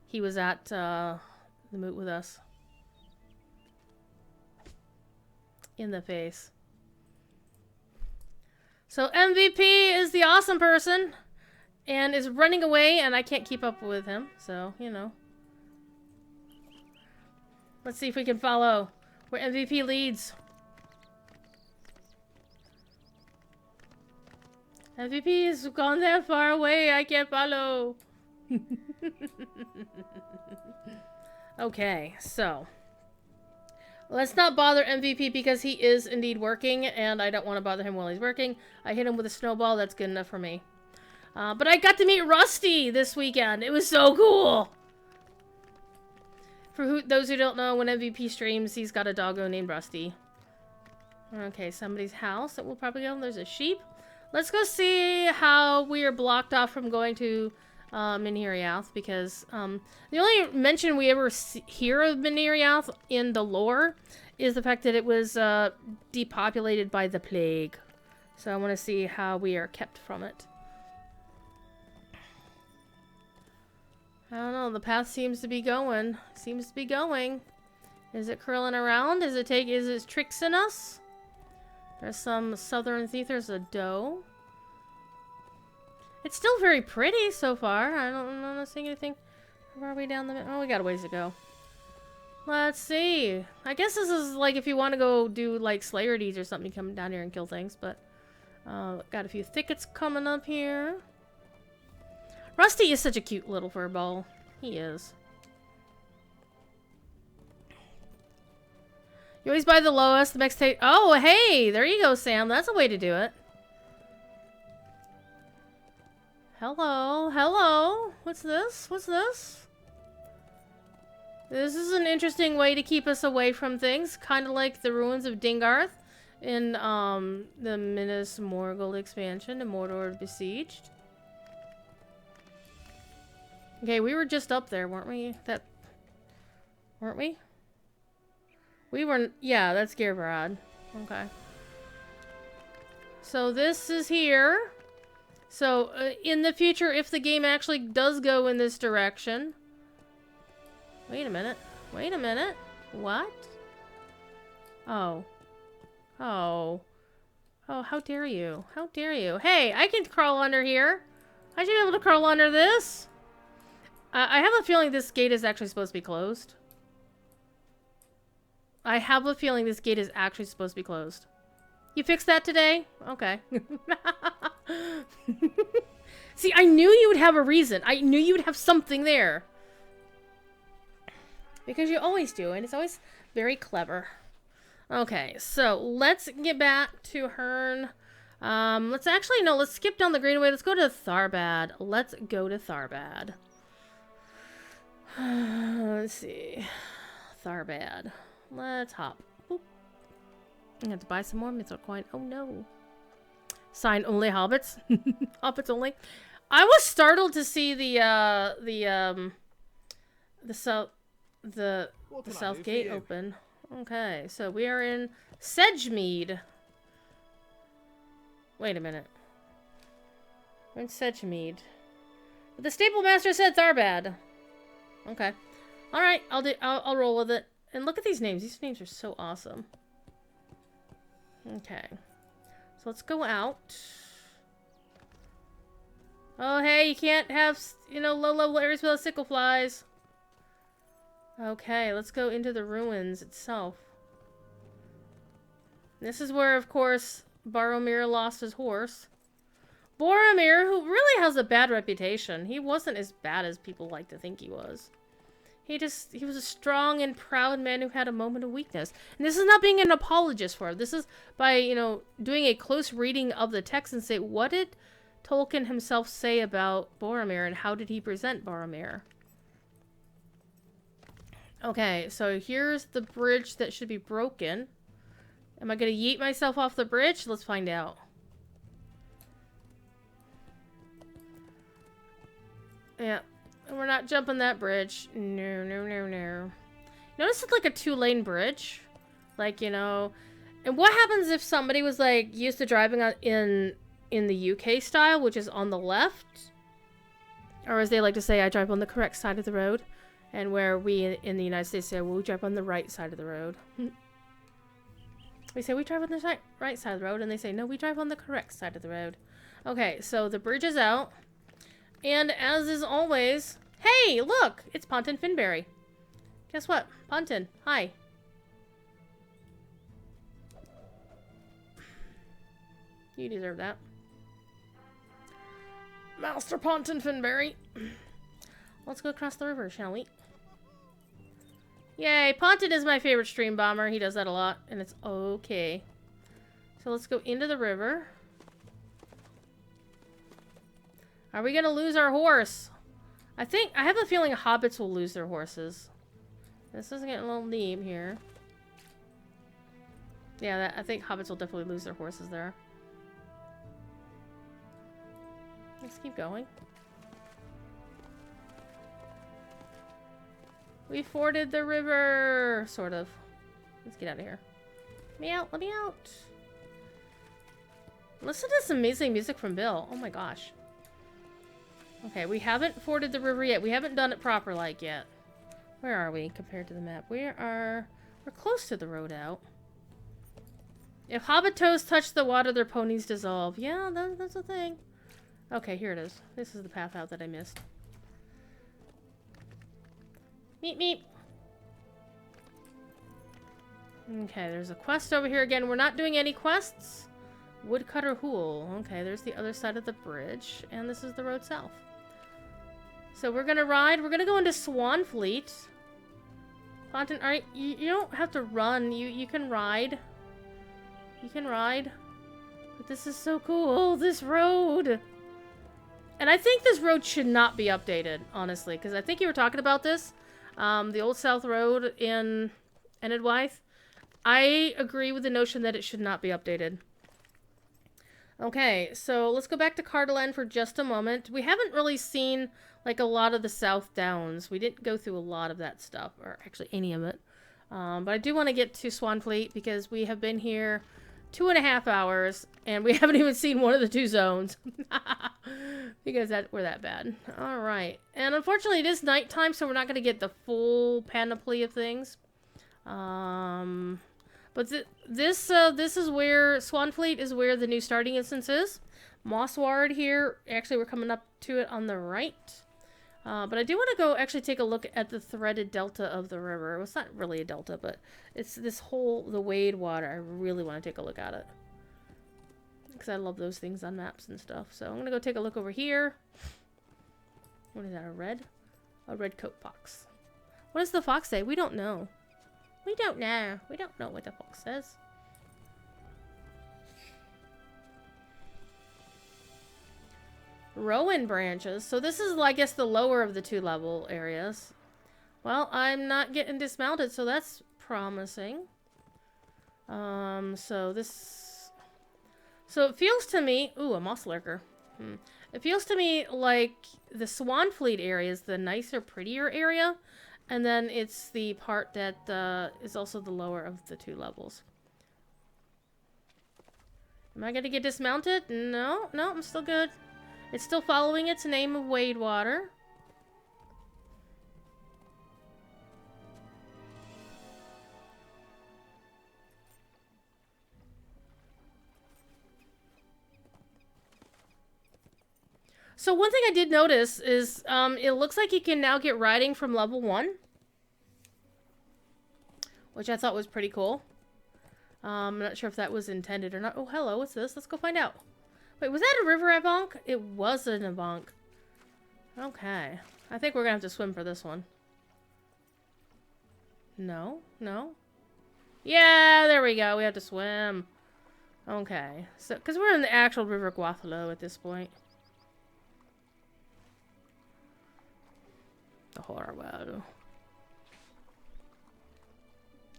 he was at the moot with us. In the face. So MVP is the awesome person and is running away and I can't keep up with him. So, you know. Let's see if we can follow where MVP leads. MVP has gone that far away, I can't follow. Okay, so. Let's not bother MVP because he is indeed working and I don't want to bother him while he's working. I hit him with a snowball, that's good enough for me. But I got to meet Rusty this weekend. It was so cool. For those who don't know, when MVP streams, he's got a doggo named Rusty. Okay, somebody's house that we'll probably go. There's a sheep. Let's go see how we are blocked off from going to Minhiriath, because the only mention we ever hear of Minhiriath in the lore is the fact that it was depopulated by the plague. So I want to see how we are kept from it. I don't know, the path seems to be going. Seems to be going. Is it curling around? Is it tricksing us? There's some southern thief. There's a doe. It's still very pretty so far. I'm not seeing anything. Where are we down the... oh, we got a ways to go. Let's see. I guess this is like if you want to go do like Slayer deeds or something, you come down here and kill things. But got a few thickets coming up here. Rusty is such a cute little furball. He is. You always buy the lowest, the next take. Oh, hey! There you go, Sam. That's a way to do it. Hello. Hello. What's this? What's this? This is an interesting way to keep us away from things. Kind of like the ruins of Dingarth in the Minas Morgul expansion, the Mordor Besieged. Okay, we were just up there, weren't we? Weren't we? We were... yeah, that's Gervarad. Okay. So this is here. So, in the future, if the game actually does go in this direction... wait a minute. Wait a minute. What? Oh. Oh. Oh, how dare you? How dare you? Hey, I can crawl under here. How'd you be able to crawl under this? I have a feeling this gate is actually supposed to be closed. I have a feeling this gate is actually supposed to be closed. You fixed that today? Okay. See, I knew you would have a reason. I knew you would have something there. Because you always do, and it's always very clever. Okay, so let's get back to Hearn. Let's skip down the Greenway. Let's go to Tharbad. Let's go to Tharbad. Let's see. Tharbad. Let's hop. Boop. I have to buy some more mythical coin. Oh no. Sign only hobbits. Hobbits only. I was startled to see the south gate open. Okay, so we are in Sedgemead. Wait a minute. We're in Sedgemead. But the stable master said Tharbad. Okay. All right, I'll roll with it. And look at these names. These names are so awesome. Okay. So let's go out. Oh, hey, you can't have, low-level areas without sickle flies. Okay, let's go into the ruins itself. This is where, of course, Boromir lost his horse. Boromir, who really has a bad reputation. He wasn't as bad as people like to think he was. He was a strong and proud man who had a moment of weakness. And this is not being an apologist for him. This is by, doing a close reading of the text and say, what did Tolkien himself say about Boromir and how did he present Boromir? Okay, so here's the bridge that should be broken. Am I going to yeet myself off the bridge? Let's find out. Yeah. We're not jumping that bridge. No, no, no, no. Notice it's like a 2-lane bridge. Like, And what happens if somebody was, like, used to driving in the UK style, which is on the left? Or as they like to say, I drive on the correct side of the road. And where we in the United States say, well, we drive on the right side of the road. We say, we drive on the right side of the road. And they say, no, we drive on the correct side of the road. Okay, so the bridge is out. And as is always... Hey, look! It's Pontin Finberry. Guess what? Pontin, hi. You deserve that. Master Pontin Finberry. Let's go across the river, shall we? Yay, Pontin is my favorite stream bomber. He does that a lot, and it's okay. So let's go into the river. Are we gonna lose our horse? I have a feeling hobbits will lose their horses. This is getting a little deep here. Yeah, I think hobbits will definitely lose their horses there. Let's keep going. We forded the river! Sort of. Let's get out of here. Let me out! Let me out! Listen to this amazing music from Bill. Oh my gosh. Okay, we haven't forded the river yet. We haven't done it proper like yet. Where are we compared to the map? We're close to the road out. If hobbit toes touch the water, their ponies dissolve. Yeah, that's a thing. Okay, here it is. This is the path out that I missed. Meep, meep. Okay, there's a quest over here again. We're not doing any quests. Woodcutter Hool. Okay, there's the other side of the bridge. And this is the road south. So we're gonna ride. We're gonna go into Swanfleet. Pontin, you don't have to run. You can ride. You can ride. But this is so cool. This road. And I think this road should not be updated, honestly. Because I think you were talking about this. The Old South Road in Enedwythe. I agree with the notion that it should not be updated. Okay, so let's go back to Cardolan for just a moment. We haven't really seen, like, a lot of the South Downs. We didn't go through a lot of that stuff, or actually any of it. But I do want to get to Swanfleet because we have been here 2.5 hours, and we haven't even seen one of the 2 zones. Because we're that bad. Alright. And unfortunately, it is nighttime, so we're not going to get the full panoply of things. But this is where Swanfleet is where the new starting instance is. Mossward here. Actually, we're coming up to it on the right. But I do want to go actually take a look at the threaded delta of the river. Well, it's not really a delta, but it's this whole, the Wade water. I really want to take a look at it. Because I love those things on maps and stuff. So I'm going to go take a look over here. What is that, a red? A red coat fox. What does the fox say? We don't know. We don't know. We don't know what the fox says. Rowan branches. So this is, I guess, the lower of the 2 level areas. Well, I'm not getting dismounted, so that's promising. So it feels to me... Ooh, a moss lurker. It feels to me like the Swanfleet area is the nicer, prettier area. And then it's the part that is also the lower of the 2 levels. Am I going to get dismounted? No, I'm still good. It's still following its name of Wade Water. So one thing I did notice is it looks like you can now get riding from level 1. Which I thought was pretty cool. I'm not sure if that was intended or not. Oh, hello, what's this? Let's go find out. Wait, was that a river Avonk? It was an Avonk. Okay. I think we're gonna have to swim for this one. No? Yeah, there we go. We have to swim. Okay. So, because we're in the actual River Guathalo at this point. The horror well.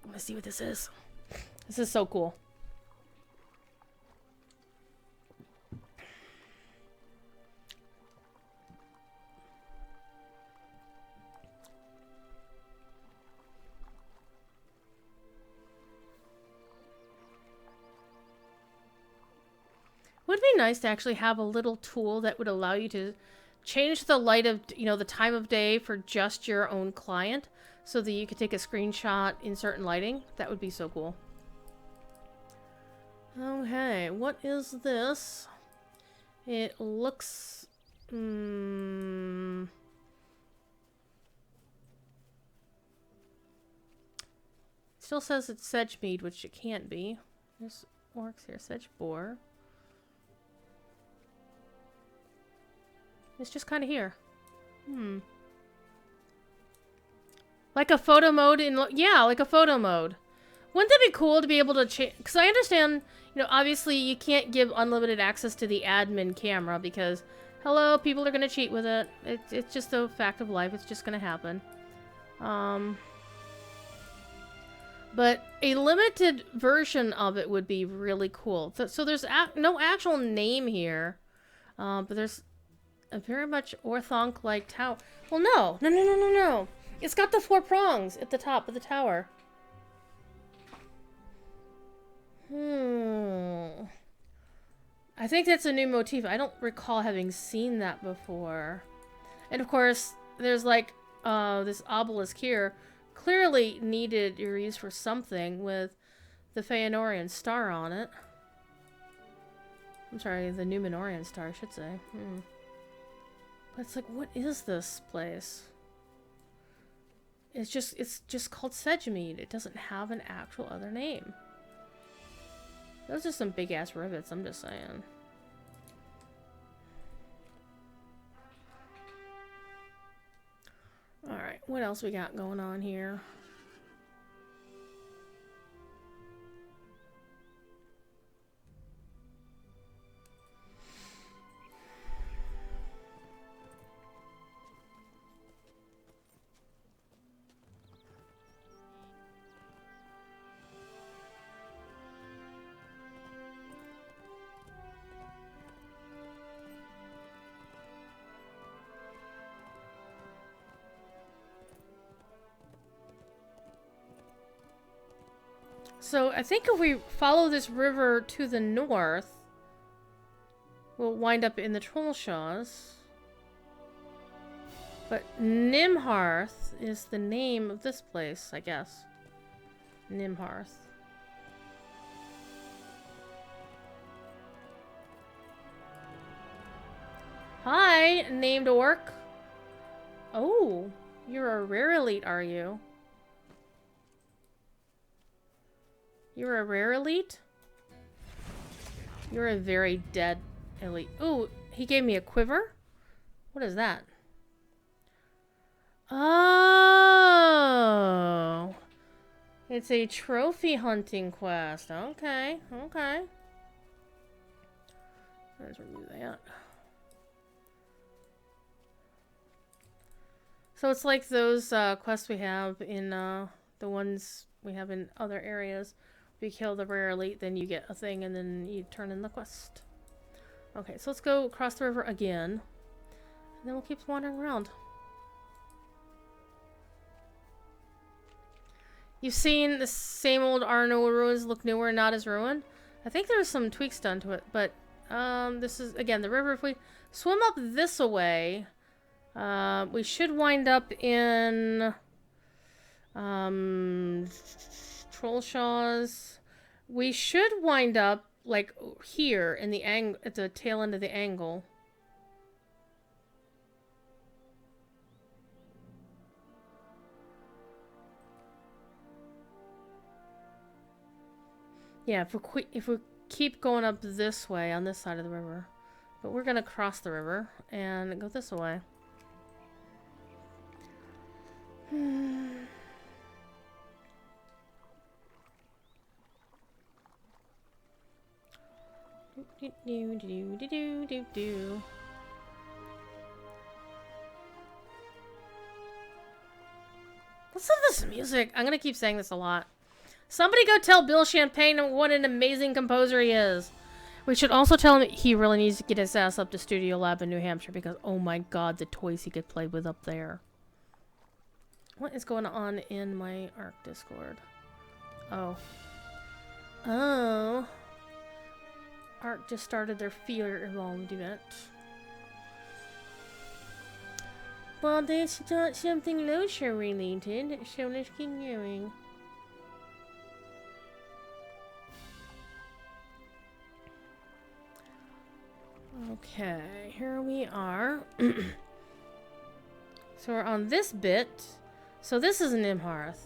I want to see what this is. This is so cool. Would be nice to actually have a little tool that would allow you to change the light of, the time of day for just your own client so that you could take a screenshot in certain lighting. That would be so cool. Okay, what is this? It looks... Still says it's Sedgemead, which it can't be. There's orcs here. Sedge boar. It's just kind of here. Like a photo mode in... Yeah, like a photo mode. Wouldn't that be cool to be able to change... Because I understand, obviously you can't give unlimited access to the admin camera because, hello, people are going to cheat with it. It's just a fact of life. It's just going to happen. But a limited version of it would be really cool. So there's no actual name here. But there's a very much orthonc-like tower. Well, no. It's got the 4 prongs at the top of the tower. I think that's a new motif. I don't recall having seen that before. And of course, there's like this obelisk here. Clearly needed or used for something with the Feanorian star on it. I'm sorry, the Numenorian star, I should say. But it's like, what is this place? It's just called Sedgemead. It doesn't have an actual other name. Those are some big ass rivets, I'm just saying. Alright, what else we got going on here? So I think if we follow this river to the north, we'll wind up in the Trollshaws. But Nimharth is the name of this place, I guess. Nimharth. Newly named orc. Oh, you're a rare elite, are you? You're a rare elite? You're a very dead elite. Ooh, he gave me a quiver? What is that? Oh. It's a trophy hunting quest. Okay, okay. Let's remove that. So it's like those quests we have in the ones we have in other areas. If you kill the rare elite, then you get a thing, and then you turn in the quest. Okay, so let's go across the river again. And then we'll keep wandering around. You've seen the same old Arno ruins look newer, not as ruined. I think there's some tweaks done to it, but this is, again, the river. If we swim up this way, we should wind up in Trollshaws. We should wind up like here in the at the tail end of the angle. Yeah, if we keep going up this way on this side of the river, but we're gonna cross the river and go this way. Listen to this music. I'm gonna keep saying this a lot. Somebody go tell Bill Champagne what an amazing composer he is. We should also tell him he really needs to get his ass up to Studio Lab in New Hampshire because, oh my god, the toys he could play with up there. What is going on in my ARC Discord? Oh. Oh. ARC just started their fear-evolved event. Well, that's not something Losher related, so let's keep going. Okay, here we are. So we're on this bit. So this is an Imhearth.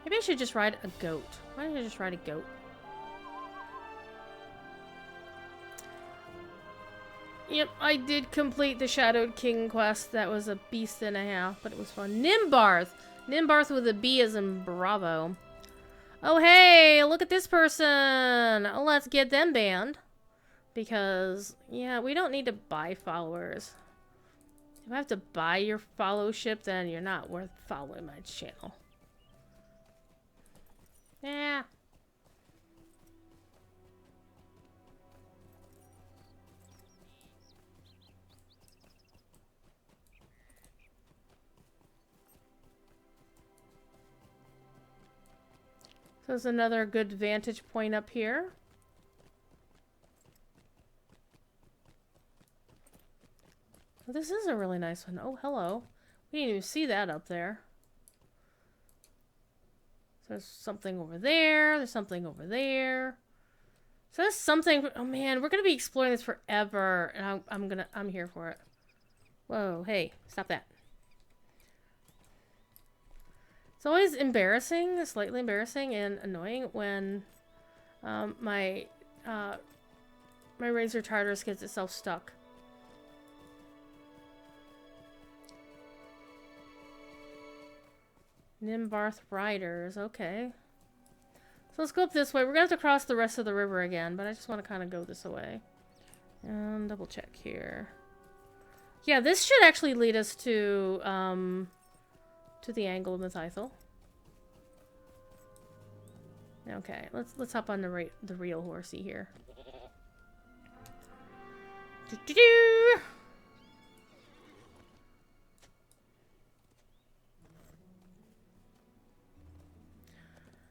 Maybe I should just ride a goat. Why don't I just ride a goat? Yep, I did complete the Shadowed King quest. That was a beast and a half, but it was fun. Nimbarth! Nimbarth with a B as in Bravo. Oh, hey, look at this person. Let's get them banned. Because, yeah, we don't need to buy followers. If I have to buy your followship, then you're not worth following my channel. Yeah. So there's another good vantage point up here. Well, this is a really nice one. Oh, hello. We didn't even see that up there. So there's something over there. There's something over there. So there's something. Oh man, we're gonna be exploring this forever, and I'm here for it. Whoa, hey, stop that. It's always embarrassing, slightly embarrassing and annoying when my Razor Tartarus gets itself stuck. Nimbarth Riders, okay. So let's go up this way. We're gonna have to cross the rest of the river again, but I just want to kind of go this way. And double check here. Yeah, this should actually lead us to the angle of Mythithel. Okay, let's hop on the real horsey here. Doo-doo-doo!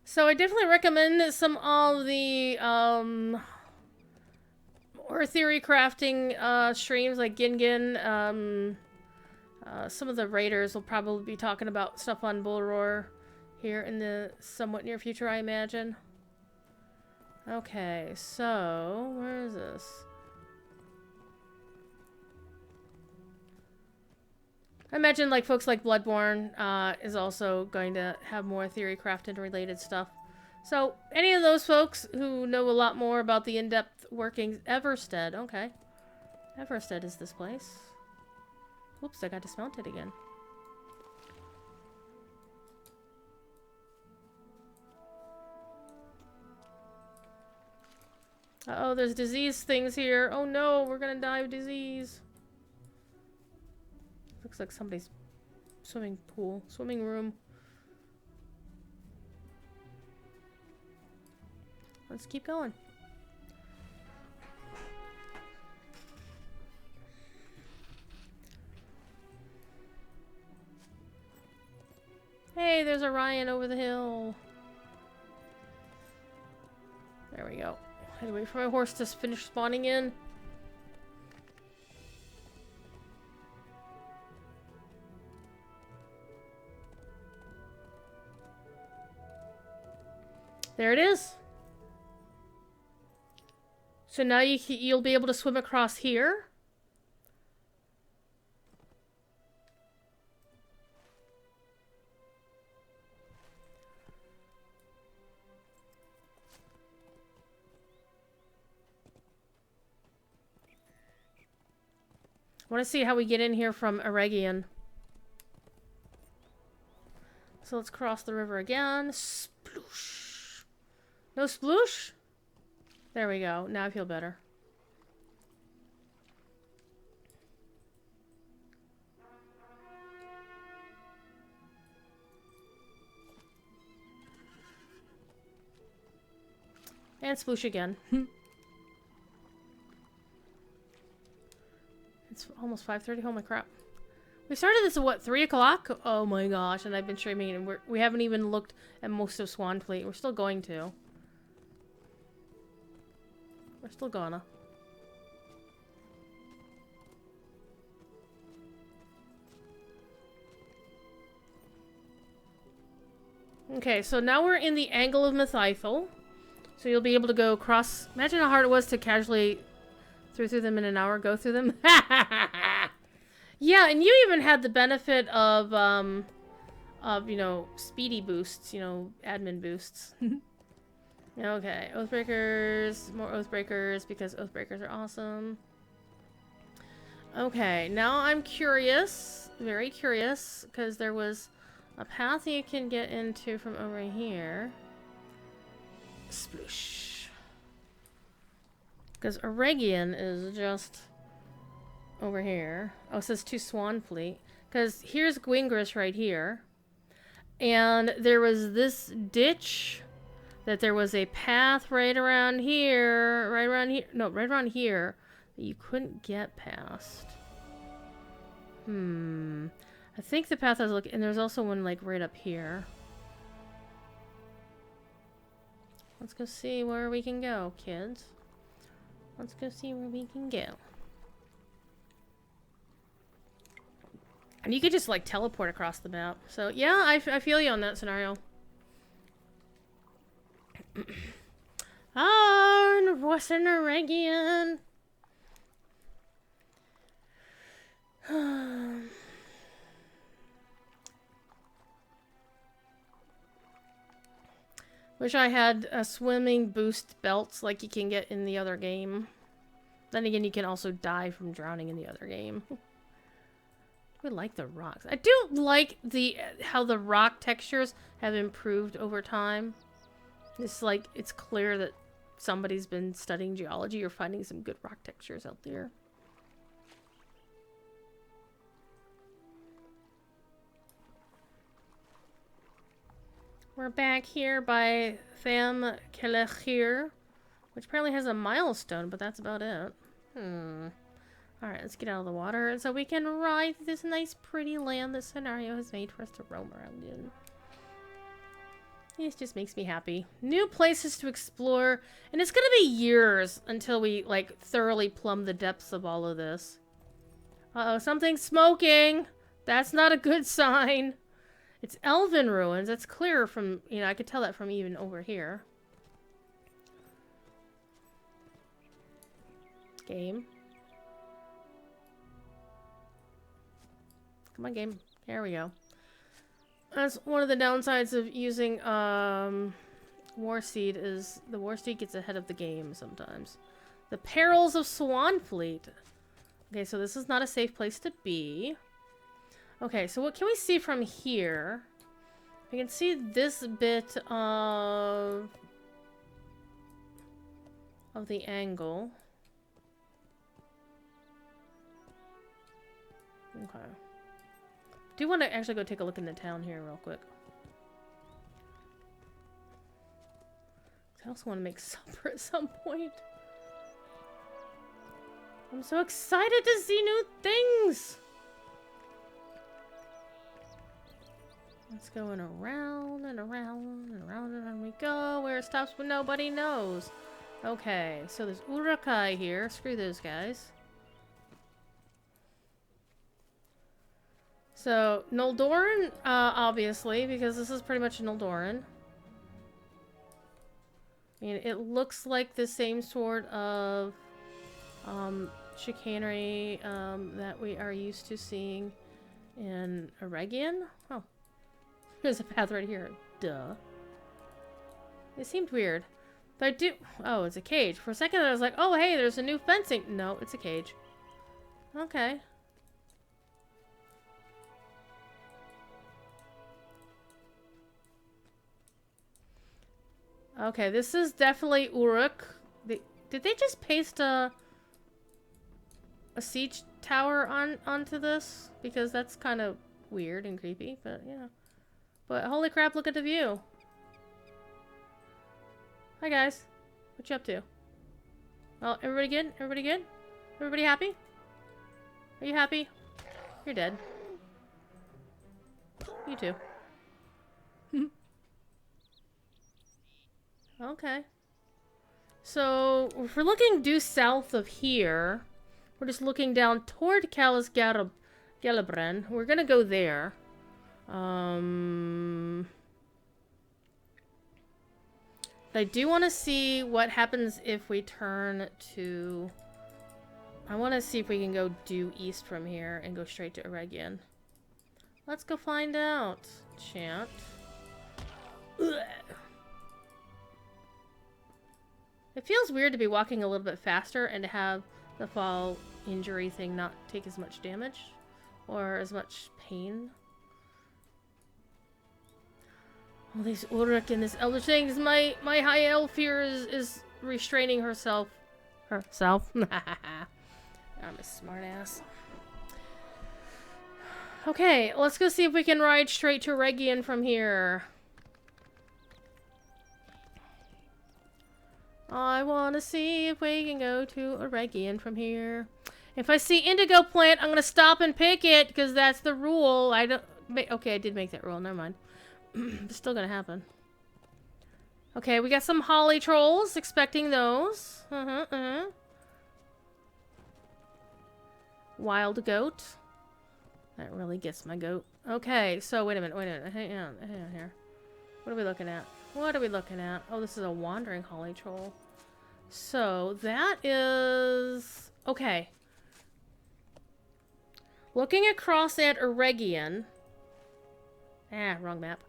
So I definitely recommend some of the or theory crafting streams like Gingin. Some of the raiders will probably be talking about stuff on Bullroarer here in the somewhat near future, I imagine. Okay, so where is this? I imagine like folks like Bloodborne is also going to have more theorycraft and related stuff. So any of those folks who know a lot more about the in-depth workings, Everstead, okay. Everstead is this place. Whoops, I got dismounted again. Uh-oh, there's disease things here. Oh no, we're gonna die of disease. Looks like somebody's swimming room. Let's keep going. Hey, there's Orion over the hill. There we go. I had to wait for my horse to finish spawning in. There it is. So now you'll be able to swim across here. I want to see how we get in here from Eregion. So let's cross the river again. Sploosh. No sploosh? There we go. Now I feel better. And sploosh again. It's almost 5:30. Holy crap. We started this at what, 3 o'clock? Oh my gosh, and I've been streaming and we haven't even looked at most of Swanfleet. We're still going to. We're still gonna. Okay, so now we're in the angle of Mythithel. So you'll be able to go across. Imagine how hard it was to casually through them in an hour, go through them. Yeah, and you even had the benefit of you know, speedy boosts, you know, admin boosts. Okay, Oathbreakers, more Oathbreakers, because Oathbreakers are awesome. Okay, now I'm curious, very curious, because there was a path you can get into from over here. Sploosh. Because Eregion is just over here. Oh, it says to Swanfleet. Because here's Gwingris right here. And there was this ditch that there was a path right around here. Right around here that you couldn't get past. I think the path I was looking... And there's also one like right up here. Let's go see where we can go, kids. Let's go see where we can go. And you could just, like, teleport across the map. So, yeah, I feel you on that scenario. Oh, Western Eregion. Wish I had a swimming boost belts like you can get in the other game. Then again, you can also die from drowning in the other game. I like the rocks. I do like how the rock textures have improved over time. It's like, it's clear that somebody's been studying geology or finding some good rock textures out there. We're back here by Tham Kelechir, which apparently has a milestone, but that's about it. Alright, let's get out of the water so we can ride this nice pretty land this scenario has made for us to roam around in. This just makes me happy. New places to explore, and it's gonna be years until we, like, thoroughly plumb the depths of all of this. Uh-oh, something's smoking! That's not a good sign. It's elven ruins. That's clear from, you know, I could tell that from even over here. Game. Come on, game. There we go. That's one of the downsides of using Warseed is the Warseed gets ahead of the game sometimes. The perils of Swanfleet. Okay, so this is not a safe place to be. Okay, so what can we see from here? We can see this bit of the angle. Okay. Do want to actually go take a look in the town here real quick. I also want to make supper at some point. I'm so excited to see new things! Let's go and around and around and around and around we go. Where it stops when nobody knows. Okay, so there's Urukai here. Screw those guys. So, Noldoran, obviously, because this is pretty much Noldoran. I mean, it looks like the same sort of chicanery that we are used to seeing in Eregion. Oh, there's a path right here. Duh. It seemed weird. But I do... Oh, it's a cage. For a second I was like, oh, hey, there's a new fencing. No, it's a cage. Okay. Okay, this is definitely Uruk. Did they just paste a siege tower onto this? Because that's kind of weird and creepy, but yeah. But holy crap, look at the view. Hi guys. What you up to? Well, everybody good? Everybody good? Everybody happy? Are you happy? You're dead. You too. Okay. So, if we're looking due south of here, we're just looking down toward Callus Gelabren. We're gonna go there. I do want to see what happens if we turn to... I want to see if we can go due east from here and go straight to Eregion. Let's go find out, chant. Ugh. It feels weird to be walking a little bit faster and to have the fall injury thing not take as much damage or as much pain. All these Ulrich and this elder things, my high elf here is restraining herself. I'm a smartass. Okay, let's go see if we can ride straight to Eregion from here. I want to see if we can go to Eregion from here. If I see indigo plant, I'm going to stop and pick it, because that's the rule. I don't... Okay, I did make that rule. Never mind. It's still going to happen. Okay, we got some holly trolls. Expecting those. Wild goat. That really gets my goat. Okay, so wait a minute. Hang on here. What are we looking at? What are we looking at? Oh, this is a wandering holly troll. So, that is... Okay. Looking across at Eregion... Ah, wrong map.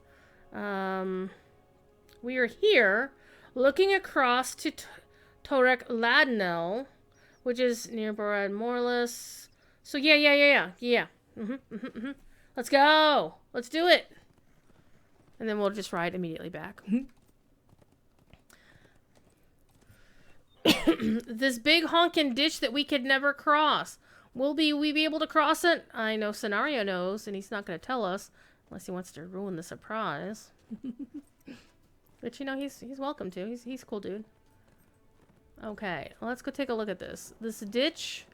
We are here, looking across to Torek Ladnell, which is near Borad Morlus. So, yeah. Let's go! Let's do it! And then we'll just ride immediately back. This big honkin' ditch that we could never cross. Will we be able to cross it? I know Scenario knows, and he's not going to tell us. Unless he wants to ruin the surprise. But you know, he's welcome to. He's a cool dude. Okay, let's go take a look at this. This ditch.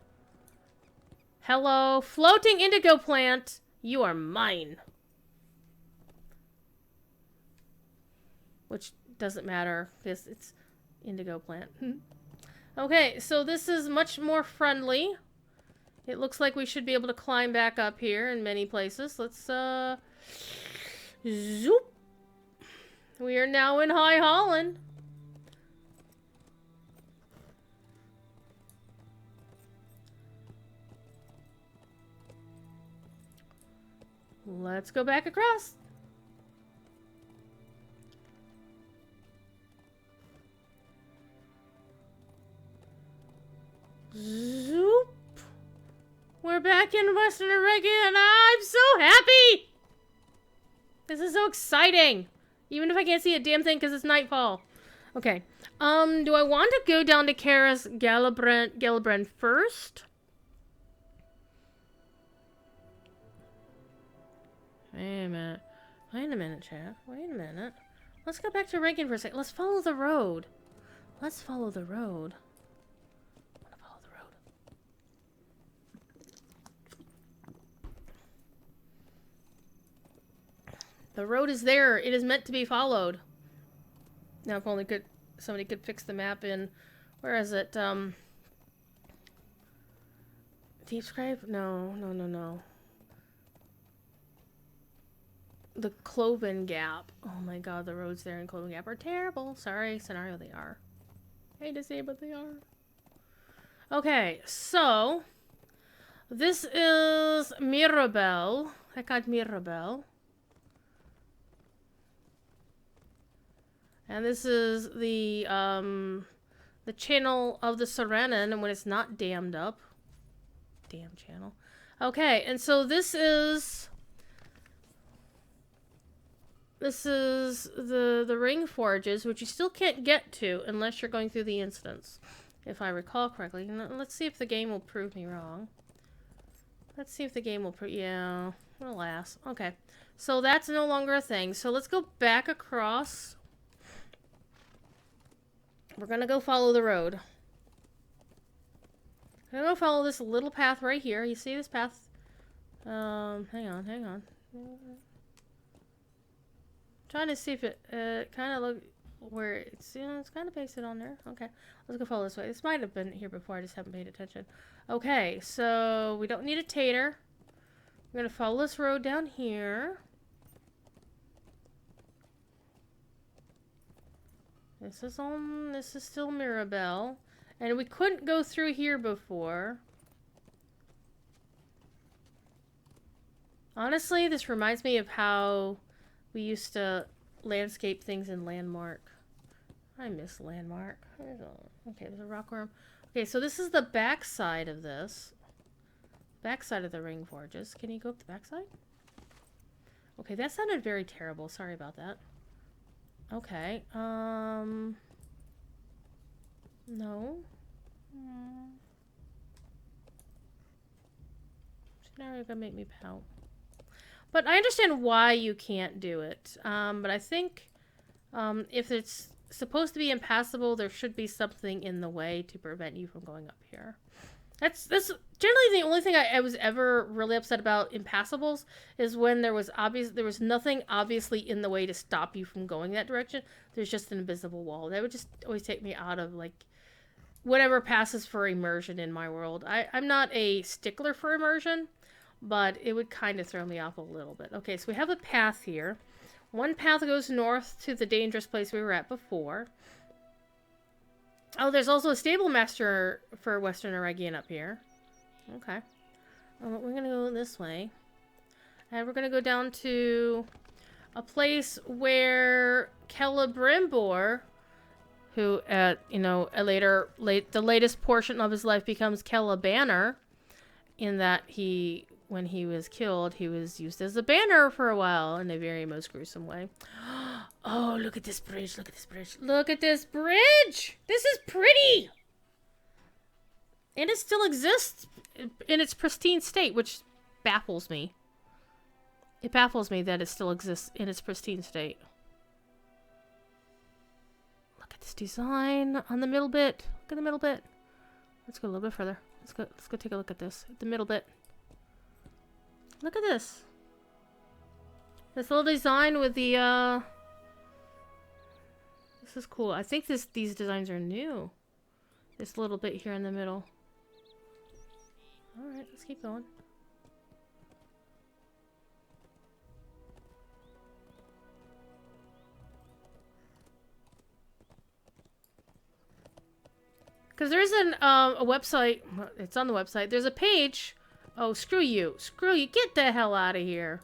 Hello, floating indigo plant. You are mine. Which doesn't matter, because it's indigo plant. Okay, so this is much more friendly. It looks like we should be able to climb back up here in many places. Let's, zoop. We are now in High Holland. let's go back across. Zoop. We're back in Western Oregon. I'm so happy. This is so exciting. Even if I can't see a damn thing because it's nightfall. Okay. Do I want to go down to Karis Gellibrand first? Wait a minute. Wait a minute, chat. Wait a minute. Let's go back to Reagan for a second. Let's follow the road. Let's follow the road. I want to follow the road. The road is there. It is meant to be followed. Now, if only somebody could fix the map in. Where is it? Deep Scrape? No. The Cloven Gap. Oh my god, the roads there in Cloven Gap are terrible. Sorry, scenario they are. I hate to say it, but they are. Okay, so this is Mirabel. I got Mirabel. And this is the channel of the Serenin, and when it's not dammed up. Damn channel. Okay, and so this is the ring forges, which you still can't get to unless you're going through the instance, if I recall correctly. Let's see if the game will prove me wrong. Let's see if the game will prove... Yeah, alas. Okay, so that's no longer a thing. So let's go back across. We're gonna go follow the road. I'm gonna go follow this little path right here. You see this path? Hang on. Trying to see if it kind of look where it's, you know, it's kind of pasted on there. Okay, let's go follow this way. This might have been here before. I just haven't paid attention. Okay, so we don't need a tater. We're gonna follow this road down here. This is still Mirabel. And we couldn't go through here before. Honestly, this reminds me of how we used to landscape things in Landmark. I miss Landmark. Okay, there's a rockworm. Okay, so this is the back side of this. Back side of the ring forges. Can you go up the back side? Okay, that sounded very terrible. Sorry about that. Okay, no. Now you're gonna make me pout. But I understand why you can't do it. But I think if it's supposed to be impassable, there should be something in the way to prevent you from going up here. That's generally the only thing I was ever really upset about impassables is when there was nothing obviously in the way to stop you from going that direction. There's just an invisible wall. That would just always take me out of like whatever passes for immersion in my world. I'm not a stickler for immersion, but it would kind of throw me off a little bit. Okay, so we have a path here. One path goes north to the dangerous place we were at before. Oh, there's also a stable master for Western Oregon up here. Okay. We're going to go this way. And we're going to go down to a place where Celebrimbor, who at, the latest portion of his life becomes Celebanner, in that when he was killed, he was used as a banner for a while in a very most gruesome way. Oh, look at this bridge. Look at this bridge. Look at this bridge. This is pretty. And it still exists in its pristine state, which baffles me. It baffles me that it still exists in its pristine state. Look at this design on the middle bit. Look at the middle bit. Let's go a little bit further. Let's go take a look at this. The middle bit. Look at this. This little design with the this is cool. I think these designs are new. This little bit here in the middle. Alright, let's keep going. Because there's a website. It's on the website. There's a page. Oh, screw you. Screw you. Get the hell out of here.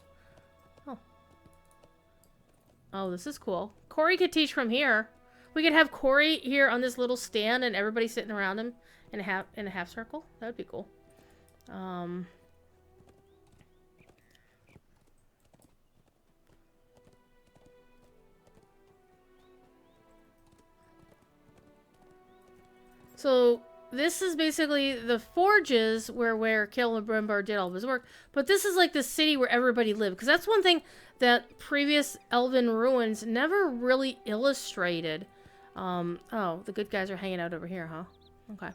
Oh, this is cool. Corey could teach from here. We could have Corey here on this little stand and everybody sitting around him in a half circle. That would be cool. So this is basically the forges where Celebrimbor did all of his work. But this is like the city where everybody lived. Because that's one thing that previous Elven ruins never really illustrated. Oh, the good guys are hanging out over here, huh? Okay.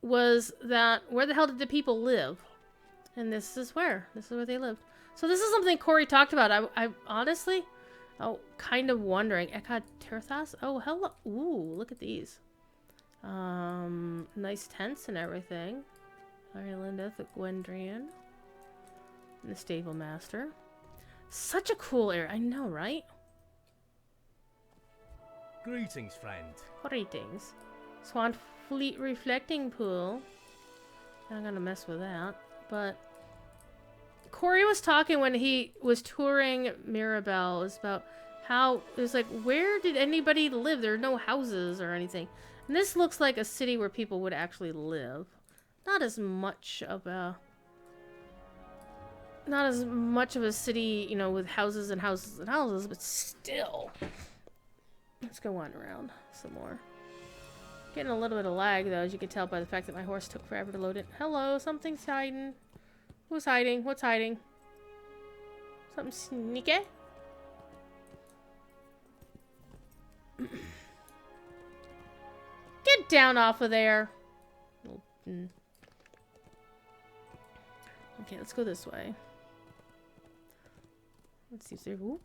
Was that where the hell did the people live? And this is where they lived. So this is something Corey talked about. I honestly, kind of wondering. Eckhad Tirthas? Oh, hello. Ooh, look at these. Nice tents and everything. Irelandeth, the Gwendrian. And the stable master. Such a cool area. I know, right? Greetings, friend. Greetings. Swan Fleet reflecting pool. I'm gonna mess with that. But Corey was talking when he was touring Mirabelle about how it was like, where did anybody live? There are no houses or anything. And this looks like a city where people would actually live. Not as much of a city, you know, with houses and houses and houses, but still. Let's go on around some more. Getting a little bit of lag though, as you can tell by the fact that my horse took forever to load it. Hello, something's hiding. Who's hiding? What's hiding? Something sneaky? Get down off of there. Okay, let's go this way. Let's see if there. Whoop.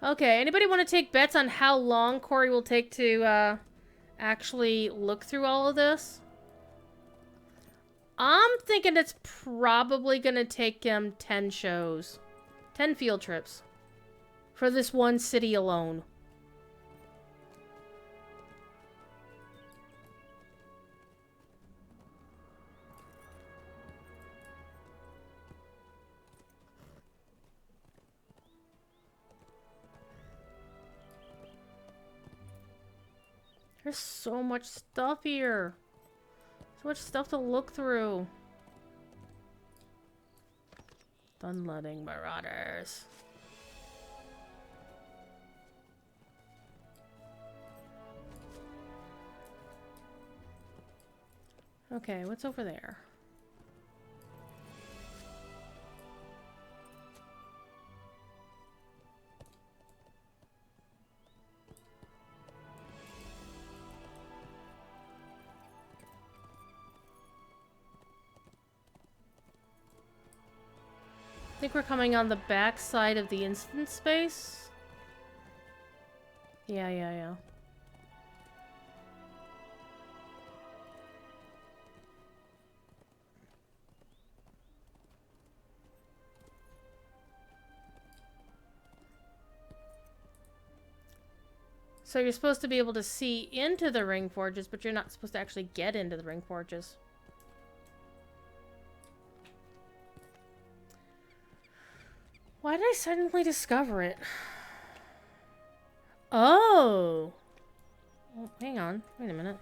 Okay, anybody want to take bets on how long Corey will take to actually look through all of this? I'm thinking it's probably going to take him 10 shows. 10 field trips. For this one city alone. There's so much stuff here. So much stuff to look through. Dunloading marauders. Okay, what's over there? I think we're coming on the back side of the instance space. Yeah. So you're supposed to be able to see into the ring forges, but you're not supposed to actually get into the ring forges. Why did I suddenly discover it? Oh! Oh, hang on. Wait a minute,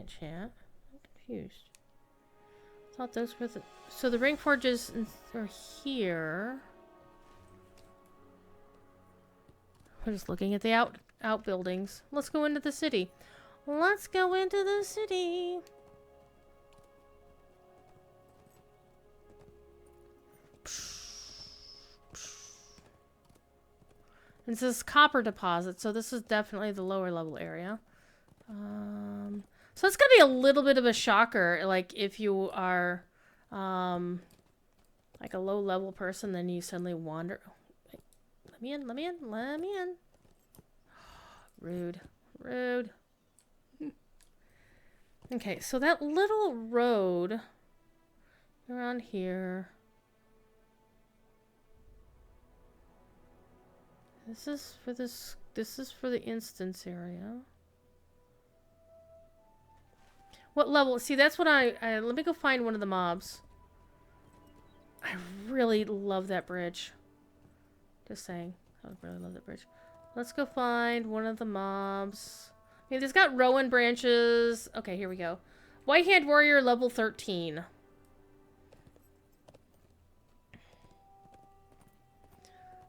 chat. I'm confused. I thought those were the... So the ring forges are here. We're just looking at the outbuildings. Let's go into the city. Let's go into the city. This is copper deposit, so this is definitely the lower level area. So it's gonna be a little bit of a shocker, like if you are like a low level person, then you suddenly wander. Let me in. Rude. Okay, so that little road around here. This is for the instance area. What level? See, that's what I let me go find one of the mobs. I really love that bridge. Just saying. I really love that bridge. Let's go find one of the mobs. I mean, there's got Rowan branches. Okay, here we go. White-Hand Warrior level 13.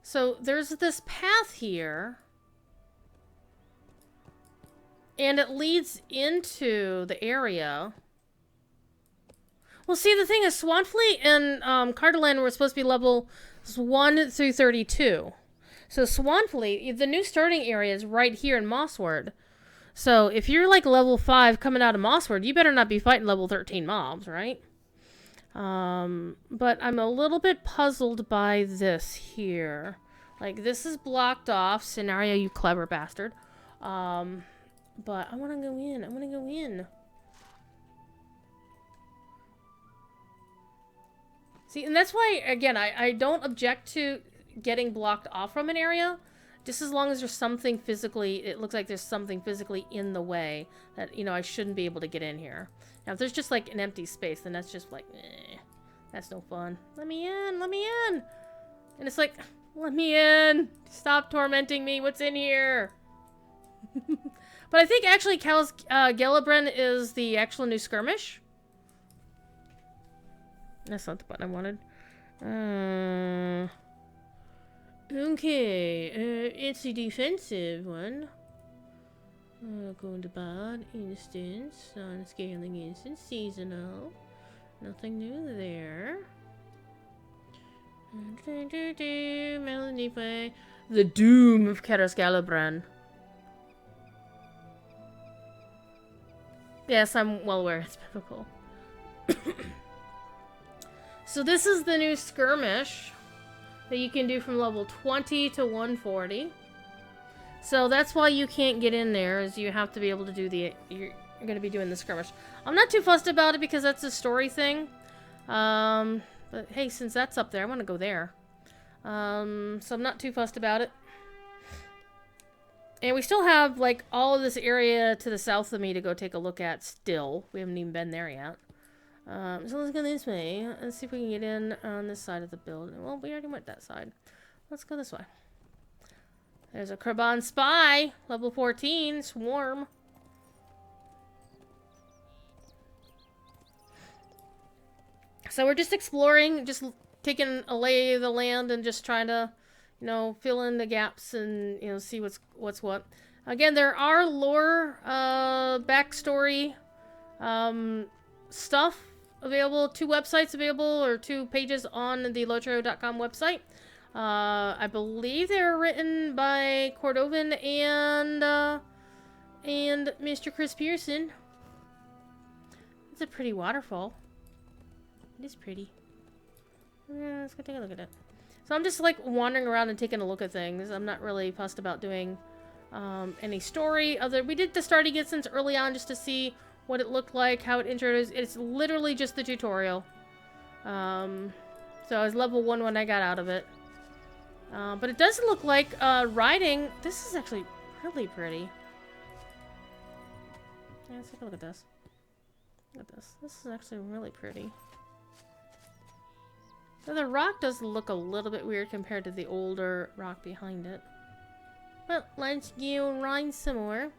So there's this path here. And it leads into the area. Well, see, the thing is, Swanfleet and Cardolan were supposed to be level 1 through 32. So Swanfleet, the new starting area is right here in Mossward. So if you're like level 5 coming out of Mossward, you better not be fighting level 13 mobs, right? But I'm a little bit puzzled by this here. Like, this is blocked off. Scenario, you clever bastard. But I want to go in. I want to go in. See, and that's why, again, I don't object to getting blocked off from an area. Just as long as there's something physically, it looks like there's something physically in the way that, you know, I shouldn't be able to get in here. Now, if there's just, like, an empty space, then that's just, like, that's no fun. Let me in! Let me in! And it's like, let me in! Stop tormenting me! What's in here? But I think, actually, Gelibren is the actual new skirmish. That's not the button I wanted. Okay, it's a defensive one. Going to bot, instance, on-scaling instance, seasonal. Nothing new there. Melanie play. The Doom of Keras Galibran. Yes, I'm well aware it's biblical. So this is the new skirmish that you can do from level 20 to 140. So that's why you can't get in there, is you have to be able to do the... You're going to be doing the skirmish. I'm not too fussed about it because that's a story thing. But hey, since that's up there, I want to go there. So I'm not too fussed about it. And we still have, like, all of this area to the south of me to go take a look at still. We haven't even been there yet. So let's go this way. Let's see if we can get in on this side of the building. Well, we already went that side. Let's go this way. There's a Kraban Spy, level 14, Swarm. So we're just exploring, just taking a lay of the land and just trying to, you know, fill in the gaps and, you know, see what's what. Again, there are lore, backstory, stuff available, 2 websites available, or 2 pages on the lotro.com website. I believe they're written by Cordovan and Mr. Chris Pearson. It's a pretty waterfall. It is pretty. Yeah, let's go take a look at it. So I'm just like wandering around and taking a look at things. I'm not really fussed about doing any story. We did the starting instance early on just to see what it looked like, how it introduced. It's literally just the tutorial. So I was level 1 when I got out of it. But it does look like riding. This is actually really pretty. Yeah, let's take a look at this. Look at this. This is actually really pretty. So the rock does look a little bit weird compared to the older rock behind it. But let's go ride some more.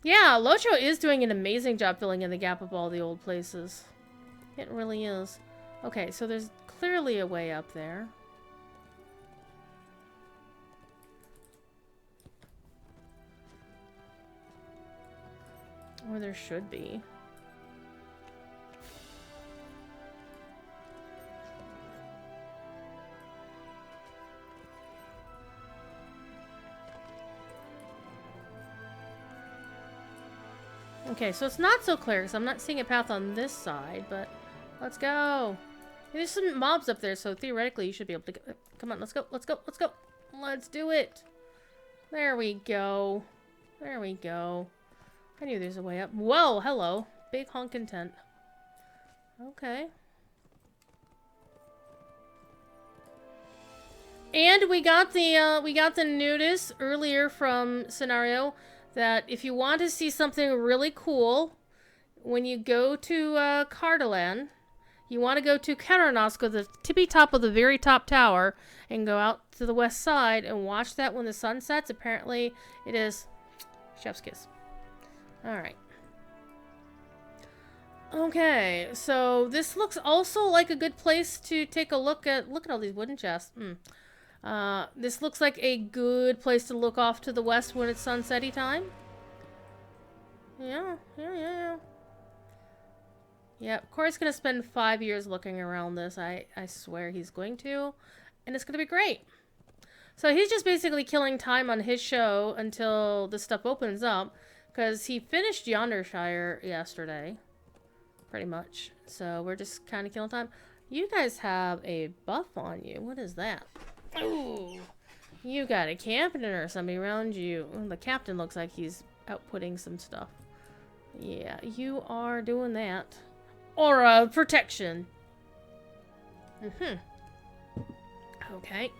Yeah, Lotro is doing an amazing job filling in the gap of all the old places. It really is. Okay, so there's clearly a way up there. Or there should be. Okay, so it's not so clear because I'm not seeing a path on this side, but let's go. There's some mobs up there, so theoretically you should be able to go. Come on, let's go, let's go, let's go. Let's do it. There we go. There we go. I knew there's a way up. Whoa, hello. Big honkin' tent. Okay. And we got the notice earlier from Scenario that if you want to see something really cool, when you go to Cardolan, You want to go to Keranos, go to the tippy top of the very top tower, and go out to the west side and watch that when the sun sets. Apparently, it is chef's kiss. Alright. Okay, so this looks also like a good place to take a look at. Look at all these wooden chests. This looks like a good place to look off to the west when it's sunsetty time. Yeah. Yep, Corey's gonna spend 5 years looking around this. I swear he's going to. And it's gonna be great. So he's just basically killing time on his show until this stuff opens up. Because he finished Yondershire yesterday. Pretty much. So we're just kind of killing time. You guys have a buff on you. What is that? Ooh. You got a captain or somebody around you. The captain looks like he's outputting some stuff. Yeah, you are doing that. Aura protection. Okay.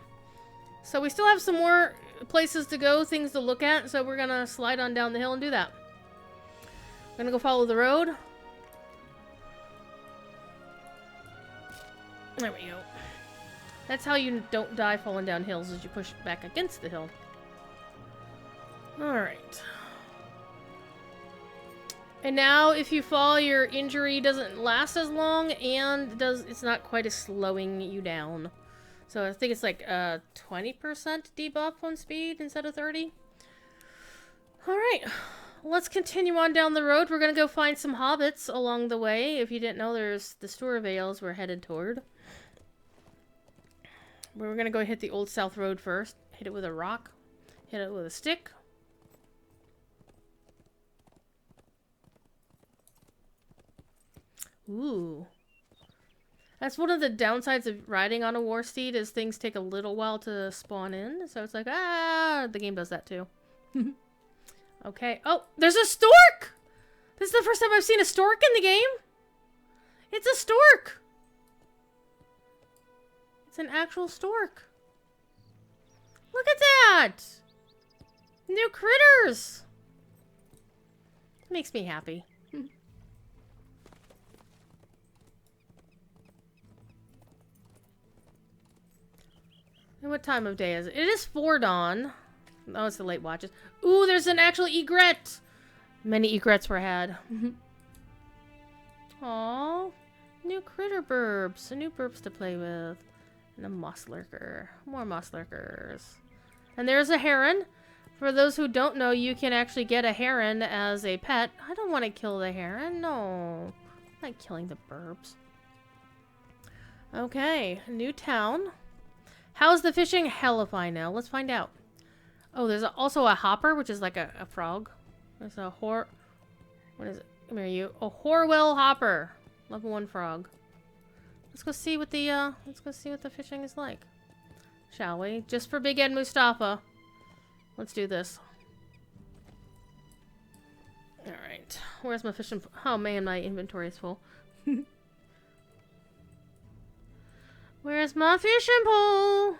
So we still have some more places to go, things to look at. So we're going to slide on down the hill and do that. I'm going to go follow the road. There we go. That's how you don't die falling down hills, is you push back against the hill. Alright. And now if you fall, your injury doesn't last as long and it's not quite as slowing you down. So I think it's like a 20% debuff on speed instead of 30. Alright. Let's continue on down the road. We're going to go find some hobbits along the way. If you didn't know, there's the Stour Vales we're headed toward. We're going to go hit the Old South Road first. Hit it with a rock. Hit it with a stick. Ooh. That's one of the downsides of riding on a war steed is things take a little while to spawn in. So it's like, the game does that too. Okay. Oh, there's a stork! This is the first time I've seen a stork in the game. It's a stork! It's an actual stork. Look at that! New critters! It makes me happy. And what time of day is it? It is 4 dawn. Oh, it's the late watches. Ooh, there's an actual egret! Many egrets were had. Aww. New critter burbs. New burbs to play with. And a moss lurker. More moss lurkers. And there's a heron. For those who don't know, you can actually get a heron as a pet. I don't want to kill the heron. No. I'm not killing the burbs. Okay. New town. How's the fishing? Hell if I know. Let's find out. Oh, there's also a hopper, which is like a frog. There's a what is it? Come here, you. A Horwell hopper. Level 1 frog. Let's go see what the fishing is like. Shall we? Just for Big Ed Mustafa. Let's do this. Alright. Where's my fishing? Oh man, my inventory is full. Where's my fishing pole?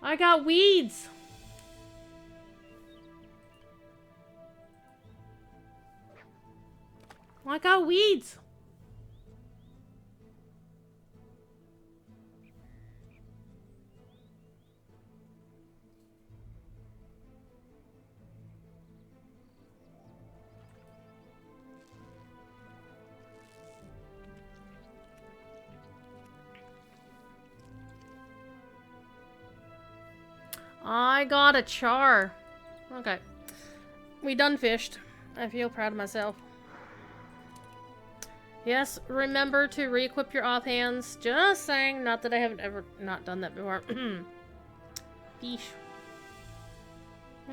I got weeds. I got weeds. I got a char. Okay. We done fished. I feel proud of myself. Yes, remember to re-equip your offhands. Just saying. Not that I haven't ever not done that before. Beesh.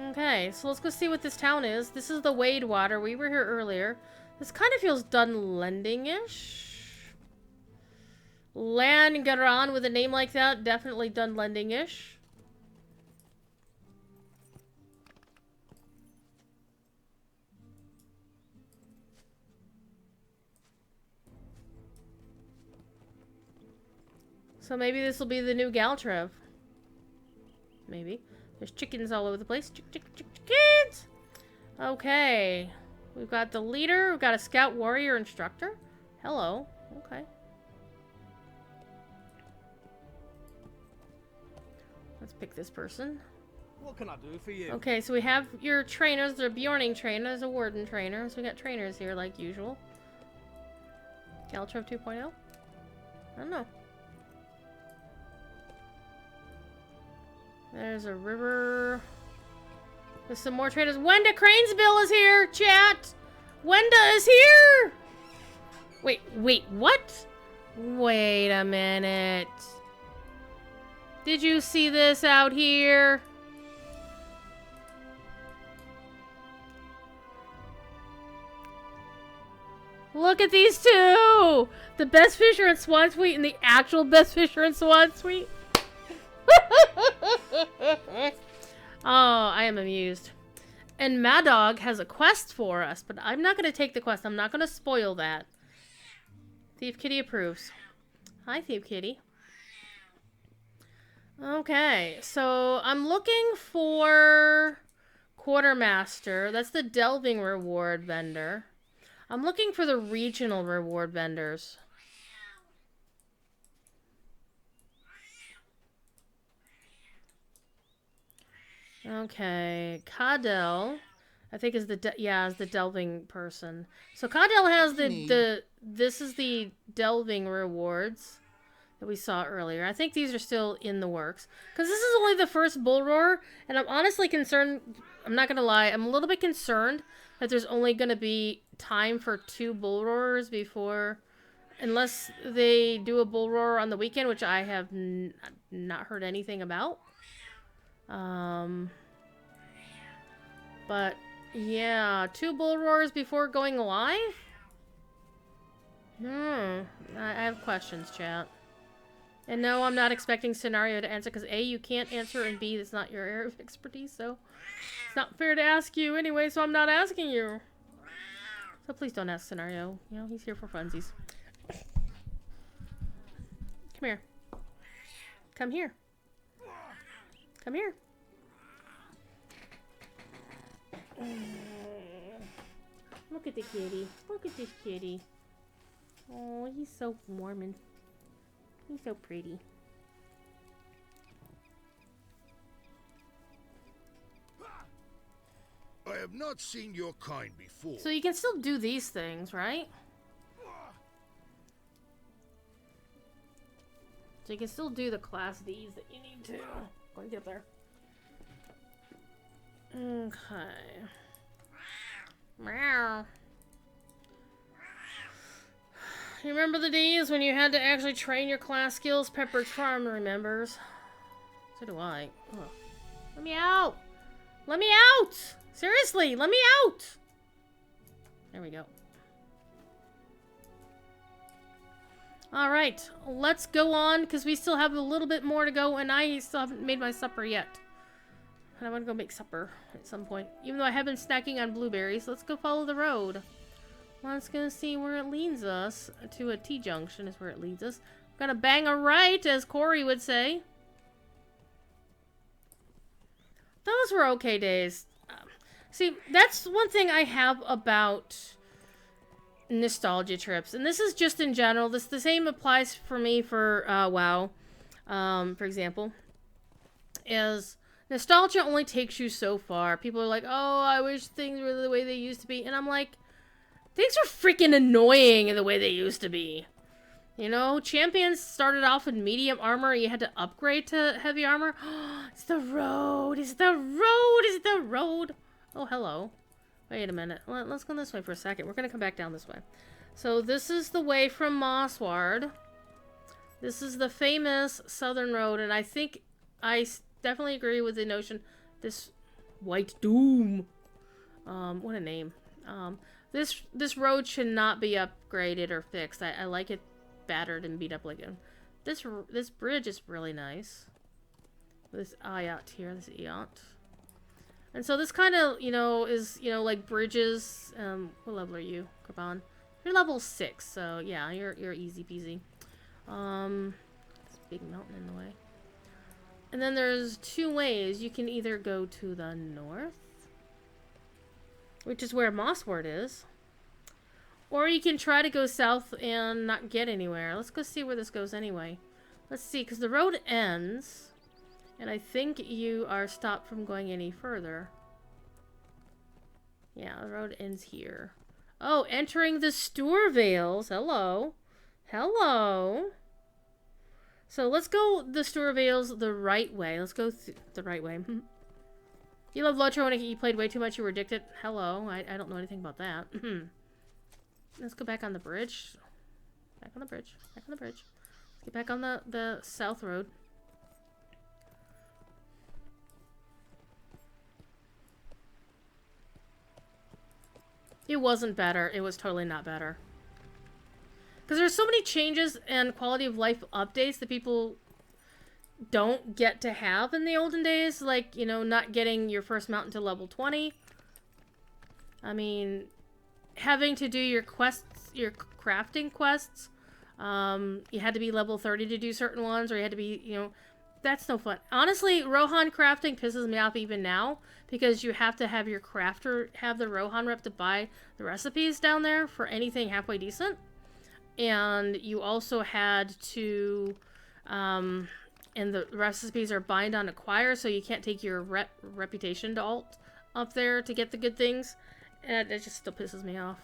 Okay, so let's go see what this town is. This is the Wade Water. We were here earlier. This kind of feels Dunlending-ish. Langaran with a name like that, definitely Dunlending-ish. So maybe this will be the new Galtrev. Maybe. There's chickens all over the place. Chickens! Okay. We've got the leader. We've got a scout warrior instructor. Hello. Okay. Let's pick this person. What can I do for you? Okay, so we have your trainers. There's a Bjorning trainer. There's a Warden trainer. So we got trainers here like usual. Galtrev 2.0? I don't know. There's a river. There's some more trainers. Wenda Cranesbill is here, chat! Wenda is here! Wait, what? Wait a minute. Did you see this out here? Look at these two! The best fisher in Swan Suite and the actual best fisher in Swan Suite. Oh, I am amused. And Mad Dog has a quest for us, but I'm not going to take the quest. I'm not going to spoil that. Thief Kitty approves. Hi, Thief Kitty. Okay, so I'm looking for Quartermaster. That's the Delving reward vendor. I'm looking for the regional reward vendors. Okay, Caddell, I think is the delving person. So Caddell has this is the delving rewards that we saw earlier. I think these are still in the works because this is only the first Bullroarer, and I'm honestly concerned. I'm not gonna lie, I'm a little bit concerned that there's only gonna be time for 2 Bullroarers before, unless they do a Bullroarer on the weekend, which I have not heard anything about. But yeah, 2 Bullroarers before going live? I have questions, chat. And no, I'm not expecting Scenario to answer, because A, you can't answer, and B, it's not your area of expertise, so it's not fair to ask you anyway, so I'm not asking you. So please don't ask Scenario. You know, he's here for funsies. Come here. Come here. Come here. Look at the kitty. Look at this kitty. Oh, he's so warm and he's so pretty. I have not seen your kind before. So you can still do these things, right? So you can still do the class D's that you need to. Go and get there. Okay. Meow. You remember the days when you had to actually train your class skills? Pepperidge Farm remembers. So do I. Ugh. Let me out! Let me out! Seriously, let me out! There we go. Alright, let's go on, because we still have a little bit more to go, and I still haven't made my supper yet. And I want to go make supper at some point. Even though I have been snacking on blueberries, let's go follow the road. Let's go see where it leads us. To a T-junction is where it leads us. We're gonna bang a right, as Corey would say. Those were okay days. See, that's one thing I have about nostalgia trips. And this is just in general. The same applies for me for WoW, for example. Is nostalgia only takes you so far. People are like, oh, I wish things were the way they used to be. And I'm like, things are freaking annoying in the way they used to be. You know, champions started off with medium armor. You had to upgrade to heavy armor. It's the road. It's the road. It's the road. Oh, hello. Wait a minute. Let's go this way for a second. We're going to come back down this way. So this is the way from Mossward. This is the famous Southern Road. And I think I definitely agree with the notion. This White Doom. What a name. This road should not be upgraded or fixed. I like it battered and beat up like it. This bridge is really nice. This yacht here, this yacht. And so this kind of, you know, is, you know, like bridges. What level are you, Kraban? You're level 6, so yeah, you're easy peasy. This big mountain in the way. And then there's 2 ways. You can either go to the north, which is where Mossward is, or you can try to go south and not get anywhere. Let's go see where this goes anyway. Let's see, because the road ends. And I think you are stopped from going any further. Yeah, the road ends here. Oh, entering the Stourvales. Hello. Hello. So let's go the Stourvales the right way. Let's go the right way. You love Lotro and you played way too much, you were addicted. Hello. I don't know anything about that. Let's go back on the bridge. Back on the bridge. Back on the bridge. Let's get back on the south road. It wasn't better. It was totally not better. Because there's so many changes and quality of life updates that people don't get to have in the olden days. Like, you know, not getting your first mountain to level 20. I mean, having to do your quests, your crafting quests. You had to be level 30 to do certain ones, or you had to be, you know, that's no fun. Honestly, Rohan crafting pisses me off even now, because you have to have your crafter have the Rohan rep to buy the recipes down there for anything halfway decent. And you also had to, and the recipes are bind on acquire, so you can't take your reputation to alt up there to get the good things. And it just still pisses me off.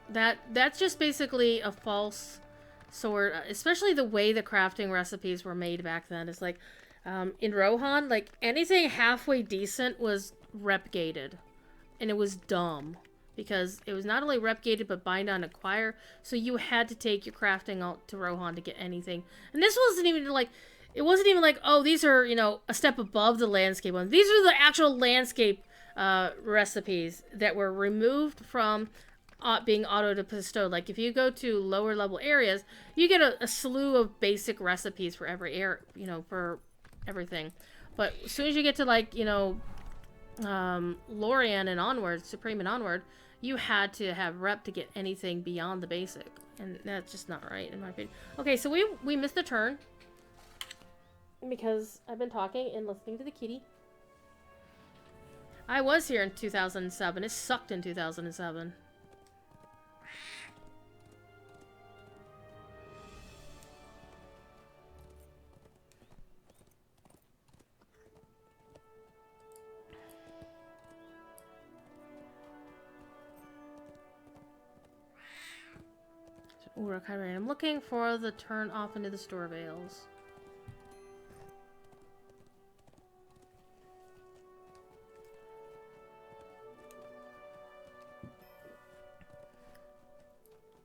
That's just basically a false sort, especially the way the crafting recipes were made back then. It's like, in Rohan, like, anything halfway decent was rep gated. And it was dumb. Because it was not only rep gated, but bind on acquire. So you had to take your crafting alt to Rohan to get anything. And this wasn't even like, it wasn't even like, oh, these are, you know, a step above the landscape ones. These are the actual landscape recipes that were removed from being auto-bestowed. Like, if you go to lower level areas, you get a slew of basic recipes for every area, you know, for everything. But as soon as you get to, like, you know, Lorien and onward, Supreme and onward, you had to have rep to get anything beyond the basic. And that's just not right, in my opinion. Okay, so we missed a turn. Because I've been talking and listening to the kitty. I was here in 2007. It sucked in 2007. I'm looking for the turn off into the Stourvales.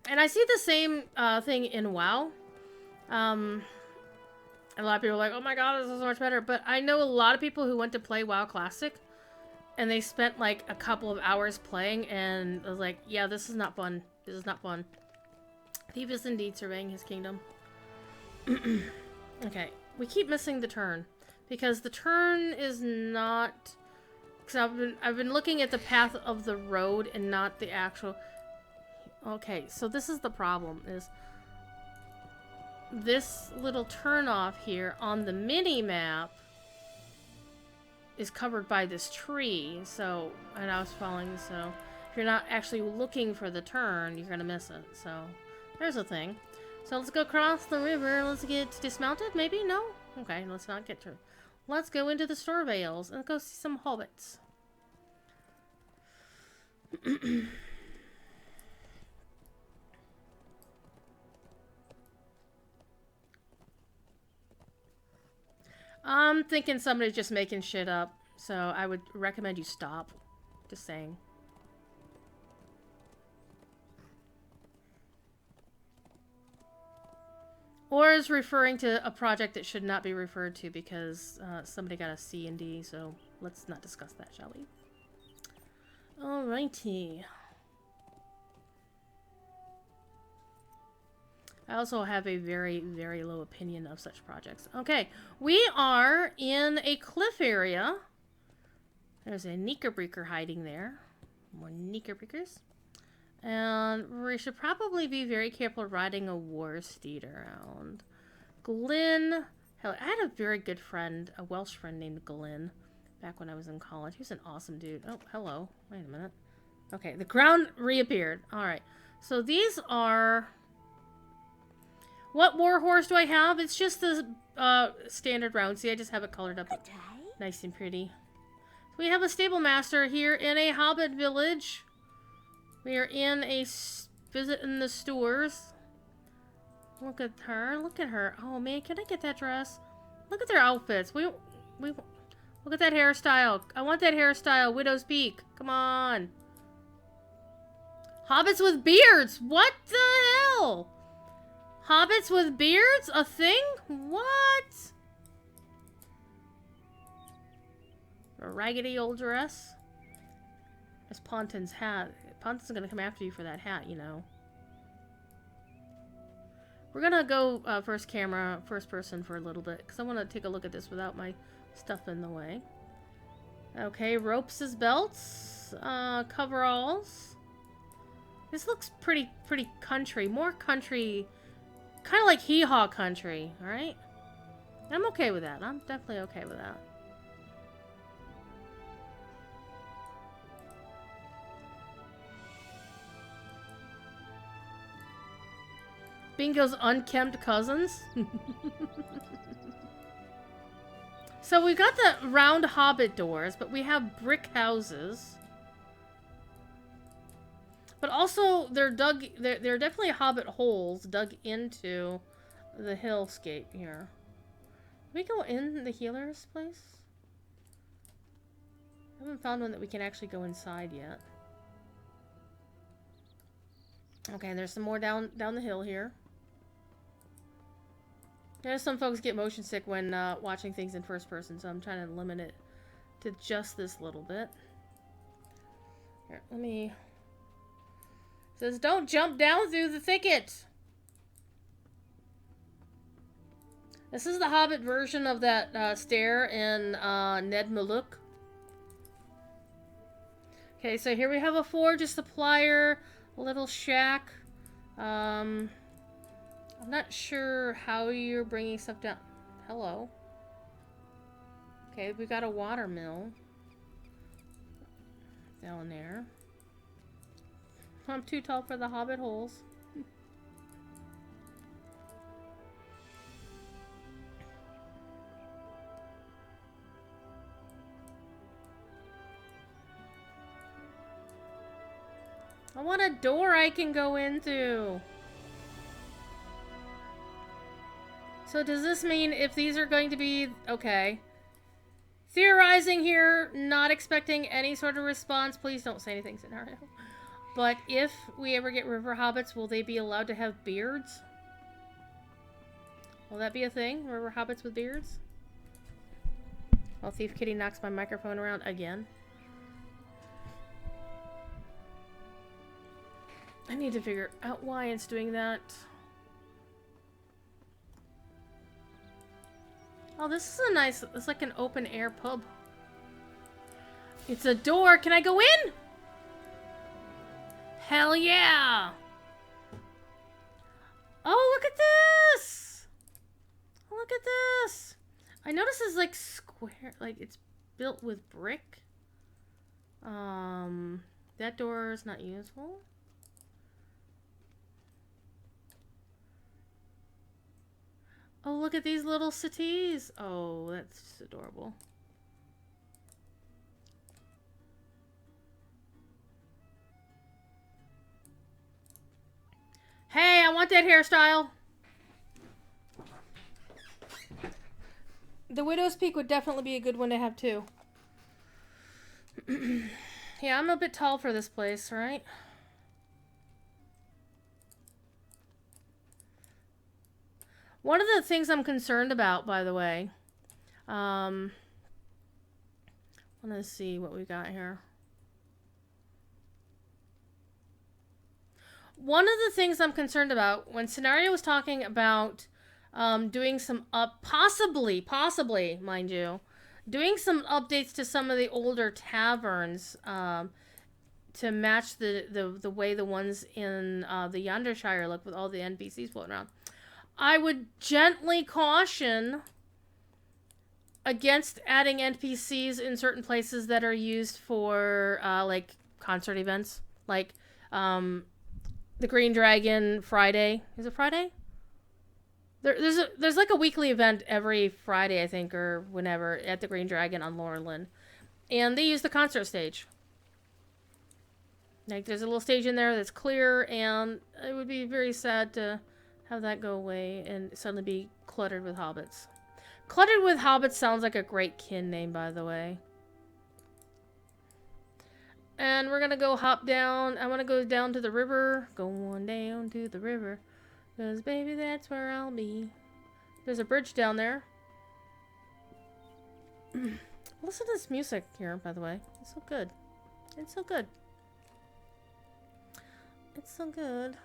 And I see the same thing in WoW. A lot of people are like, oh my god, this is so much better. But I know a lot of people who went to play WoW Classic, and they spent like a couple of hours playing, and I was like, yeah, this is not fun. This is not fun. Thief is indeed surveying his kingdom. Okay, we keep missing the turn. Because the turn is not... Because I've been looking at the path of the road and not the actual... Okay, so this is the problem, is this little turnoff here on the mini-map is covered by this tree, so, and I was following, so if you're not actually looking for the turn, you're gonna miss it, so there's a thing. So let's go across the river, let's get dismounted, maybe? No? Okay, let's not get to... Let's go into the Stourvales and go see some hobbits. I'm thinking somebody's just making shit up, so I would recommend you stop. Just saying. Or is referring to a project that should not be referred to because somebody got a C and D, so let's not discuss that, shall we? Alrighty. I also have a very, very low opinion of such projects. Okay, we are in a cliff area. There's a Knickerbreaker hiding there. More Knickerbreakers. And we should probably be very careful riding a war steed around. Glenn. Hell, I had a very good friend, a Welsh friend named Glenn, back when I was in college. He was an awesome dude. Oh, hello. Wait a minute. Okay, the ground reappeared. Alright. So these are... What war horse do I have? It's just the standard round. See, I just have it colored up nice and pretty. We have a stable master here in a hobbit village. We are in a visit in the stores. Look at her. Look at her. Oh man, can I get that dress? Look at their outfits. We look at that hairstyle. I want that hairstyle. Widow's Peak. Come on. Hobbits with beards. What the hell? Hobbits with beards? A thing? What? A raggedy old dress? That's Ponton's hat. Ponton's gonna come after you for that hat, you know. We're gonna go first person for a little bit, because I want to take a look at this without my stuff in the way. Okay, ropes as belts. Coveralls. This looks pretty country. More country... Kind of like hee-haw country, alright? I'm okay with that. I'm definitely okay with that. Bingo's unkempt cousins? So we got the round hobbit doors, but we have brick houses. But also, they're definitely hobbit holes dug into the hillscape here. Can we go in the healer's place? I haven't found one that we can actually go inside yet. Okay, there's some more down the hill here. There's some folks get motion sick when watching things in first person, so I'm trying to limit it to just this little bit. Here, let me... It says, don't jump down through the thicket! This is the Hobbit version of that stair in Ned Maluk. Okay, so here we have a forge, a supplier, a little shack. I'm not sure how you're bringing stuff down. Hello. Okay, we got a water mill down there. I'm too tall for the hobbit holes. I want a door I can go into. So does this mean if these are going to be... Okay. Theorizing here, not expecting any sort of response. Please don't say anything, scenario. But if we ever get river hobbits, will they be allowed to have beards? Will that be a thing? River hobbits with beards? Well, Thief Kitty knocks my microphone around again. I need to figure out why it's doing that. Oh, this is a nice... It's like an open air pub. It's a door. Can I go in? Hell yeah! Oh, look at this! Look at this! I notice it's like square, like it's built with brick. That door is not useful. Oh, look at these little settees. Oh, that's just adorable. Hey, I want that hairstyle. The Widow's Peak would definitely be a good one to have too. Yeah, I'm a bit tall for this place, right? One of the things I'm concerned about, by the way, let's see what we got here. One of the things I'm concerned about when Scenario was talking about doing some possibly, mind you, doing some updates to some of the older taverns to match the way the ones in the Yondershire look with all the NPCs floating around. I would gently caution against adding NPCs in certain places that are used for like concert events, like the Green Dragon Friday. Is it Friday? There's like a weekly event every Friday, I think, or whenever, at the Green Dragon on Laurelin, and they use the concert stage. Like, there's a little stage in there that's clear, and it would be very sad to have that go away and suddenly be cluttered with hobbits. Cluttered with hobbits sounds like a great kin name, by the way. And we're gonna go hop down. I want to go down to the river. Going down to the river. Because, baby, that's where I'll be. There's a bridge down there. Listen to this music here, by the way. It's so good. It's so good. It's so good.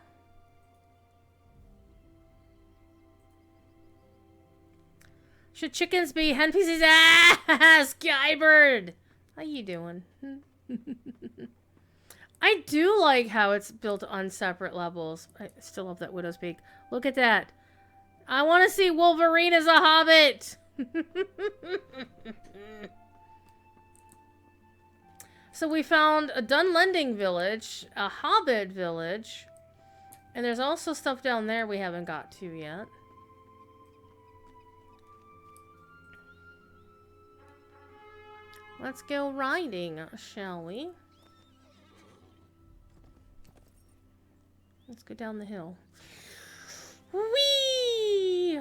Should chickens be hen pieces? Ah, Skybird! How you doing? I do like how it's built on separate levels. I still love that Widow's Peak. Look at that. I want to see Wolverine as a hobbit! So we found a Dunlending village, a hobbit village, and there's also stuff down there we haven't got to yet. Let's go riding, shall we? Let's go down the hill. Whee!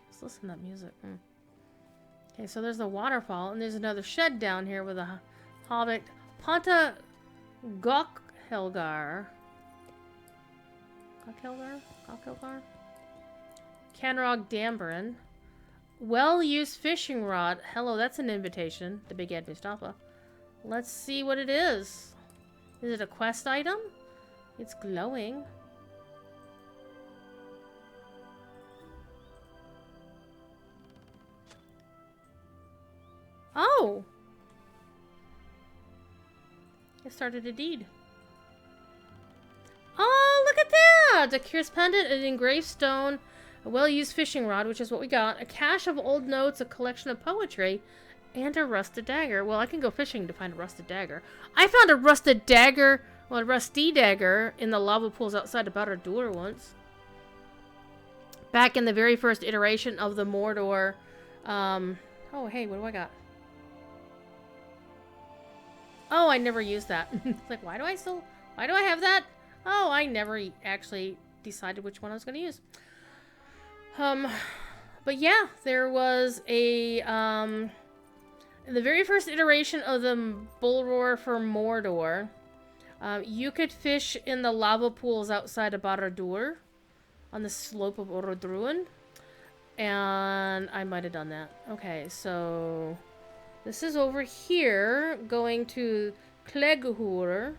Let's listen to that music. Okay, so there's the waterfall, and there's another shed down here with a hobbit. Ponta Gokhelgar. Gokhelgar? Canrog Damberin. Well-used fishing rod. Hello, that's an invitation. The Big Ed Mustafa. Let's see what it is. Is it a quest item? It's glowing. Oh! It started a deed. Oh, look at that! A curious pendant, an engraved stone, a well-used fishing rod, which is what we got, a cache of old notes, a collection of poetry, and a rusted dagger. Well, I can go fishing to find a rusted dagger. I found a rusted dagger, well, a rusty dagger, in the lava pools outside of Barad-dûr once. Back in the very first iteration of the Mordor. Oh, hey, what do I got? Oh, I never used that. It's like, why do I have that? Oh, I never actually decided which one I was going to use. But yeah, there was a, in the very first iteration of the Bullroarer for Mordor, you could fish in the lava pools outside of Barad-dûr on the slope of Orodruin. And I might have done that. Okay, so this is over here, going to Cleguhur.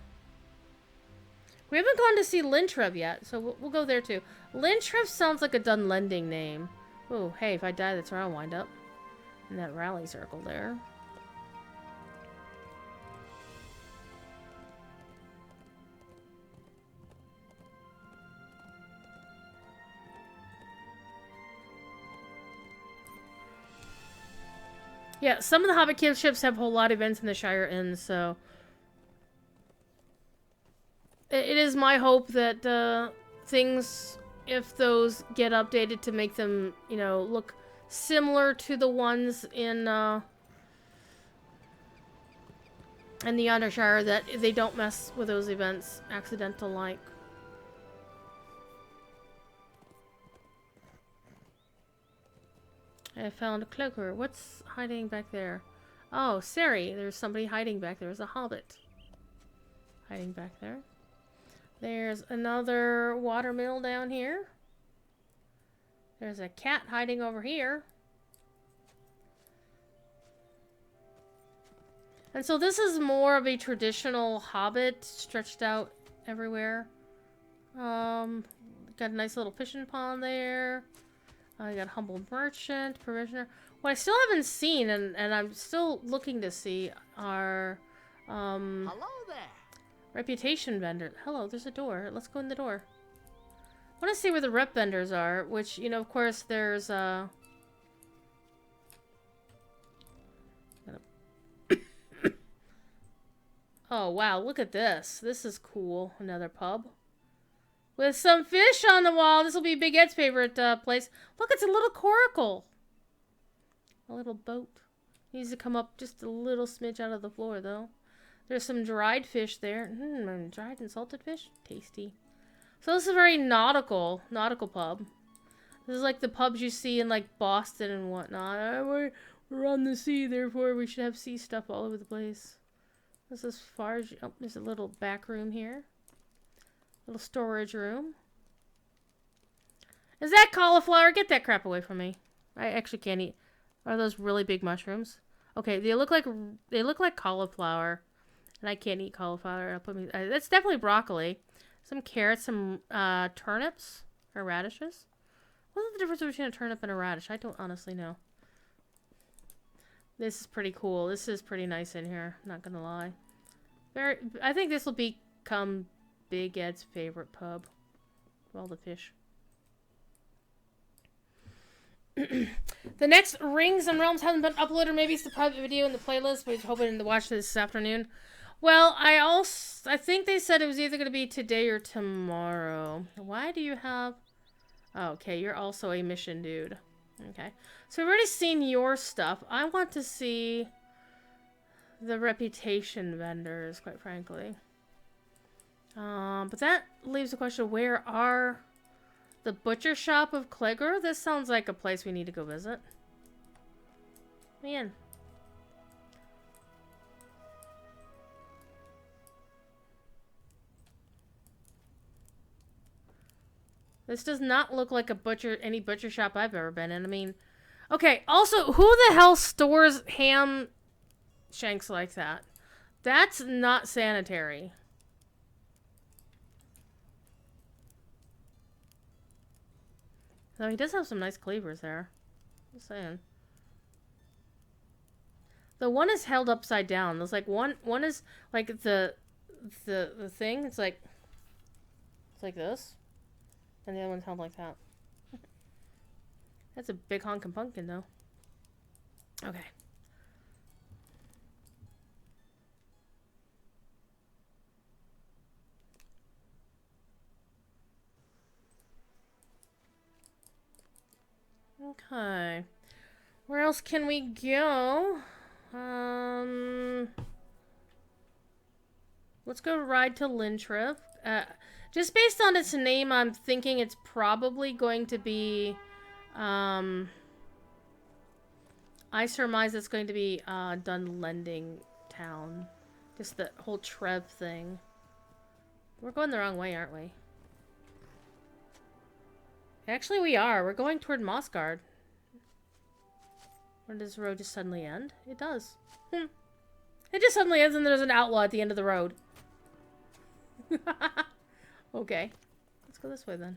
We haven't gone to see Lintrev yet, so we'll go there too. Lintrev sounds like a Dunlending name. Oh, hey, if I die, that's where I'll wind up. In that rally circle there. Yeah, some of the Hobbit Cave ships have a whole lot of events in the Shire Inns, so it is my hope that things, if those get updated to make them, you know, look similar to the ones in the Undershire, that they don't mess with those events accidental like. I found a cloaker. What's hiding back there? Oh, Sari, there's somebody hiding back there. There's a hobbit hiding back there. There's another watermill down here. There's a cat hiding over here. And so this is more of a traditional hobbit stretched out everywhere. Got a nice little fishing pond there. You got humble merchant, provisioner. What I still haven't seen, and I'm still looking to see, are Hello there. reputation vendor. Hello, there's a door. Let's go in the door. I want to see where the rep vendors are, which, you know, of course, there's Oh, wow, look at this. This is cool. Another pub. With some fish on the wall. This will be Big Ed's favorite place. Look, it's a little coracle. A little boat. Needs to come up just a little smidge out of the floor, though. There's some dried fish there. Dried and salted fish? Tasty. So this is a very nautical pub. This is like the pubs you see in, like, Boston and whatnot. We're on the sea, therefore we should have sea stuff all over the place. This is as far as oh, there's a little back room here. Little storage room. Is that cauliflower? Get that crap away from me. I actually can't eat. Are those really big mushrooms? Okay, they look like cauliflower, and I can't eat cauliflower. That's definitely broccoli. Some carrots, some turnips or radishes. What's the difference between a turnip and a radish? I don't honestly know. This is pretty cool. This is pretty nice in here. I'm not gonna lie. I think this will become Big Ed's favorite pub. With all the fish. The next Rings and Realms hasn't been uploaded. Maybe it's the private video in the playlist, but I was hoping to watch this afternoon. Well, I think they said it was either gonna be today or tomorrow. Why do you have? Oh, okay, you're also a mission dude. Okay, so we've already seen your stuff. I want to see the reputation vendors, quite frankly. But that leaves the question, where are the butcher shop of Clegger? This sounds like a place we need to go visit. Man. This does not look like any butcher shop I've ever been in. I mean, okay, also, who the hell stores ham shanks like that? That's not sanitary. Though he does have some nice cleavers there. Just saying. The one is held upside down. There's like one is like the thing. It's like this. And the other one's held like that. That's a big honkin' pumpkin, though. Okay. Okay. Where else can we go? Let's go ride to Lintrip. Just based on its name, I'm thinking it's probably going to be, I surmise it's going to be, Dunlending Town. Just the whole Trev thing. We're going the wrong way, aren't we? Actually, we are. We're going toward Mossguard. Where does the road just suddenly end? It does. It just suddenly ends and there's an outlaw at the end of the road. Okay. Let's go this way then.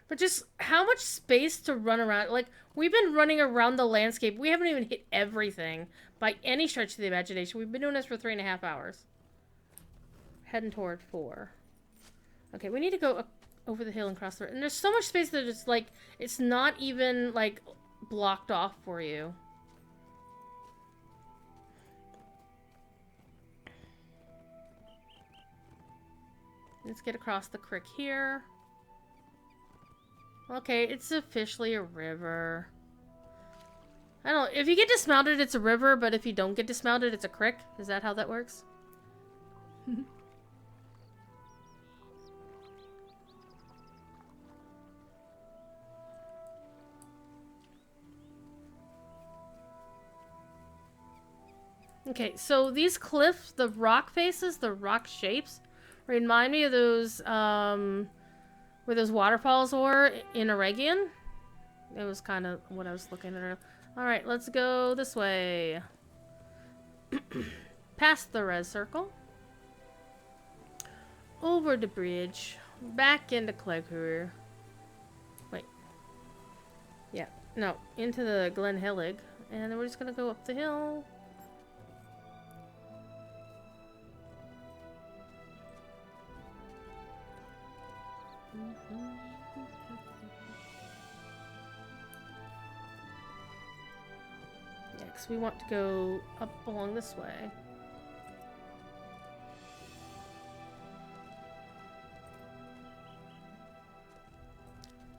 But just how much space to run around? Like, we've been running around the landscape. We haven't even hit everything by any stretch of the imagination. We've been doing this for 3.5 hours. Heading toward 4. Okay, we need to go over the hill and cross the road. And there's so much space that it's like, it's not even, like, blocked off for you. Let's get across the creek here. Okay, it's officially a river. I don't know. If you get dismounted, it's a river, but if you don't get dismounted, it's a creek. Is that how that works? Okay, so these cliffs, the rock faces, the rock shapes, remind me of those, where those waterfalls were in Aragian. It was kind of what I was looking at. Alright, let's go this way. Past the red circle. Over the bridge. Back into Cleggur. Wait. Yeah, no, into the Glen Hillig. And then we're just gonna go up the hill. Yeah, because we want to go up along this way.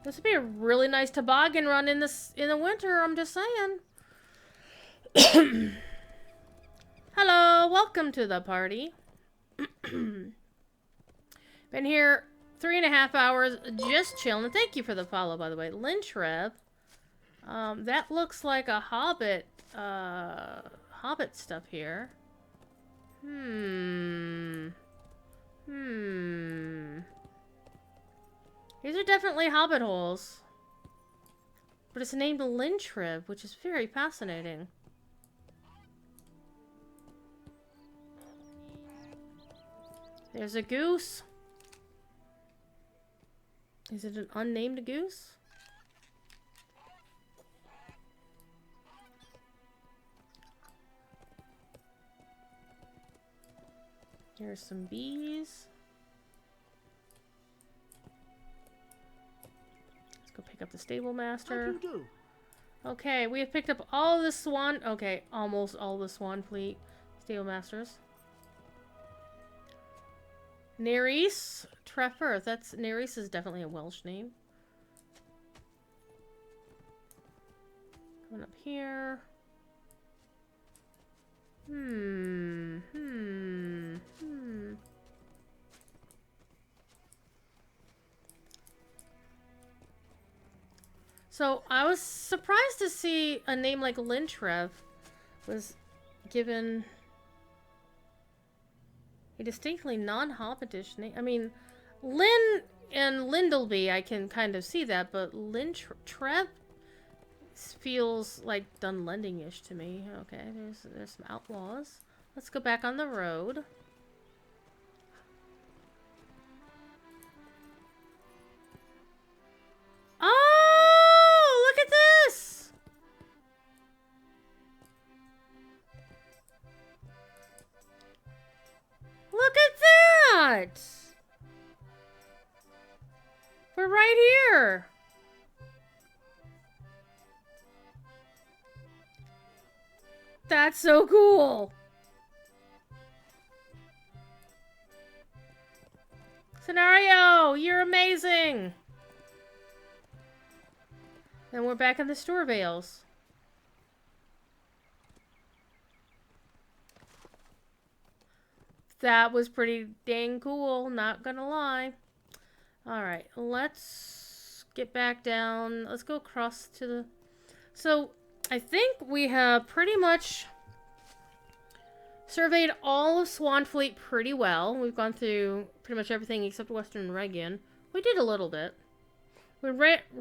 This would be a really nice toboggan run in the winter, I'm just saying. Hello, welcome to the party. Been here 3.5 hours just chilling. Thank you for the follow, by the way. Lynchrev. That looks like a hobbit stuff here. These are definitely hobbit holes. But it's named Lynchrev, which is very fascinating. There's a goose. Is it an unnamed goose? Here's some bees. Let's go pick up the stable master. How do you do? Okay, we have picked up all the swan. Okay, almost all the swan fleet stable masters. Nerys Treffer. That's Nerys is definitely a Welsh name. Coming up here. So I was surprised to see a name like Lynchrev was given a distinctly non-hobbitish name. I mean, Lynn and Lindleby, I can kind of see that, but Lynchrev feels like Dunlending-ish to me. Okay, there's some outlaws. Let's go back on the road. Oh, look at this! Look at that! We're right here. That's so cool. Scenario, you're amazing. And we're back in the store vales. That was pretty dang cool, not gonna lie. Alright, let's get back down. Let's go across to the... So, I think we have pretty much surveyed all of Swanfleet pretty well. We've gone through pretty much everything except Western Regian. We did a little bit. We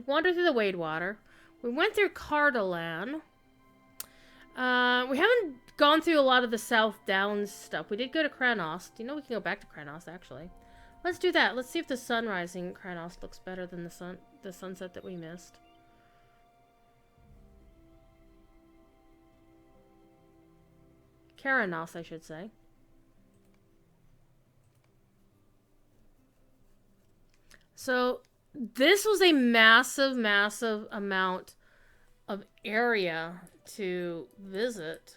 wandered through the Wadewater. We went through Cardolan. We haven't gone through a lot of the South Downs stuff. We did go to Kranos. You know, we can go back to Kranos, actually. Let's do that. Let's see if the sunrise in Kranos looks better than the sunset that we missed. Karanos, I should say. So, this was a massive, massive amount of area to visit.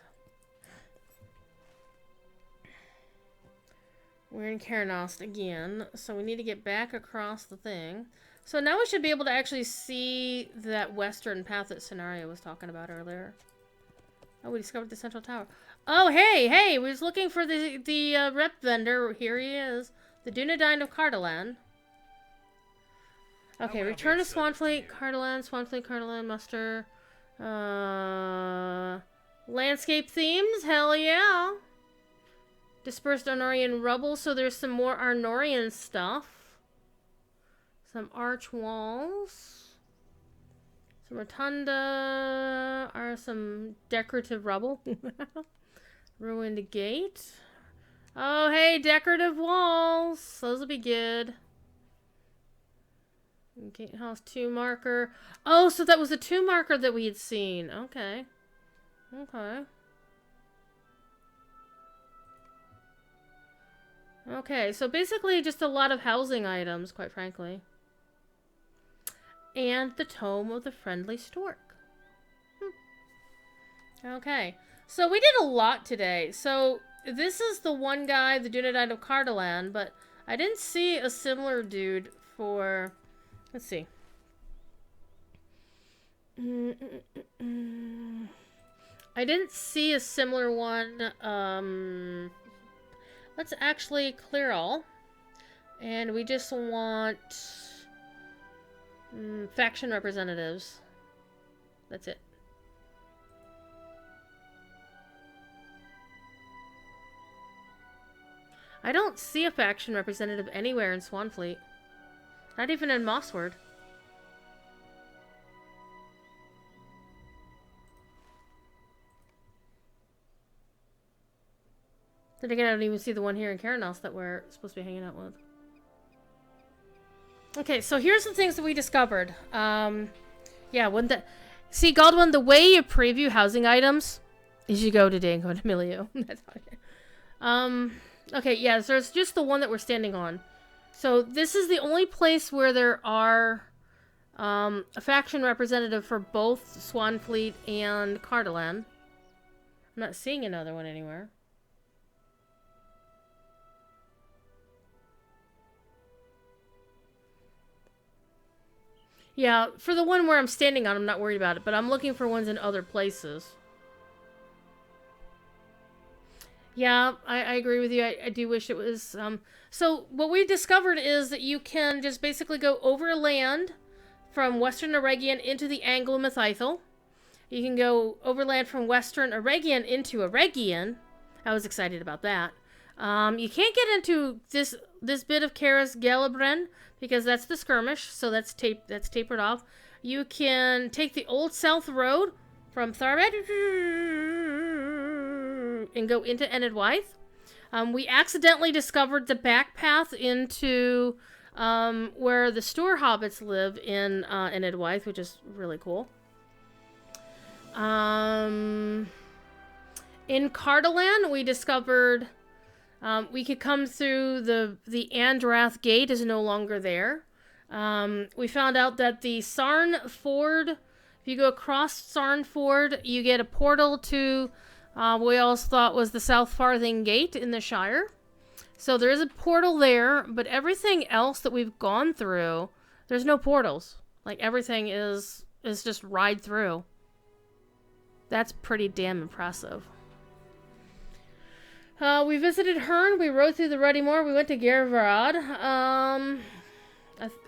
We're in Karanos again, so we need to get back across the thing. So now we should be able to actually see that western path that Scenario was talking about earlier. Oh, we discovered the central tower. Oh, hey, we was looking for the rep vendor. Here he is. The Dunedain of Cardolan. Okay, return to Swanfleet, Cardolan, Swanfleet, Cardolan, muster. Landscape themes, hell yeah. Dispersed Arnorian rubble, so there's some more Arnorian stuff. Some arch walls. Some rotunda, are some decorative rubble. Ruined gate. Oh, hey, decorative walls. Those will be good. Gatehouse 2 marker. Oh, so that was the 2 marker that we had seen. Okay. Okay. Okay, so basically just a lot of housing items, quite frankly. And the Tome of the Friendly Stork. Okay, so we did a lot today. So this is the one guy, the Dunedain of Cardolan, but I didn't see a similar dude for... Let's see. I didn't see a similar one. Let's actually clear all. And we just want faction representatives. That's it. I don't see a faction representative anywhere in Swanfleet. Not even in Mossword. Then again, I don't even see the one here in Karanos that we're supposed to be hanging out with. Okay, so here's the things that we discovered. Yeah, see, Godwin, the way you preview housing items is you go to Dango and Emilio. That's okay. Okay, yeah, so it's just the one that we're standing on. So this is the only place where there are a faction representative for both Swanfleet and Cardolan. I'm not seeing another one anywhere. Yeah, for the one where I'm standing on, I'm not worried about it, but I'm looking for ones in other places. Yeah, I agree with you. I do wish it was... So, what we discovered is that you can just basically go overland from Western Eregion into the Anglo-Mythithal. You can go overland from Western Eregion into Eregion. I was excited about that. You can't get into this bit of Karis Gelabren because that's the skirmish, so that's tapered off. You can take the Old South Road from Tharbad and go into Enedwythe. We accidentally discovered the back path into where the Stour Hobbits live in Enedwythe, which is really cool. In Cardolan, we discovered we could come through the Andrath Gate is no longer there. We found out that the Sarn Ford, if you go across Sarn Ford, you get a portal to what we always thought was the South Farthing Gate in the Shire. So there is a portal there, but everything else that we've gone through, there's no portals. Like, everything is just ride through. That's pretty damn impressive. We visited Herne. We rode through the Ruddy Moor. We went to Gervarad.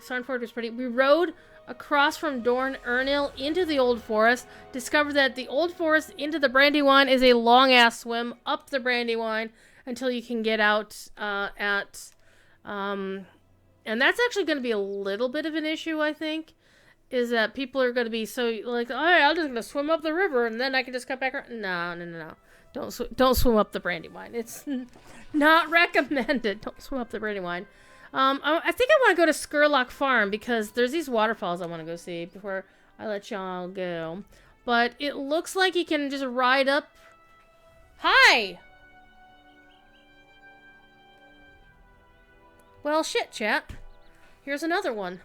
Sarnford was pretty... We rode across from Dorn Ernil into the Old Forest. Discovered that the Old Forest into the Brandywine is a long-ass swim up the Brandywine until you can get out at... and that's actually going to be a little bit of an issue, I think. Is that people are going to be so, like, oh, I'm just going to swim up the river and then I can just come back around. No. Don't swim up the Brandywine. It's not recommended. Don't swim up the Brandywine. I think I want to go to Skurlock Farm because there's these waterfalls I want to go see before I let y'all go. But it looks like you can just ride up. Hi! Well, shit, chat. Here's another one.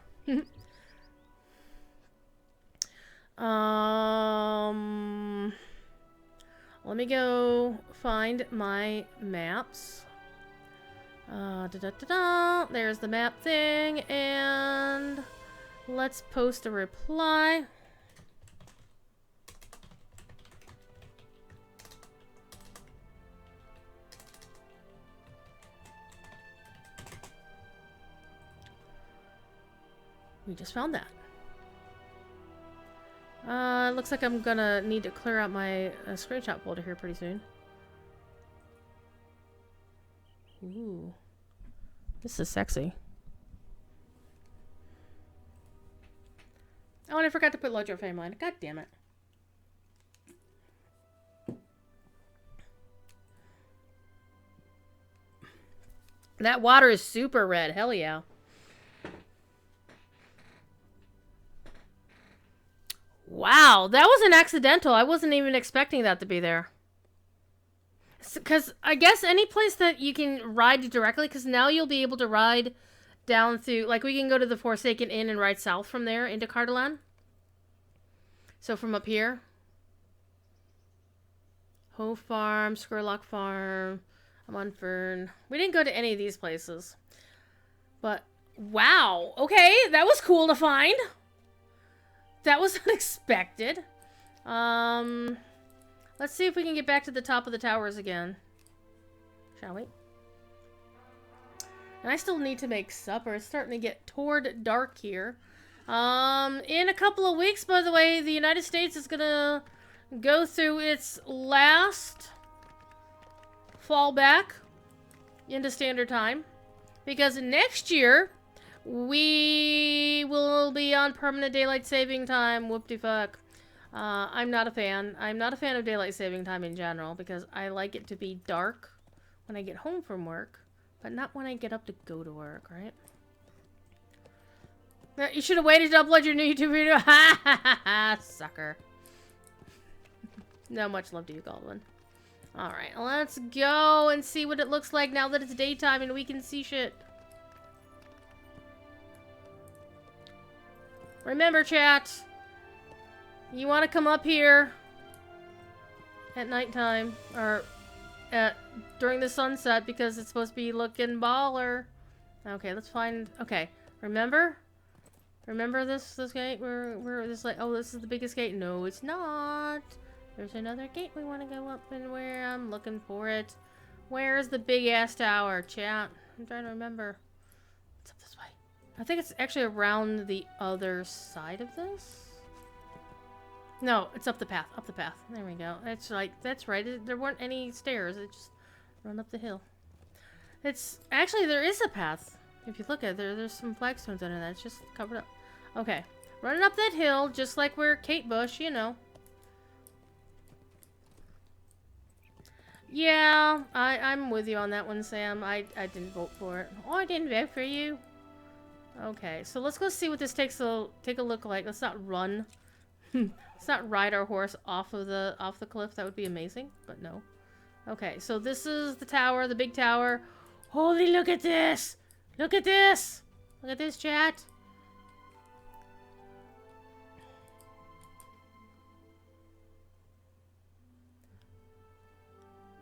Let me go find my maps. There's the map thing, and let's post a reply. We just found that. Looks like I'm gonna need to clear out my screenshot folder here pretty soon. Ooh. This is sexy. Oh, and I forgot to put load your frame line. God damn it. That water is super red. Hell yeah. Wow, that was an accidental. I wasn't even expecting that to be there. Because I guess any place that you can ride directly, because now you'll be able to ride down through, like we can go to the Forsaken Inn and ride south from there into Cardolan. So from up here. Hoe Farm, Skurlock Farm, I'm on Fern. We didn't go to any of these places. But, wow. Okay, that was cool to find. That was unexpected. Let's see if we can get back to the top of the towers again. Shall we? And I still need to make supper. It's starting to get toward dark here. In a couple of weeks, by the way, the United States is gonna go through its last fallback into standard time. Because next year, we will be on permanent daylight saving time. Whoop-de-fuck. I'm not a fan. I'm not a fan of daylight saving time in general because I like it to be dark when I get home from work, but not when I get up to go to work, right? You should have waited to upload your new YouTube video. Ha ha ha ha, sucker. No, much love to you, Goldwyn. Alright, let's go and see what it looks like now that it's daytime and we can see shit. Remember, chat, you want to come up here at nighttime, or during the sunset, because it's supposed to be looking baller. Okay, let's find, okay, remember this gate? We're this, like, oh, this is the biggest gate. No, it's not. There's another gate we want to go up and where I'm looking for it. Where's the big ass tower, chat? I'm trying to remember. It's up this way. I think it's actually around the other side of this. No, it's up the path. Up the path. There we go. It's like, that's right. There weren't any stairs. It just run up the hill. It's actually, there is a path. If you look at it, there's some flagstones under that. It's just covered up. Okay, running up that hill, just like we're Kate Bush, you know. Yeah, I'm with you on that one, Sam. I didn't vote for it. Oh, I didn't vote for you. Okay, so let's go see what this take a look like. Let's not run. Let's not ride our horse off the cliff. That would be amazing, but no. Okay, so this is the tower, the big tower. Holy, look at this! Look at this! Look at this, chat.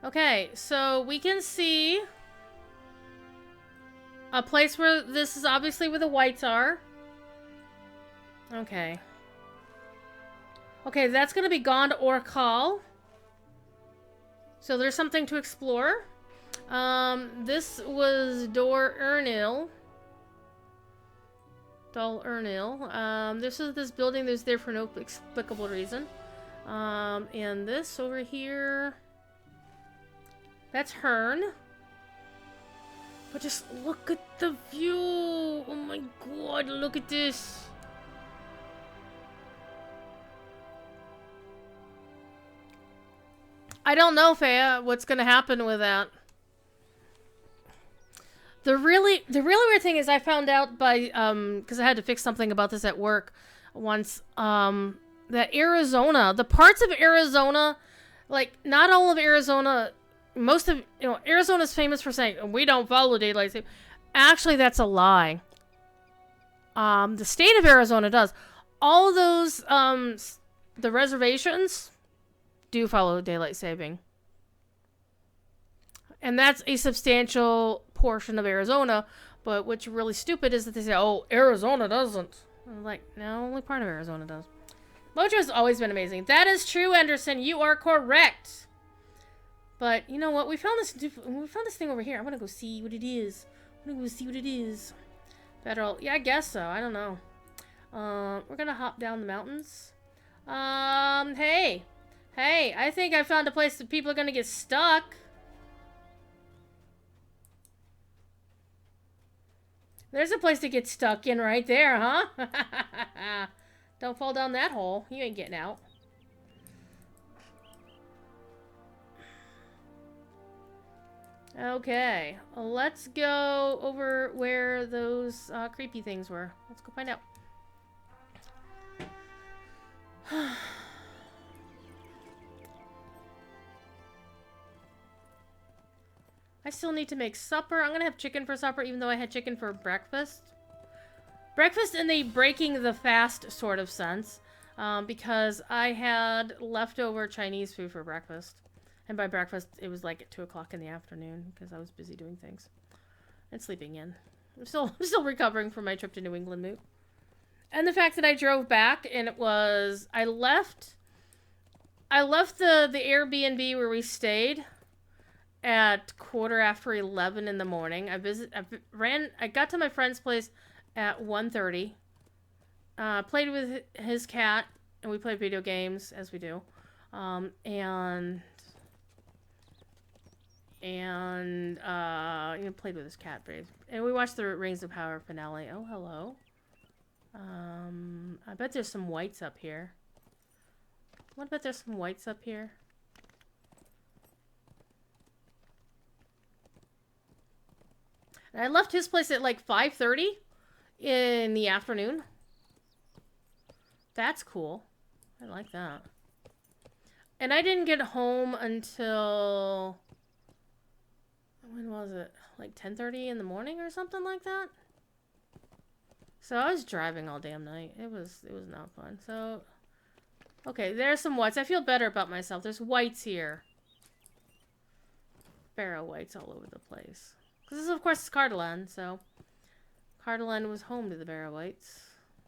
Okay, so we can see a place where this is obviously where the whites are. Okay. Okay, that's gonna be Gond Orkal. So there's something to explore. This was Dol Urnil. This is this building that's there for no explicable reason. And this over here, that's Hearn. But just look at the view. Oh my god, look at this. I don't know, Faya, what's gonna happen with that. The really weird thing is I found out by, because I had to fix something about this at work once, that Arizona, the parts of Arizona, like, not all of Arizona, most of, Arizona's famous for saying, we don't follow daylight saving. Actually, that's a lie. The state of Arizona does. All those, the reservations do follow daylight saving. And that's a substantial portion of Arizona, but what's really stupid is that they say, oh, Arizona doesn't. I'm like, no, only part of Arizona does. Mojo has always been amazing. That is true, Anderson. You are correct. But you know what? We found this thing over here. I'm gonna go see what it is. Federal. Yeah, I guess so. I don't know. We're gonna hop down the mountains. Hey. Hey, I think I found a place that people are gonna get stuck. There's a place to get stuck in right there, huh? Don't fall down that hole. You ain't getting out. Okay, let's go over where those creepy things were. Let's go find out. I still need to make supper. I'm gonna have chicken for supper, even though I had chicken for breakfast. Breakfast in the breaking the fast sort of sense, because I had leftover Chinese food for breakfast. And by breakfast, it was like at 2 o'clock in the afternoon, because I was busy doing things. And sleeping in. I'm still recovering from my trip to New England moot. And the fact that I drove back, and it was... I left the Airbnb where we stayed at 11:15 in the morning. I got to my friend's place at 1:30. Played with his cat, and we played video games, as we do. Played with his cat, and we watched the Rings of Power finale. Oh, hello. I bet there's some whites up here. What about there's some whites up here? And I left his place at like 5:30 in the afternoon. That's cool. I like that. And I didn't get home until... When was it? Like 10:30 in the morning or something like that? So I was driving all damn night. It was not fun. So... Okay, there's some whites. I feel better about myself. There's whites here. Barrow whites all over the place. Because this, of course, is Cardolan, so... Cardolan was home to the Barrow whites.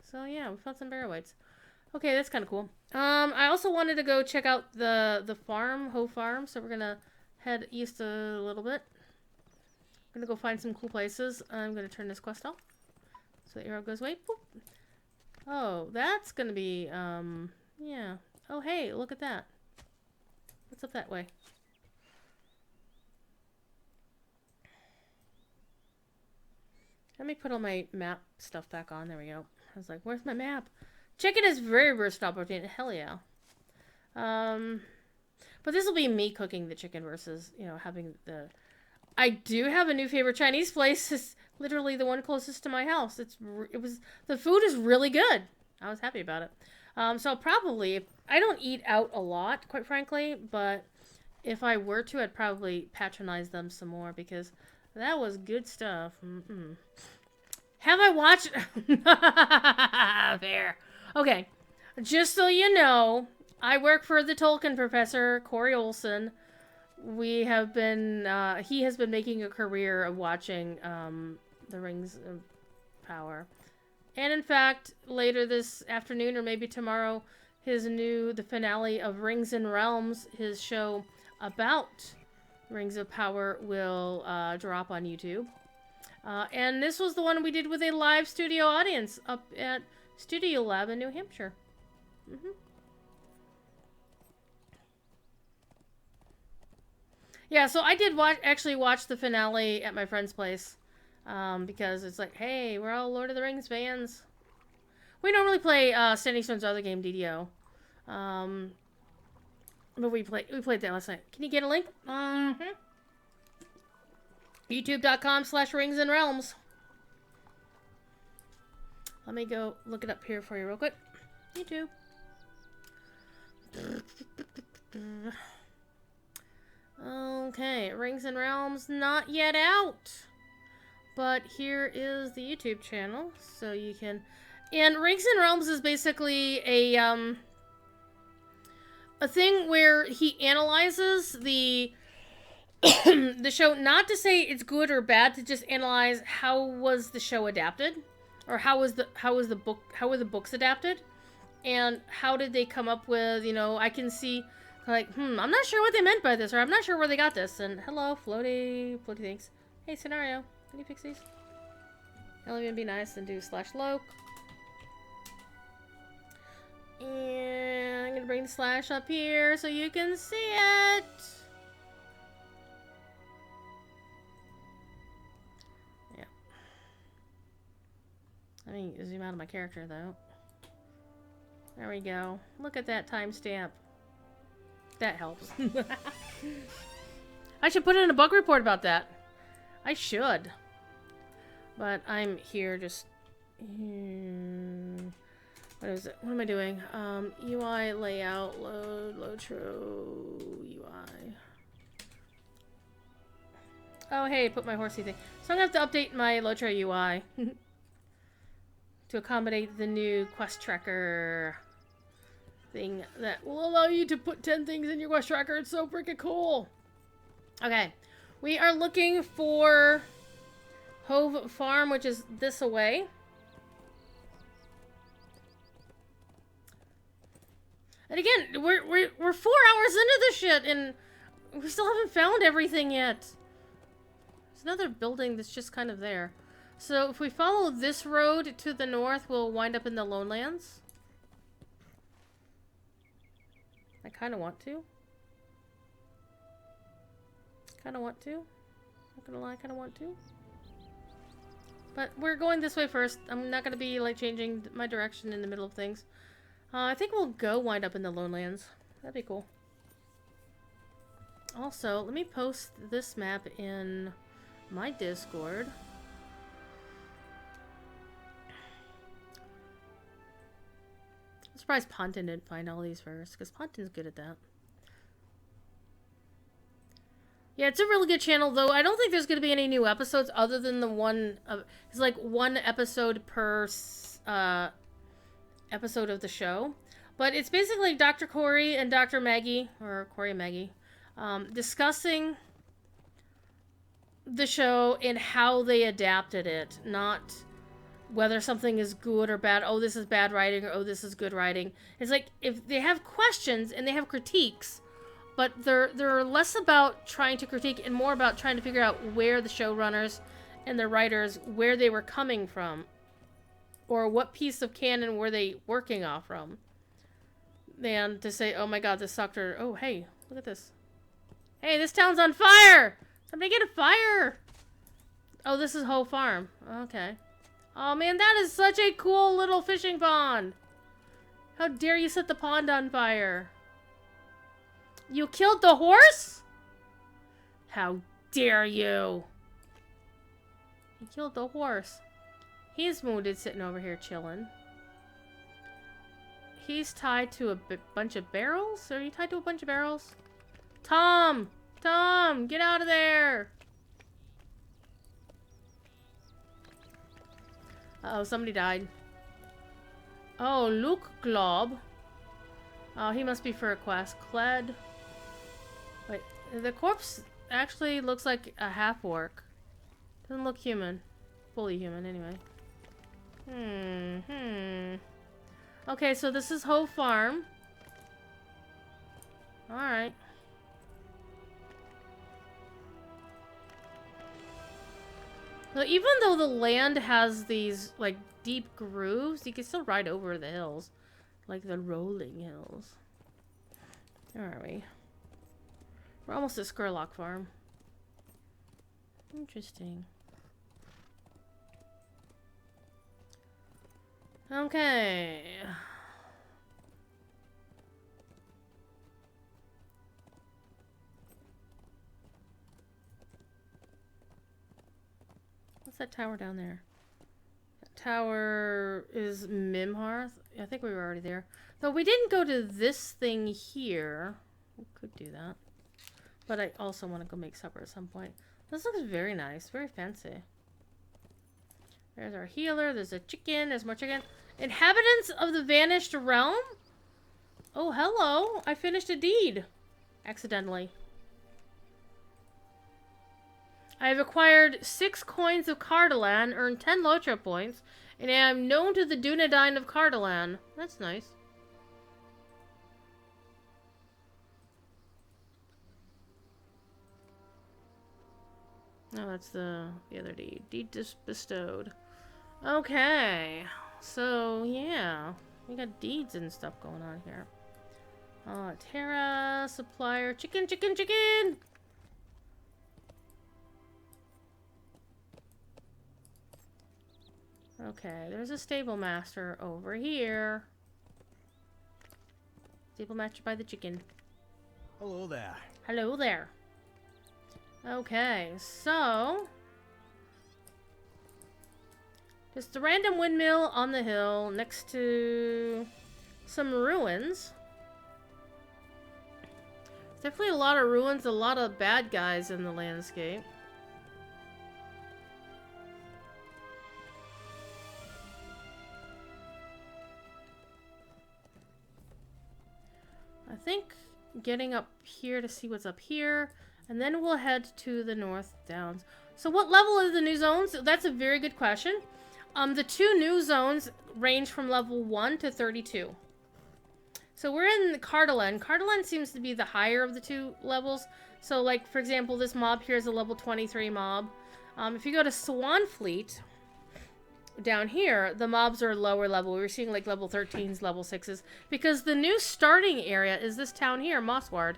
So, yeah, we found some Barrow whites. Okay, that's kind of cool. I also wanted to go check out the farm, Ho Farm, so we're gonna head east a little bit. I'm gonna go find some cool places. I'm gonna turn this quest off. So the arrow goes away. Boop. Oh, that's gonna be, yeah. Oh, hey, look at that. What's up that way? Let me put all my map stuff back on. There we go. I was like, where's my map? Chicken is very versatile protein. Hell yeah. But this will be me cooking the chicken versus, you know, having the... I do have a new favorite Chinese place. It's literally the one closest to my house. The food is really good. I was happy about it. So probably, I don't eat out a lot, quite frankly, but if I were to, I'd probably patronize them some more because that was good stuff. Have I watched... Fair. Okay. Just so you know, I work for the Tolkien professor, Corey Olson. We have been... he has been making a career of watching The Rings of Power. And in fact, later this afternoon or maybe tomorrow, the finale of Rings and Realms, his show about Rings of Power will drop on YouTube. And this was the one we did with a live studio audience up at Studio Lab in New Hampshire. Yeah, so I did actually watch the finale at my friend's place. Because it's like, hey, we're all Lord of the Rings fans. We normally play Standing Stone's other game, DDO. But we played that last night. Can you get a link? YouTube.com/Rings and Realms. Let me go look it up here for you real quick. YouTube. Okay, Rings and Realms not yet out. But here is the YouTube channel, so you can... And Rings and Realms is basically a thing where he analyzes the the show, not to say it's good or bad, to just analyze how was the show adapted, or how were the books adapted, and how did they come up with, you know, I can see, like, I'm not sure what they meant by this, or I'm not sure where they got this, and hello, floaty things. Hey, scenario. Can you fix these? I'll even be nice and do /loc. And I'm gonna bring the slash up here so you can see it. Yeah. Let me zoom out of my character though. There we go. Look at that timestamp. That helps. I should put in a bug report about that. I should. But I'm here just... what is it? What am I doing? UI, layout, load, Lotro, UI. Oh, hey, put my horsey thing. So I'm going to have to update my Lotro UI. To accommodate the new quest tracker thing that will allow you to put 10 things in your quest tracker. It's so freaking cool. Okay. We are looking for Hove Farm, which is this away. And again, we're 4 hours into this shit, and we still haven't found everything yet. There's another building that's just kind of there. So if we follow this road to the north, we'll wind up in the Lonelands. I kind of want to. Not gonna lie, I kind of want to. But we're going this way first. I'm not gonna be like changing my direction in the middle of things. I think we'll go wind up in the Lonelands. That'd be cool. Also, let me post this map in my Discord. I'm surprised Ponton didn't find all these first, because Ponton's good at that. Yeah, it's a really good channel, though. I don't think there's going to be any new episodes other than the one... it's like one episode per episode of the show. But it's basically Dr. Corey and Dr. Maggie, or Corey and Maggie, discussing the show and how they adapted it. Not whether something is good or bad. Oh, this is bad writing, or oh, this is good writing. It's like, if they have questions and they have critiques... But they're less about trying to critique and more about trying to figure out where the showrunners and the writers, where they were coming from. Or what piece of canon were they working off from. Than to say, oh my god, this sucked, or, oh, hey, look at this. Hey, this town's on fire! Somebody get a fire! Oh, this is Hoe Farm. Okay. Oh man, that is such a cool little fishing pond! How dare you set the pond on fire? You killed the horse? How dare you? You killed the horse. He's wounded, sitting over here chilling. He's tied to a bunch of barrels? Are you tied to a bunch of barrels? Tom! Tom! Get out of there! Uh-oh, somebody died. Oh, Luke Glob. Oh, he must be for a quest. Cled. Wait, the corpse actually looks like a half-orc. Doesn't look human. Fully human, anyway. Okay, so this is Hoe Farm. Alright. So even though the land has these, like, deep grooves, you can still ride over the hills. Like the rolling hills. Where are we? We're almost at Skurlock Farm. Interesting. Okay. What's that tower down there? That tower is Mimharth. I think we were already there. Though we didn't go to this thing here. We could do that. But I also want to go make supper at some point. This looks very nice. Very fancy. There's our healer. There's a chicken. There's more chicken. Inhabitants of the Vanished Realm? Oh, hello. I finished a deed. Accidentally. I have acquired 6 coins of Cardalan, earned 10 Lotra points, and I am known to the Dunedain of Cardalan. That's nice. Oh, that's the other deed. Deed bestowed. Okay. So, yeah. We got deeds and stuff going on here. Terra, supplier, chicken, chicken, chicken! Okay, there's a stable master over here. Stable master by the chicken. Hello there. Hello there. Okay, so... just a random windmill on the hill next to some ruins. Definitely a lot of ruins, a lot of bad guys in the landscape. I think getting up here to see what's up here, and then we'll head to the North Downs. So what level are the new zones? That's a very good question. The two new zones range from level 1 to 32. So we're in Cardolan. Cardolan seems to be the higher of the two levels. So like, for example, this mob here is a level 23 mob. If you go to Swanfleet, down here, the mobs are lower level. We're seeing like level 13s, level 6s. Because the new starting area is this town here, Mossward.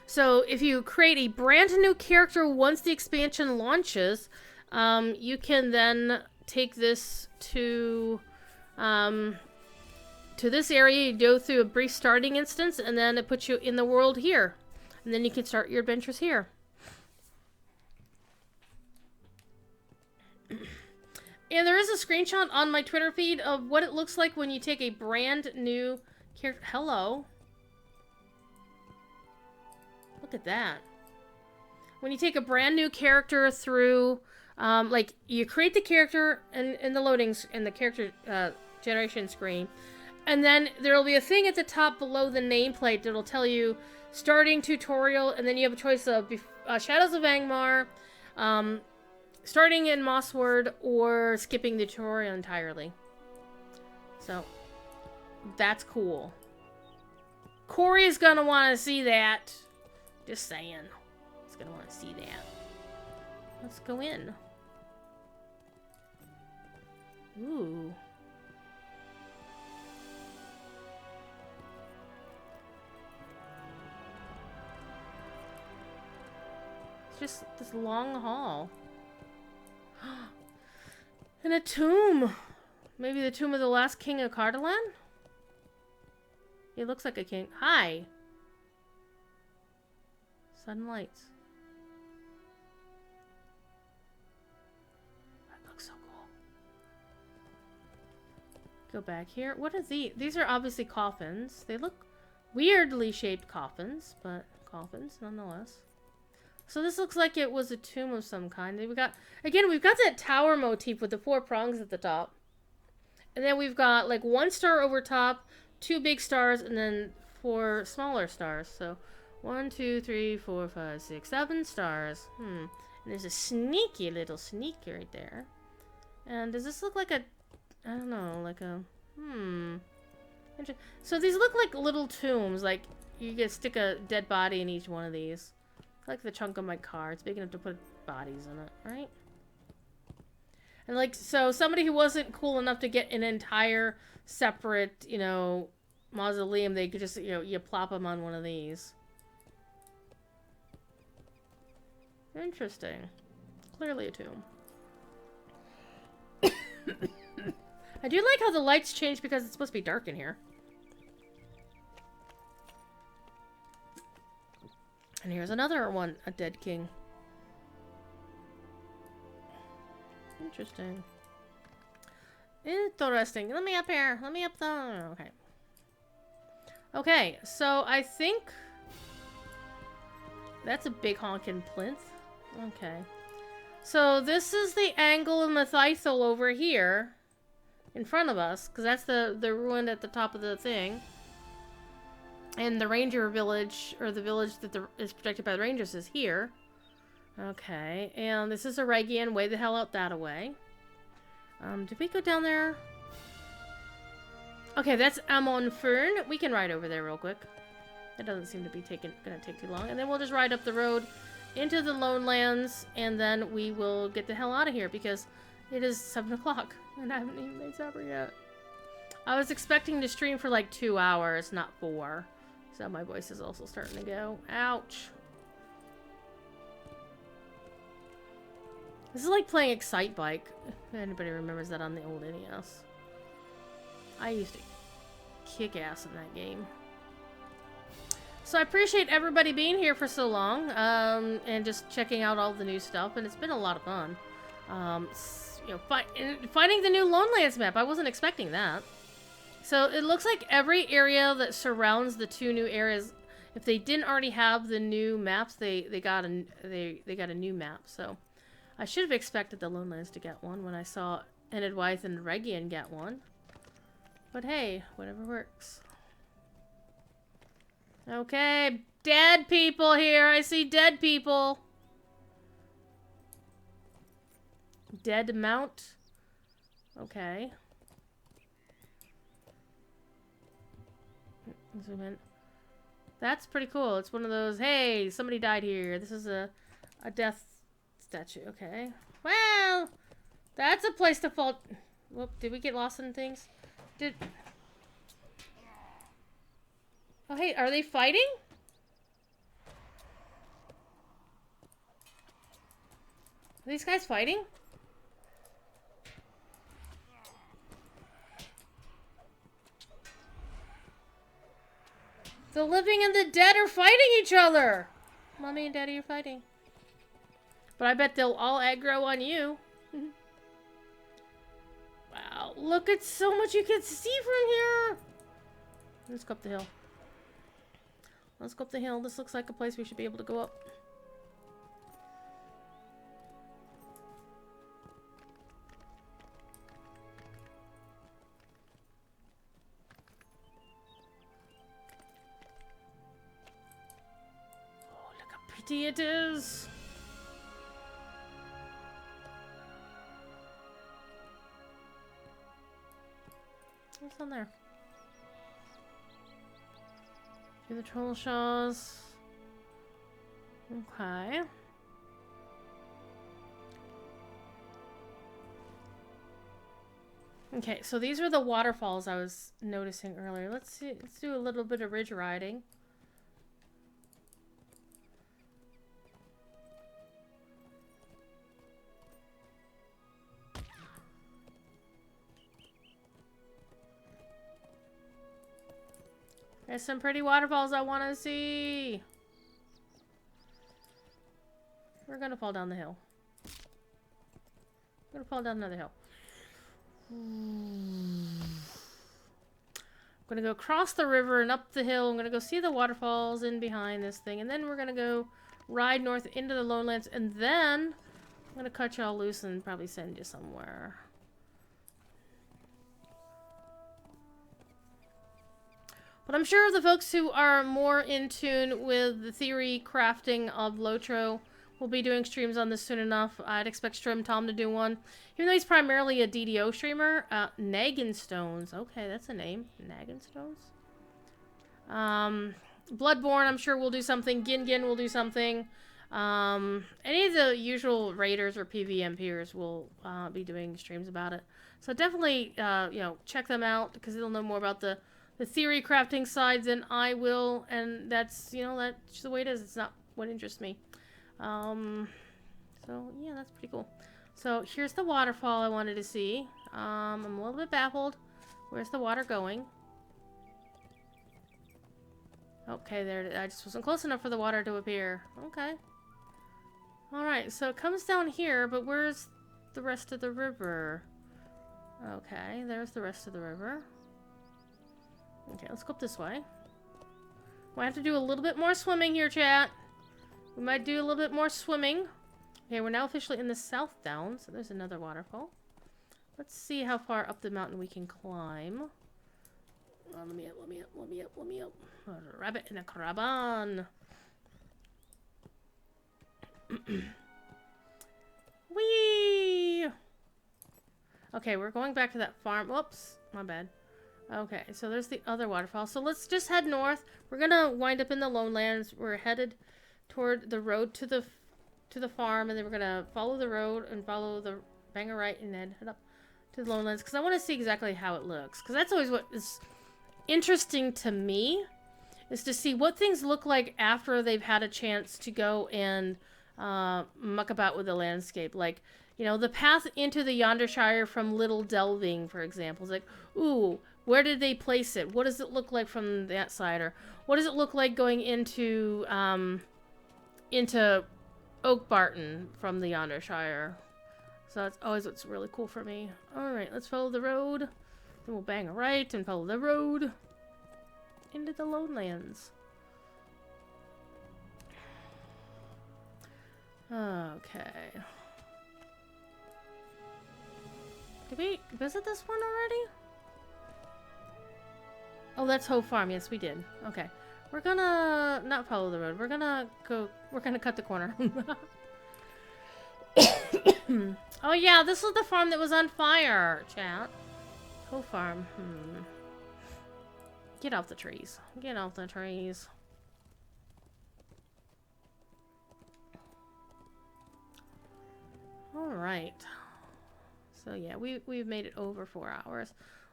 So if you create a brand new character once the expansion launches, you can then take this to this area. You go through a brief starting instance, and then it puts you in the world here. And then you can start your adventures here. And there is a screenshot on my Twitter feed of what it looks like when you take a brand new character. Hello. Look at that. When you take a brand new character through, like, you create the character in the character generation screen, and then there will be a thing at the top below the nameplate that'll tell you starting tutorial, and then you have a choice of Shadows of Angmar, starting in Mossward, or skipping the tutorial entirely. So, that's cool. Corey's gonna want to see that. Just saying. He's gonna want to see that. Let's go in. Ooh. It's just this long hall. And a tomb. Maybe the tomb of the last king of Cardolan? It looks like a king. Hi. Sudden lights. That looks so cool. Go back here. What are these? These are obviously coffins. They look weirdly shaped coffins, but coffins nonetheless. So this looks like it was a tomb of some kind. We've got that tower motif with the 4 prongs at the top. And then we've got like 1 star over top, 2 big stars, and then 4 smaller stars. So 1, 2, 3, 4, 5, 6, 7 stars. And there's a sneaky little sneak right there. And does this look like a, I don't know, like a, So these look like little tombs. Like you could stick a dead body in each one of these. Like the chunk of my car. It's big enough to put bodies in it, right? And like, so somebody who wasn't cool enough to get an entire separate, mausoleum, they could just, you plop them on one of these. Interesting. Clearly a tomb. I do like how the lights change because it's supposed to be dark in here. And here's another one, a dead king. Interesting. Interesting. Let me up here. Let me up the... Okay. Okay, so I think... That's a big honkin' plinth. Okay. So this is the angle of Mathithel over here. In front of us. Because that's the ruin at the top of the thing. And the ranger village, or the village that is protected by the rangers, is here. Okay, and this is Aragian. Way the hell out that way. Did we go down there? Okay, that's Amon Fern. We can ride over there real quick. That doesn't seem to be gonna take too long. And then we'll just ride up the road into the Lone Lands, and then we will get the hell out of here because it is 7 o'clock and I haven't even made supper yet. I was expecting to stream for like 2 hours, not 4. So my voice is also starting to go. Ouch. This is like playing Excite Bike. If anybody remembers that on the old NES. I used to kick ass in that game. So I appreciate everybody being here for so long, and just checking out all the new stuff, and it's been a lot of fun. You know, finding the new Lonelands map, I wasn't expecting that. So it looks like every area that surrounds the 2 new areas, if they didn't already have the new maps, they got a new map. So I should have expected the Lonelands to get one when I saw Enid Wythe and Regian get one. But hey, whatever works. Okay, dead people here. I see dead people. Dead mount. Okay. Zoom in. That's pretty cool. It's one of those, hey, somebody died here. This is a death statue. Okay. Well, that's a place to fall. Whoop, did we get lost in things? Oh, hey, are they fighting? Are these guys fighting? The living and the dead are fighting each other! Mommy and Daddy are fighting. But I bet they'll all aggro on you. Wow, look at so much you can see from here! Let's go up the hill. Let's go up the hill. This looks like a place we should be able to go up. Oh, look how pretty it is. What's on there? Do the troll shaws. Okay. Okay, so these are the waterfalls I was noticing earlier. Let's see. Let's do a little bit of ridge riding. There's some pretty waterfalls I want to see. We're gonna fall down the hill. We're gonna fall down another hill. I'm gonna go across the river and up the hill. I'm gonna go see the waterfalls in behind this thing, and then we're gonna go ride north into the Lowlands, and then I'm gonna cut y'all loose and probably send you somewhere. But I'm sure the folks who are more in tune with the theory crafting of Lotro will be doing streams on this soon enough. I'd expect Strim Tom to do one. Even though he's primarily a DDO streamer. Naginstones. Okay, that's a name. Naginstones. Bloodborne, I'm sure will do something. Gin will do something. Any of the usual raiders or PvMPers will be doing streams about it. So definitely, you know, check them out because they'll know more about the theory crafting side than I will, and that's, you know, that's the way it is. It's not what interests me. So yeah, that's pretty cool. So here's the waterfall I wanted to see. I'm a little bit baffled. Where's the water going? Okay, there. I just wasn't close enough for the water to appear. Okay. Alright, so it comes down here, but where's the rest of the river? Okay, there's the rest of the river. Okay, let's go up this way. Might have to do a little bit more swimming here, chat. We might do a little bit more swimming. Okay, we're now officially in the South Downs. So there's another waterfall. Let's see how far up the mountain we can climb. Oh, let me up. A rabbit and a caravan. Whee! Okay, we're going back to that farm. Whoops, my bad. Okay, so there's the other waterfall. So let's just head north. We're gonna wind up in the Lonelands. We're headed toward the road to the farm, and then we're gonna follow the road and follow the bang a right and then head up to the Lowlands because I want to see exactly how it looks. Because that's always what is interesting to me, is to see what things look like after they've had a chance to go and muck about with the landscape. Like, you know, the path into the Yondershire from Little Delving, for example. It's like, ooh, where did they place it? What does it look like from that side? Or what does it look like going into Oak Barton from the Yondershire? So that's always what's really cool for me. Alright, let's follow the road. Then we'll bang a right and follow the road into the Lowlands. Okay. Did we visit this one already? Oh, that's Hoe Farm. Yes, we did. Okay. We're gonna not follow the road. We're gonna cut the corner. Oh yeah, this was the farm that was on fire, chat. Hoe Farm. Get off the trees. Get off the trees. Alright. So yeah, we've made it over 4 hours.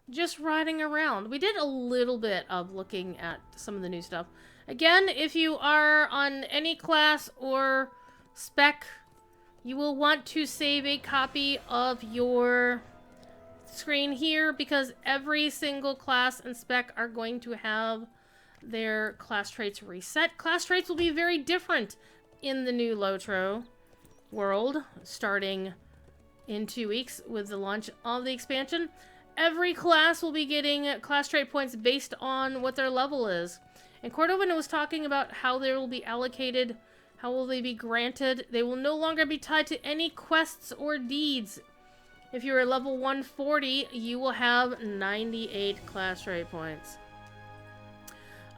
Just riding around. We did a little bit of looking at some of the new stuff. Again, if you are on any class or spec, you will want to save a copy of your screen here because every single class and spec are going to have their class traits reset. Class traits will be very different in the new Lotro world starting in 2 weeks with the launch of the expansion. Every class will be getting class trait points based on what their level is. And Cordova was talking about how they will be allocated, how will they be granted. They will no longer be tied to any quests or deeds. If you're at level 140, you will have 98 class trait points.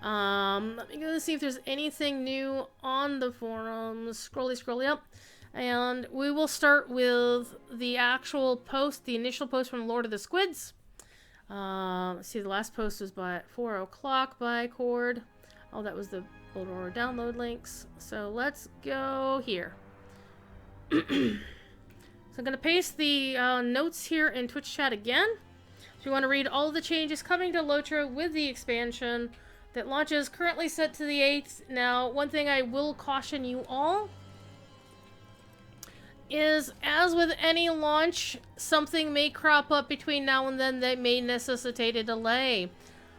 Let me go see if there's anything new on the forums. Scrolly up. And we will start with the actual post, the initial post from Lord of the Squids. Let's see, the last post was by 4 o'clock by Cord. Oh, that was the Bullroarer download links. So let's go here. So I'm going to paste the notes here in Twitch chat again. If you want to read all the changes coming to Lotro with the expansion that launches currently set to the 8th. Now, one thing I will caution you all is, as with any launch, something may crop up between now and then that may necessitate a delay.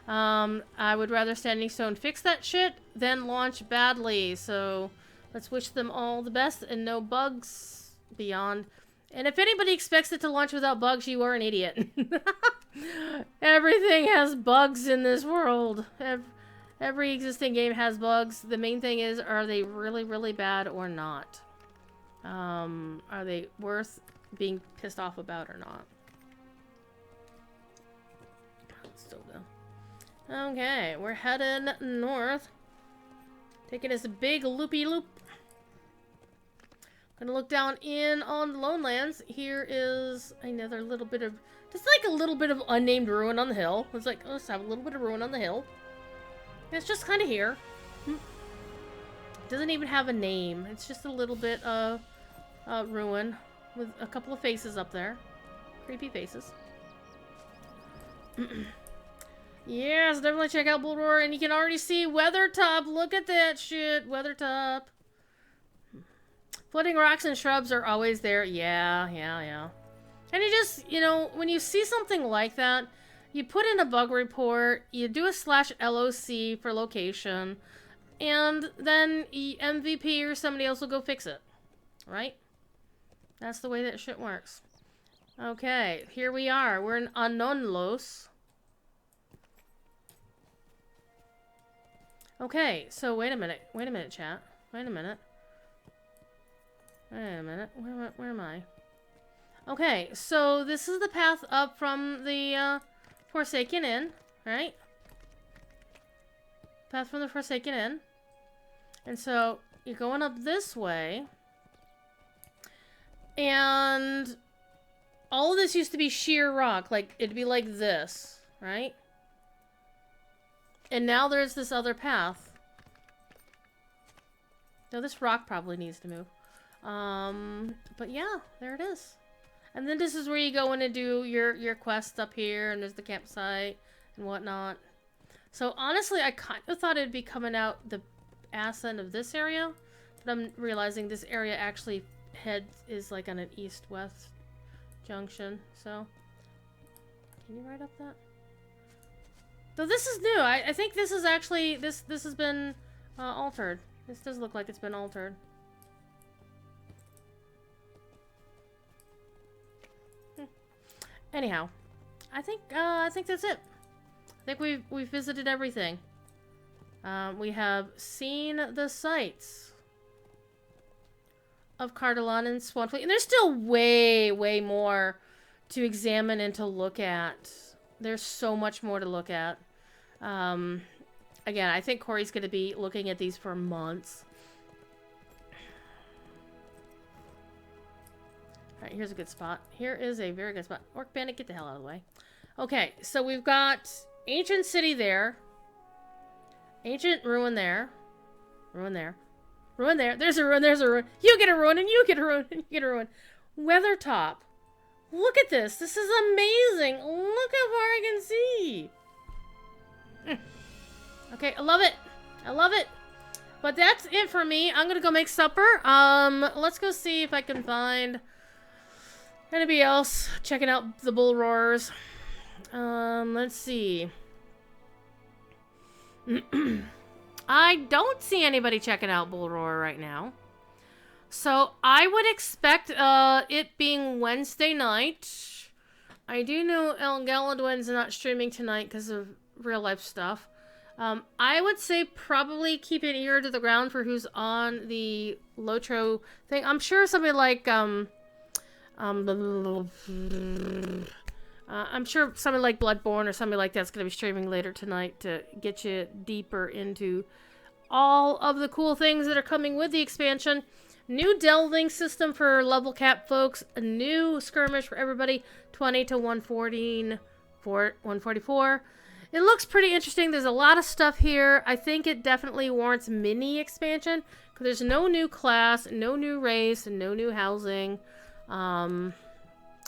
I would rather Standing Stone fix that shit than launch badly, so let's wish them all the best and no bugs beyond. And if anybody expects it to launch without bugs, you are an idiot. Everything has bugs in this world. Every existing game has bugs. The main thing is, are they really, really bad or not? Are they worth being pissed off about or not? Still go. Okay, we're heading north. Taking us a big loopy loop. Gonna look down in on the Lowlands. Here is another little bit of, just like a little bit of unnamed ruin on the hill. It's like, let's have a little bit of ruin on the hill. And it's just kind of here. Doesn't even have a name. It's just a little bit of ruin with a couple of faces up there. Creepy faces. Yes, definitely check out Bullroarer, and you can already see Weathertop. Look at that shit, Weathertop. Floating rocks and shrubs are always there. Yeah. And you just, you know, when you see something like that, you put in a bug report, you do a /LOC for location, and then MVP or somebody else will go fix it. Right? That's the way that shit works. Okay, here we are. We're in Anonlos. Okay, so wait a minute, chat. Wait a minute. Where am I? Okay, so this is the path up from the Forsaken Inn, right? Path from the Forsaken Inn. And so you're going up this way. And all of this used to be sheer rock. Like, it'd be like this, right? And now there's this other path. Now this rock probably needs to move. But yeah, there it is. And then this is where you go in and do your quests up here, and there's the campsite and whatnot. So honestly, I kind of thought it'd be coming out the ass end of this area, but I'm realizing this area actually is like on an east-west junction. So can you ride up that? So this is new. I think this is actually this has been altered. This does look like it's been altered. Anyhow, I think that's it. I think we've visited everything. We have seen the sights of Cardolan and Swanfleet, and there's still way more to examine and to look at. There's so much more to look at. Again, I think Corey's going to be looking at these for months. Alright, here's a good spot. Here is a very good spot. Orc Bandit, get the hell out of the way. Okay, so we've got Ancient City there. Ancient Ruin there. Ruin there. Ruin there. There's a ruin, there's a ruin. You get a ruin, and you get a ruin, and you get a ruin. Weathertop. Look at this. This is amazing. Look how far I can see. Okay, I love it. I love it. But that's it for me. I'm gonna go make supper. Let's go see if I can find anybody else checking out the Bullroarers. Let's see. I don't see anybody checking out Bullroarer right now. So I would expect it being Wednesday night. I do know El Galadwin's not streaming tonight because of real life stuff. I would say probably keep an ear to the ground for who's on the Lotro thing. I'm sure somebody like I'm sure somebody like Bloodborne or somebody like that's going to be streaming later tonight to get you deeper into all of the cool things that are coming with the expansion. New delving system for level cap folks. A new skirmish for everybody. 20 to 144. It looks pretty interesting. There's a lot of stuff here. I think it definitely warrants mini expansion. Because there's no new class, no new race, and no new housing. And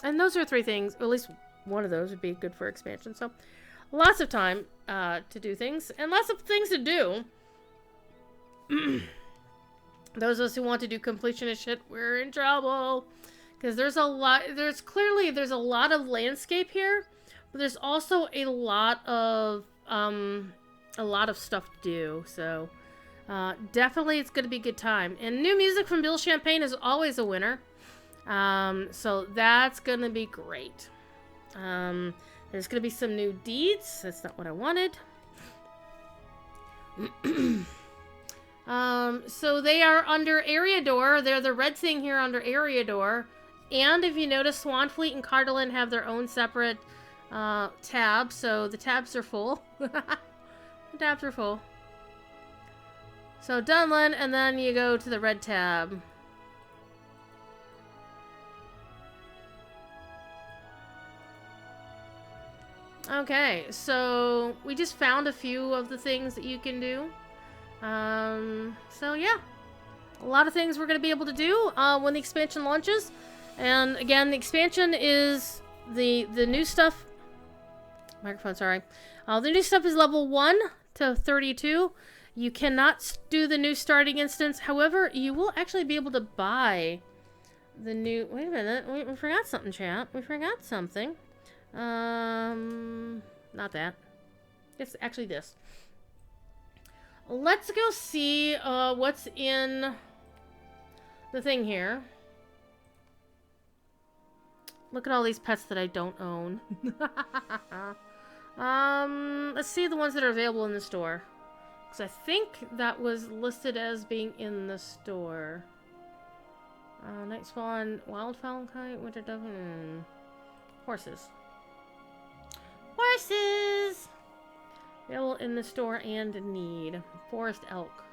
those are three things. Or at least one of those would be good for expansion. So lots of time to do things. And lots of things to do. Those of us who want to do completionist shit, we're in trouble. Because there's a lot, there's a lot of landscape here, but there's also a lot of stuff to do. So, definitely it's going to be a good time. And new music from Bill Champagne is always a winner. So that's going to be great. There's going to be some new deeds. That's not what I wanted. So they are under Eriador. They're the red thing here under Eriador. And if you notice, Swanfleet and Cardolan have their own separate tabs. So the tabs are full. The tabs are full. So Dunlin, and then you go to the red tab. Okay, so we just found a few of the things that you can do. So yeah, a lot of things we're going to be able to do when the expansion launches. And again, the expansion is the new stuff. Microphone, sorry. The new stuff is level 1 to 32. You cannot do the new starting instance. However, you will actually be able to buy the new... Wait a minute. We forgot something, chat. We forgot something. Not that. It's actually this. Let's go see what's in the thing here. Look at all these pets that I don't own. Let's see the ones that are available in the store. Because I think that was listed as being in the store. Night Spawn, Wildfowl Kite, Winter Dove, horses. Horses! Available in the store and need. Forest Elk.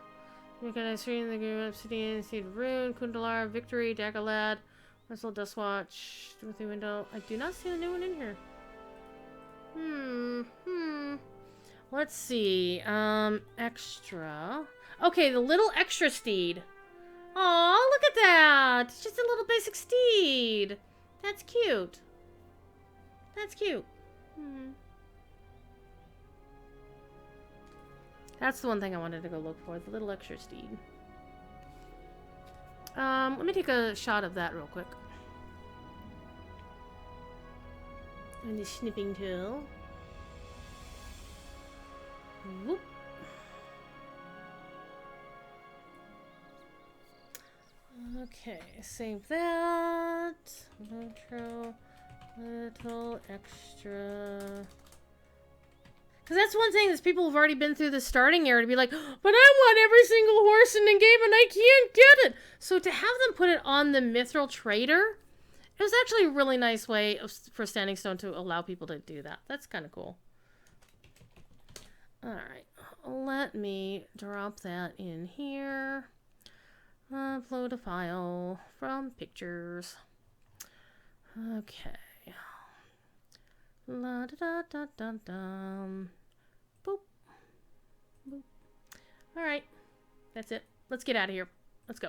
You can in the Green Obsidian, Seed Rune, Kundalar, Victory, Dagalad, Whistle, Dustwatch, Timothy Window. I do not see the new one in here. Let's see. Extra. Okay, the little extra steed. Aw, look at that! It's just a little basic steed. That's cute. That's cute. Hmm. That's the one thing I wanted to go look for, the little extra steed. Let me take a shot of that real quick. And the snipping tool. Whoop. Okay, save that. Metro, little extra. Because that's one thing that people have already been through the starting area to be like, but I want every single horse in the game and I can't get it. So to have them put it on the Mithril Trader, it was actually a really nice way for Standing Stone to allow people to do that. That's kind of cool. Alright, let me drop that in here. Upload a file from pictures. Okay. La da da da da da. Boop. Boop. Alright. That's it. Let's get out of here. Let's go.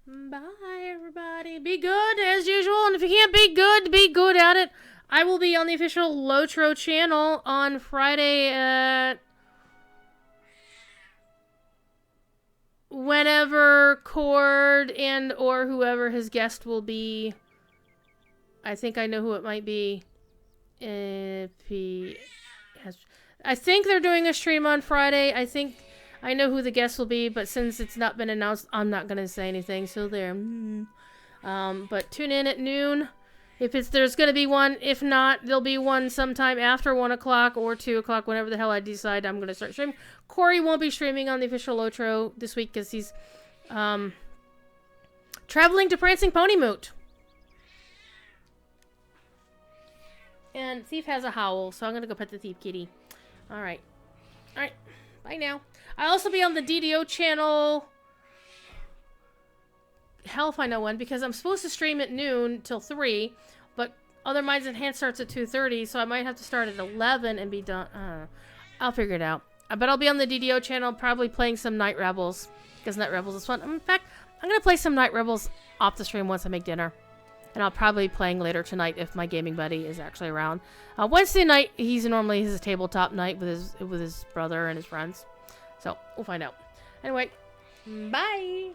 Bye, everybody. Be good, as usual. And if you can't be good at it. I will be on the official Lotro channel on Friday at whenever Cord and or whoever his guest will be. I think I know who it might be. If he has, I think they're doing a stream on Friday. I think I know who the guest will be, but since it's not been announced, I'm not gonna say anything. So there. But tune in at noon. If there's gonna be one. If not, there'll be one sometime after 1 o'clock or 2 o'clock, whenever the hell I decide I'm gonna start streaming. Corey won't be streaming on the official Lotro this week because he's traveling to Prancing Pony Moot. And Thief has a howl, so I'm gonna go pet the Thief kitty. Alright. Alright. Bye now. I'll also be on the DDO channel. Hell if I know when, because I'm supposed to stream at noon till 3, but Other Minds Enhanced starts at 2:30, so I might have to start at 11 and be done. I'll figure it out. But I'll be on the DDO channel probably playing some Night Rebels, because Night Rebels is fun. In fact, I'm going to play some Night Rebels off the stream once I make dinner. And I'll probably be playing later tonight if my gaming buddy is actually around. Wednesday night, he's normally his tabletop night with his brother and his friends. So, we'll find out. Anyway, bye!